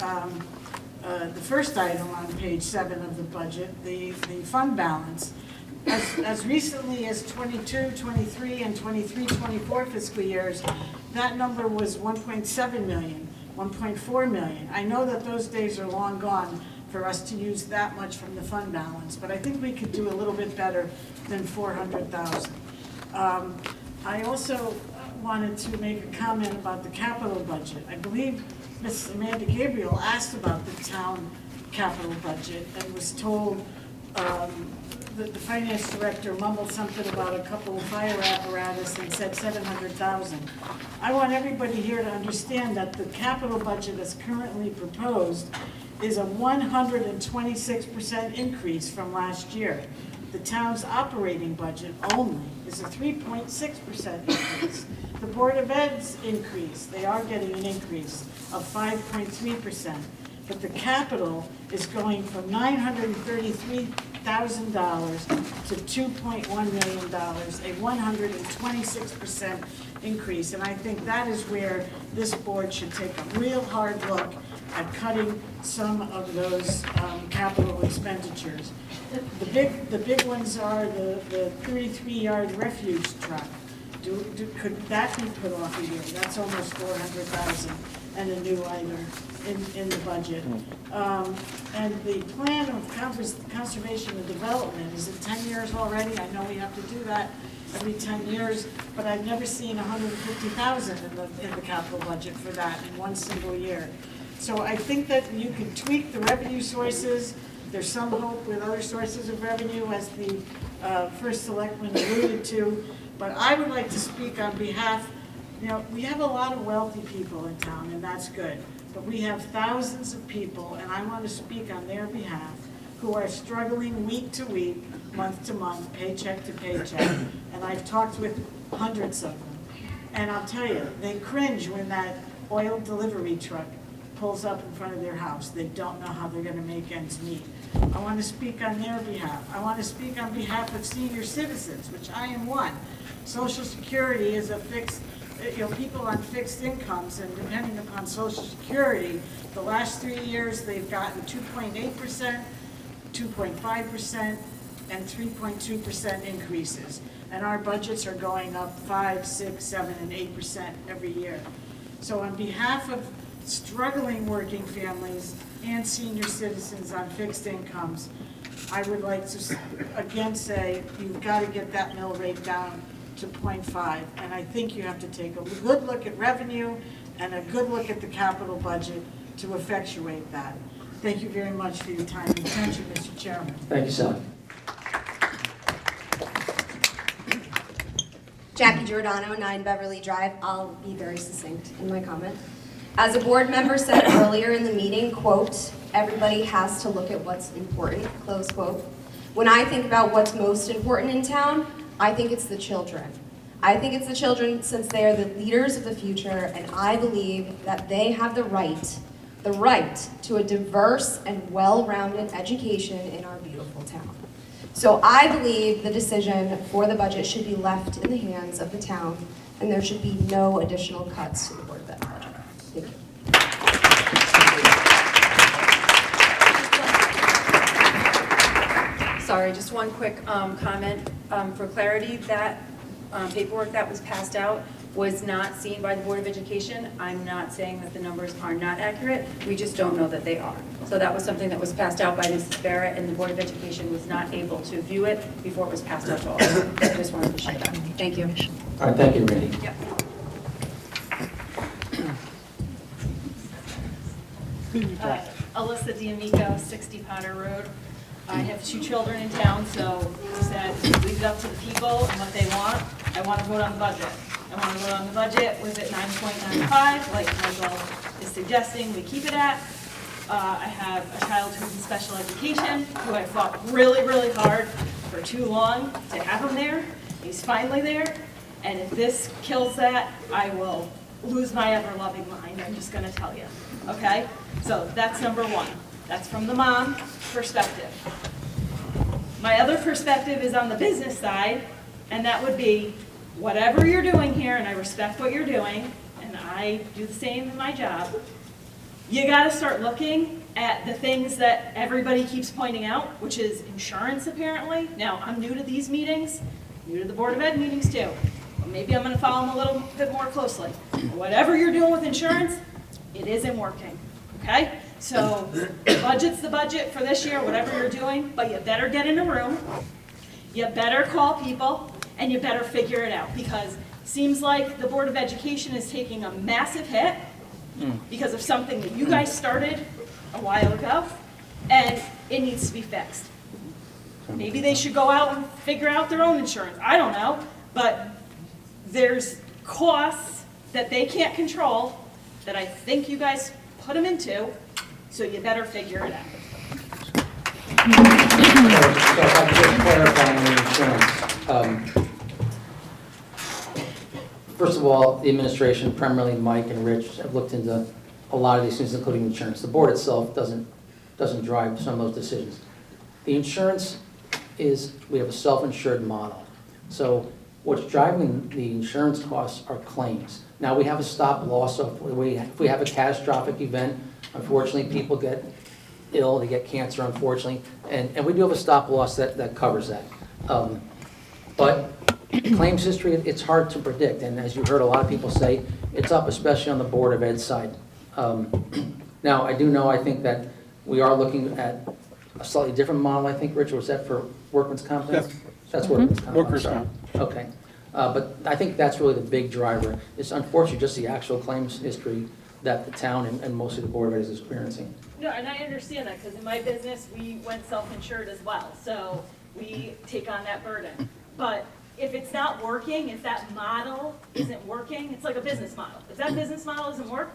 Speaker 8: first item on page 7 of the budget, the fund balance. As recently as 22, 23, and 23, 24 fiscal years, that number was 1.7 million, 1.4 million. I know that those days are long gone for us to use that much from the fund balance, but I think we could do a little bit better than 400,000. I also wanted to make a comment about the capital budget. I believe Ms. Amanda Gabriel asked about the town capital budget and was told the finance director mumbled something about a couple of fire apparatus and said 700,000. I want everybody here to understand that the capital budget as currently proposed is a 126% increase from last year. The town's operating budget only is a 3.6% increase. The Board of Ed's increase, they are getting an increase of 5.3%, but the capital is going from $933,000 to $2.1 million, a 126% increase. And I think that is where this board should take a real hard look at cutting some of those capital expenditures. The big ones are the 33-yard refuge truck. Could that be put off a year? That's almost 400,000 and a new item in the budget. And the plan of conservation and development, is it 10 years already? I know we have to do that every 10 years, but I've never seen 150,000 in the capital budget for that in one single year. So I think that you can tweak the revenue sources. There's some hope with other sources of revenue, as the first selectman alluded to. But I would like to speak on behalf, we have a lot of wealthy people in town, and that's good. But we have thousands of people, and I want to speak on their behalf, who are struggling week to week, month to month, paycheck to paycheck. And I've talked with hundreds of them. And I'll tell you, they cringe when that oil delivery truck pulls up in front of their house. They don't know how they're going to make ends meet. I want to speak on their behalf. I want to speak on behalf of senior citizens, which I am one. Social Security is a fixed, people on fixed incomes, and depending upon Social Security, the last 3 years they've gotten 2.8%, 2.5%, and 3.2% increases. and our budgets are going up 5, 6, 7, and 8% every year. So on behalf of struggling working families and senior citizens on fixed incomes, I would like to again say, you've got to get that mill rate down to 0.5. And I think you have to take a good look at revenue and a good look at the capital budget to effectuate that. Thank you very much for your time and attention, Mr. Chairman.
Speaker 3: Thank you, Sally.
Speaker 10: Jackie Giordano, 9 Beverly Drive. I'll be very succinct in my comment. As a board member said earlier in the meeting, quote, everybody has to look at what's important, close quote. When I think about what's most important in town, I think it's the children. I think it's the children since they are the leaders of the future, and I believe that they have the right to a diverse and well-rounded education in our beautiful town. So I believe the decision for the budget should be left in the hands of the town, and there should be no additional cuts to the Board of Ed budget. Thank you.
Speaker 13: Sorry, just one quick comment for clarity. That paperwork that was passed out was not seen by the Board of Education. I'm not saying that the numbers are not accurate. We just don't know that they are. So that was something that was passed out by Mrs. Barrett, and the Board of Education was not able to view it before it was passed out to all. I just wanted to share that. Thank you.
Speaker 3: All right, thank you, Randy.
Speaker 13: Yep.
Speaker 16: Alyssa D'Amico, 60 Potter Road. I have 2 children in town, so I said, leave it up to the people and what they want. I want to vote on the budget. I want to vote on the budget. Was it 9.95, like Michael is suggesting we keep it at? I have a child who's in special education, who I fought really, really hard for too long to have him there. He's finally there, and if this kills that, I will lose my ever-loving mind, I'm just gonna tell you, okay? So that's number 1. That's from the mom perspective. My other perspective is on the business side, and that would be whatever you're doing here, and I respect what you're doing, and I do the same in my job, you gotta start looking at the things that everybody keeps pointing out, which is insurance apparently. Now, I'm new to these meetings, new to the Board of Ed meetings too. Well, maybe I'm gonna follow them a little bit more closely. Whatever you're doing with insurance, it isn't working, okay? So, the budget's the budget for this year, whatever you're doing, but you better get in a room, you better call people, and you better figure it out, because it seems like the Board of Education is taking a massive hit because of something that you guys started a while ago, and it needs to be fixed. Maybe they should go out and figure out their own insurance, I don't know, but there's costs that they can't control that I think you guys put them into, so you better figure it out.
Speaker 3: So if I could just clarify on the insurance. First of all, the administration, primarily Mike and Rich, have looked into a lot of these things, including insurance. The board itself doesn't drive some of those decisions. The insurance is, we have a self-insured model. So what's driving the insurance costs are claims. Now, we have a stop loss, so if we have a catastrophic event, unfortunately, people get ill, they get cancer, unfortunately, and we do have a stop loss that covers that. But claims history, it's hard to predict, and as you heard a lot of people say, it's up, especially on the Board of Ed side. Now, I do know, I think that we are looking at a slightly different model, I think, Rich, was that for workman's comp?
Speaker 7: Yes.
Speaker 3: That's workman's comp.
Speaker 7: Workers' comp.
Speaker 3: Okay. But I think that's really the big driver. It's unfortunately just the actual claims history that the town and mostly the Board of Ed is experiencing.
Speaker 16: No, and I understand that, because in my business, we went self-insured as well, so we take on that burden. But if it's not working, if that model isn't working, it's like a business model. If that business model doesn't work,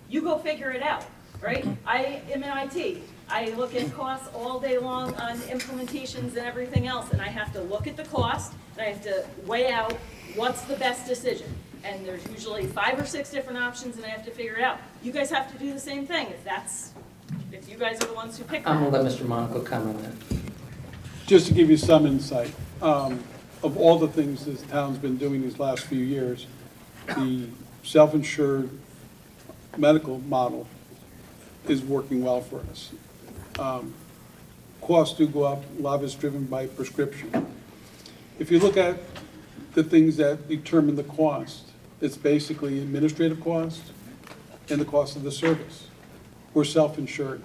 Speaker 16: you go figure it out, right? I am in IT. I look at costs all day long on implementations and everything else, and I have to look at the cost, and I have to weigh out what's the best decision. And there's usually 5 or 6 different options, and I have to figure it out. You guys have to do the same thing, if you guys are the ones who pick
Speaker 3: I'm
Speaker 16: that.
Speaker 3: going to let Mr. Monaco comment on that.
Speaker 7: Just to give you some insight, of all the things this town's been doing these last few years, the self-insured medical model is working well for us. Costs do go up, a lot of it's driven by prescription. If you look at the things that determine the cost. It's basically administrative cost and the cost of the service. We're self-insured.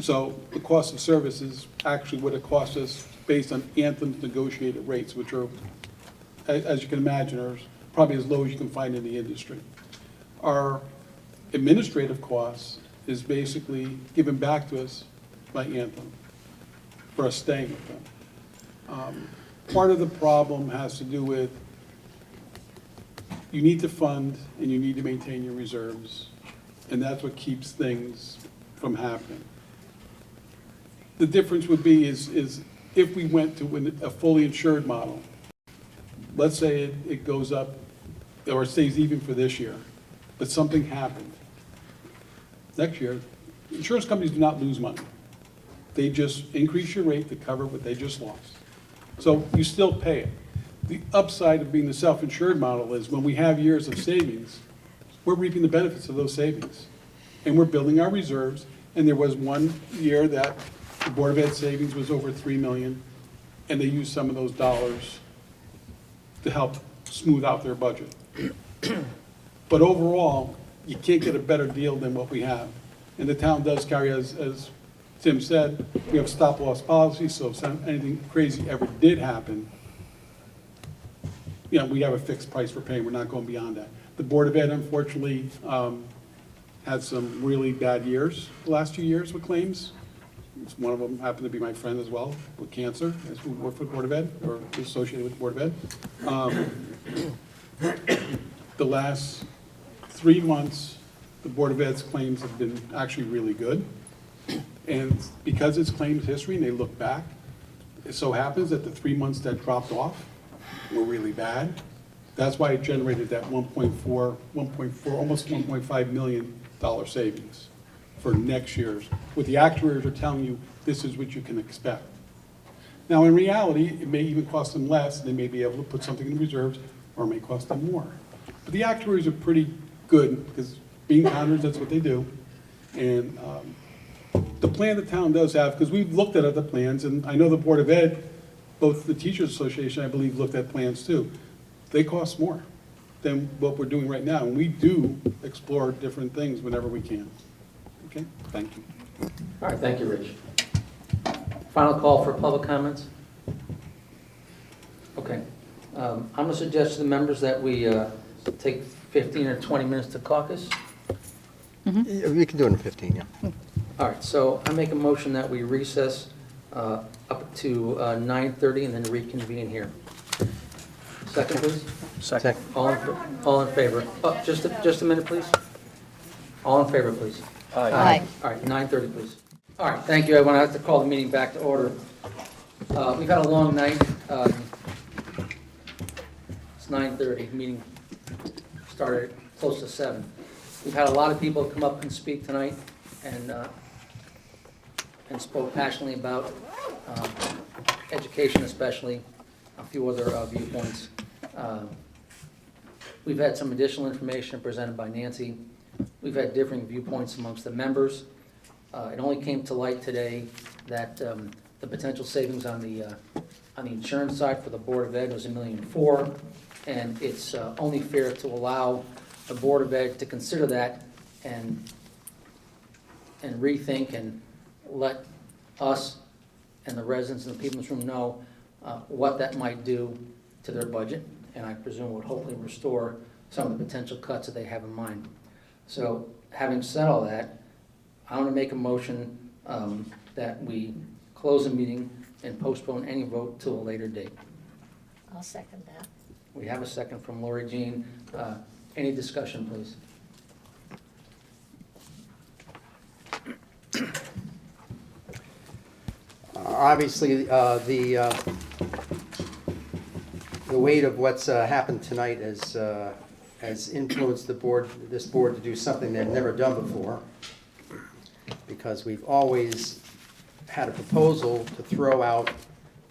Speaker 7: So the cost of service is actually what it costs us based on Anthem's negotiated rates, which are, as you can imagine, are probably as low as you can find in the industry. Our administrative costs is basically given back to us by Anthem for us staying with them. Part of the problem has to do with you need to fund and you need to maintain your reserves, and that's what keeps things from happening. The difference would be is if we went to a fully insured model, let's say it goes up or it stays even for this year, but something happened. Next year, insurance companies do not lose money. They just increase your rate to cover what they just lost. So you still pay it. The upside of being the self-insured model is when we have years of savings, we're reaping the benefits of those savings. And we're building our reserves, and there was one year that the Board of Ed savings was over $3 million, and they used some of those dollars to help smooth out their budget. But overall, you can't get a better deal than what we have. And the town does carry, as Tim said, we have stop-loss policy, so if anything crazy ever did happen, you know, we have a fixed price we're paying. We're not going beyond that. The Board of Ed, unfortunately, had some really bad years the last 2 years with claims. One of them happened to be my friend as well, with cancer, as who worked for the Board of Ed, or associated with the Board of Ed. The last 3 months, the Board of Ed's claims have been actually really good. And because it's claims history and they look back, it so happens that the 3 months that dropped off were really bad. That's why it generated that almost $1.5 million savings for next year's. What the actuaries are telling you, this is what you can expect. Now, in reality, it may even cost them less. They may be able to put something in reserves, or it may cost them more. But the actuaries are pretty good, because being counters, that's what they do. And the plan the town does have, because we've looked at other plans, and I know the Board of Ed, both the Teachers Association, I believe, looked at plans too. They cost more than what we're doing right now, and we do explore different things whenever we can. Okay, thank you.
Speaker 3: All right, thank you, Rich. Final call for public comments? Okay. I'm going to suggest to the members that we take 15 or 20 minutes to caucus.
Speaker 4: Yeah, we can do it in 15, yeah.
Speaker 3: All right, so I make a motion that we recess up to 9:30 and then reconvene here. Second, please?
Speaker 4: Second.
Speaker 3: All in favor? Oh, just a minute, please. All in favor, please.
Speaker 5: Aye.
Speaker 3: All right, 9:30, please. All right, thank you. I want to have to call the meeting back to order. We've had a long night. It's 9:30. Meeting started close to 7. We've had a lot of people come up and speak tonight and spoke passionately about education, especially a few other viewpoints. We've had some additional information presented by Nancy. We've had differing viewpoints amongst the members. It only came to light today that the potential savings on the insurance side for the Board of Ed was $1.4 million, and it's only fair to allow the Board of Ed to consider that and rethink and let us and the residents and the people in this room know what that might do to their budget, and I presume would hopefully restore some of the potential cuts that they have in mind. So having said all that, I want to make a motion that we close the meeting and postpone any vote till a later date.
Speaker 9: I'll second that.
Speaker 3: We have a second from Lori Jean. Any discussion, please?
Speaker 4: Obviously, the weight of what's happened tonight has influenced this board to do something they've never done before, because we've always had a proposal to throw out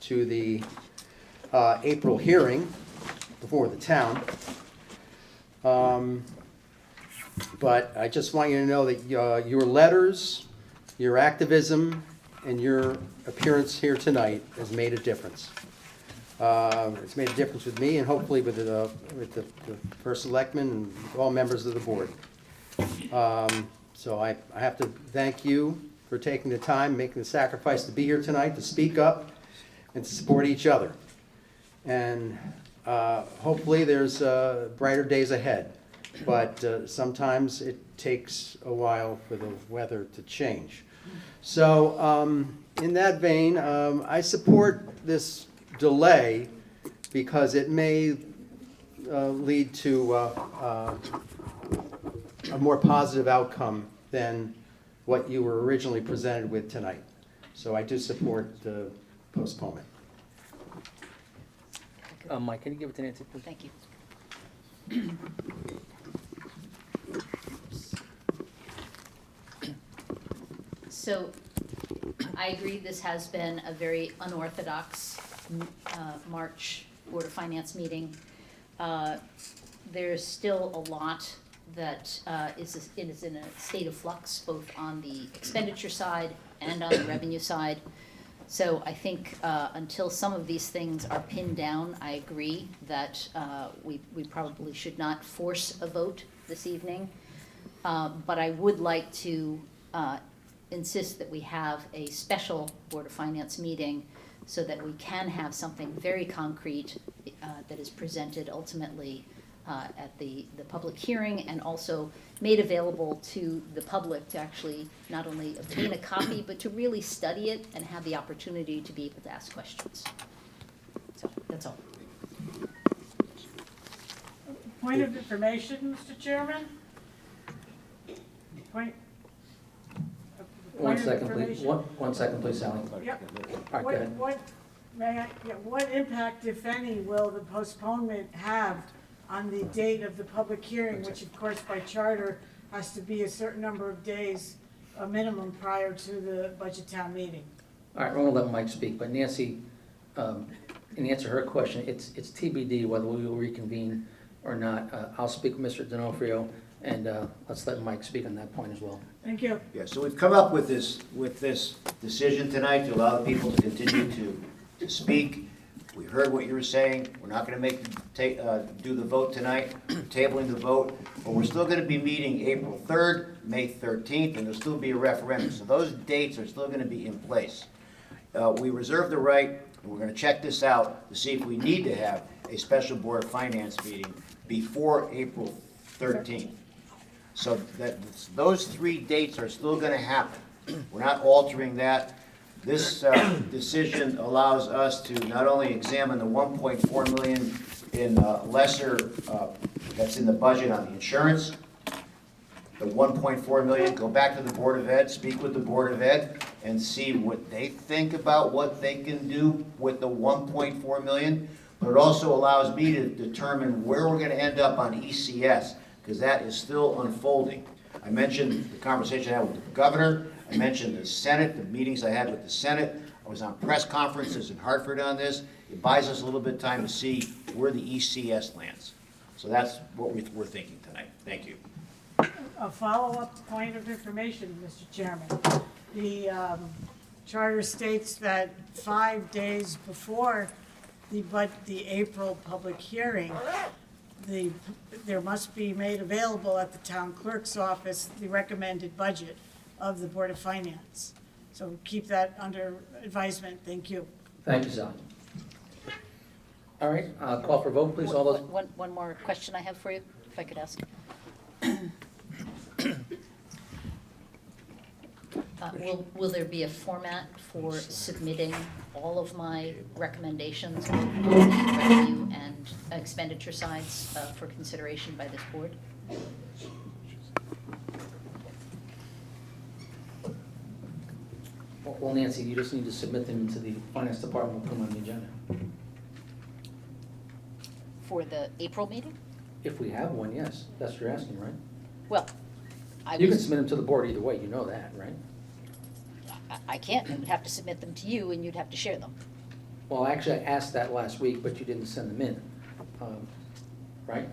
Speaker 4: to the April hearing before the town. But I just want you to know that your letters, your activism, and your appearance here tonight has made a difference. It's made a difference with me and hopefully with the first selectman and all members of the board. So I have to thank you for taking the time, making the sacrifice to be here tonight, to speak up and to support each other. And hopefully there's brighter days ahead. But sometimes it takes a while for the weather to change. So in that vein, I support this delay because it may lead to a more positive outcome than what you were originally presented with tonight. So I do support the postponement.
Speaker 3: Mike, can you give it to Nancy, please?
Speaker 5: Thank you. So I agree this has been a very unorthodox March Board of Finance meeting. There's still a lot that is in a state of flux, both on the expenditure side and on the revenue side. So I think until some of these things are pinned down, I agree that we probably should not force a vote this evening. But I would like to insist that we have a special Board of Finance meeting so that we can have something very concrete that is presented ultimately at the public hearing and also made available to the public to actually not only obtain a copy, but to really study it and have the opportunity to be able to ask questions. So that's all.
Speaker 8: Point of information, Mr. Chairman? Point.
Speaker 3: One
Speaker 8: of
Speaker 3: second, please.
Speaker 8: information.
Speaker 3: One second, please, Sally.
Speaker 8: Yep.
Speaker 3: All right, go ahead.
Speaker 8: What impact, if any, will the postponement have on the date of the public hearing, which of course by charter has to be a certain number of days, a minimum prior to the budget town meeting?
Speaker 3: All right, we're gonna let Mike speak, but Nancy, in answer to her question, it's TBD whether we will reconvene or not. I'll speak with Mr. D'Onofrio, and let's let Mike speak on that point as well.
Speaker 8: Thank you.
Speaker 11: Yeah, so we've come up with this decision tonight to allow people to continue to speak. We heard what you were saying. We're not gonna do the vote tonight, we're tabling the vote, but we're still gonna be meeting April 3rd, May 13th, and there'll still be a referendum. So those dates are still gonna be in place. We reserve the right, and we're gonna check this out to see if we need to have a special Board of Finance meeting before April 13th. So that, those 3 dates are still gonna happen. We're not altering that. This decision allows us to not only examine the 1.4 million in lesser, that's in the budget on the insurance, the 1.4 million, go back to the Board of Ed, speak with the Board of Ed, and see what they think about what they can do with the 1.4 million. But it also allows me to determine where we're gonna end up on ECS, because that is still unfolding. I mentioned the conversation I had with the governor. I mentioned the Senate, the meetings I had with the Senate. I was on press conferences in Hartford on this. It buys us a little bit of time to see where the ECS lands. So that's what we're thinking tonight. Thank you.
Speaker 8: A follow-up point of information, Mr. Chairman. The charter states that 5 days before the April public hearing, there must be made available at the town clerk's office the recommended budget of the Board of Finance. So keep that under advisement. Thank you.
Speaker 3: Thank you, Sally. All right, call for vote, please, all those.
Speaker 5: One more question I have for you, if I could ask. Will there be a format for submitting all of my recommendations on the revenue and expenditure sides for consideration by this board?
Speaker 3: Well, Nancy, you just need to submit them to the finance department, we'll put them on the agenda.
Speaker 5: For the April meeting?
Speaker 3: If we have one, yes, that's what you're asking, right?
Speaker 5: Well,
Speaker 3: You can submit them to the board either way, you know that, right?
Speaker 5: I can't. I would have to submit them to you, and you'd have to share them.
Speaker 3: Well, actually, I asked that last week, but you didn't send them in, right?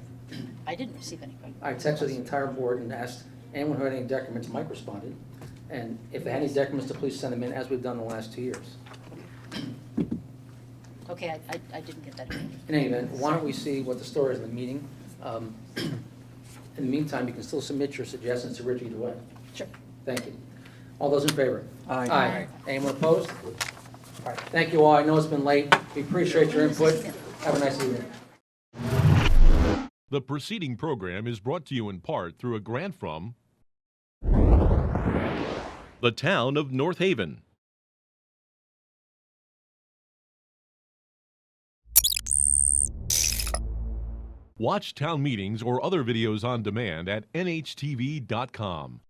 Speaker 5: I didn't receive any.
Speaker 3: I texted the entire board and asked anyone who had any decrements. Mike responded. And if they had any decrements, to please send them in, as we've done the last 2 years.
Speaker 5: Okay, I didn't get that.
Speaker 3: In any event, why don't we see what the story is in the meeting? In the meantime, you can still submit your suggestions to Rich either way.
Speaker 5: Sure.
Speaker 3: Thank you. All those in favor?
Speaker 4: Aye.
Speaker 3: Aye. Anyone opposed? All right, thank you all. I know it's been late. We appreciate your input. Have a nice evening.
Speaker 15: The preceding program is brought to you in part through a grant from the town of North Haven. Watch town meetings or other videos on demand at nhtv.com.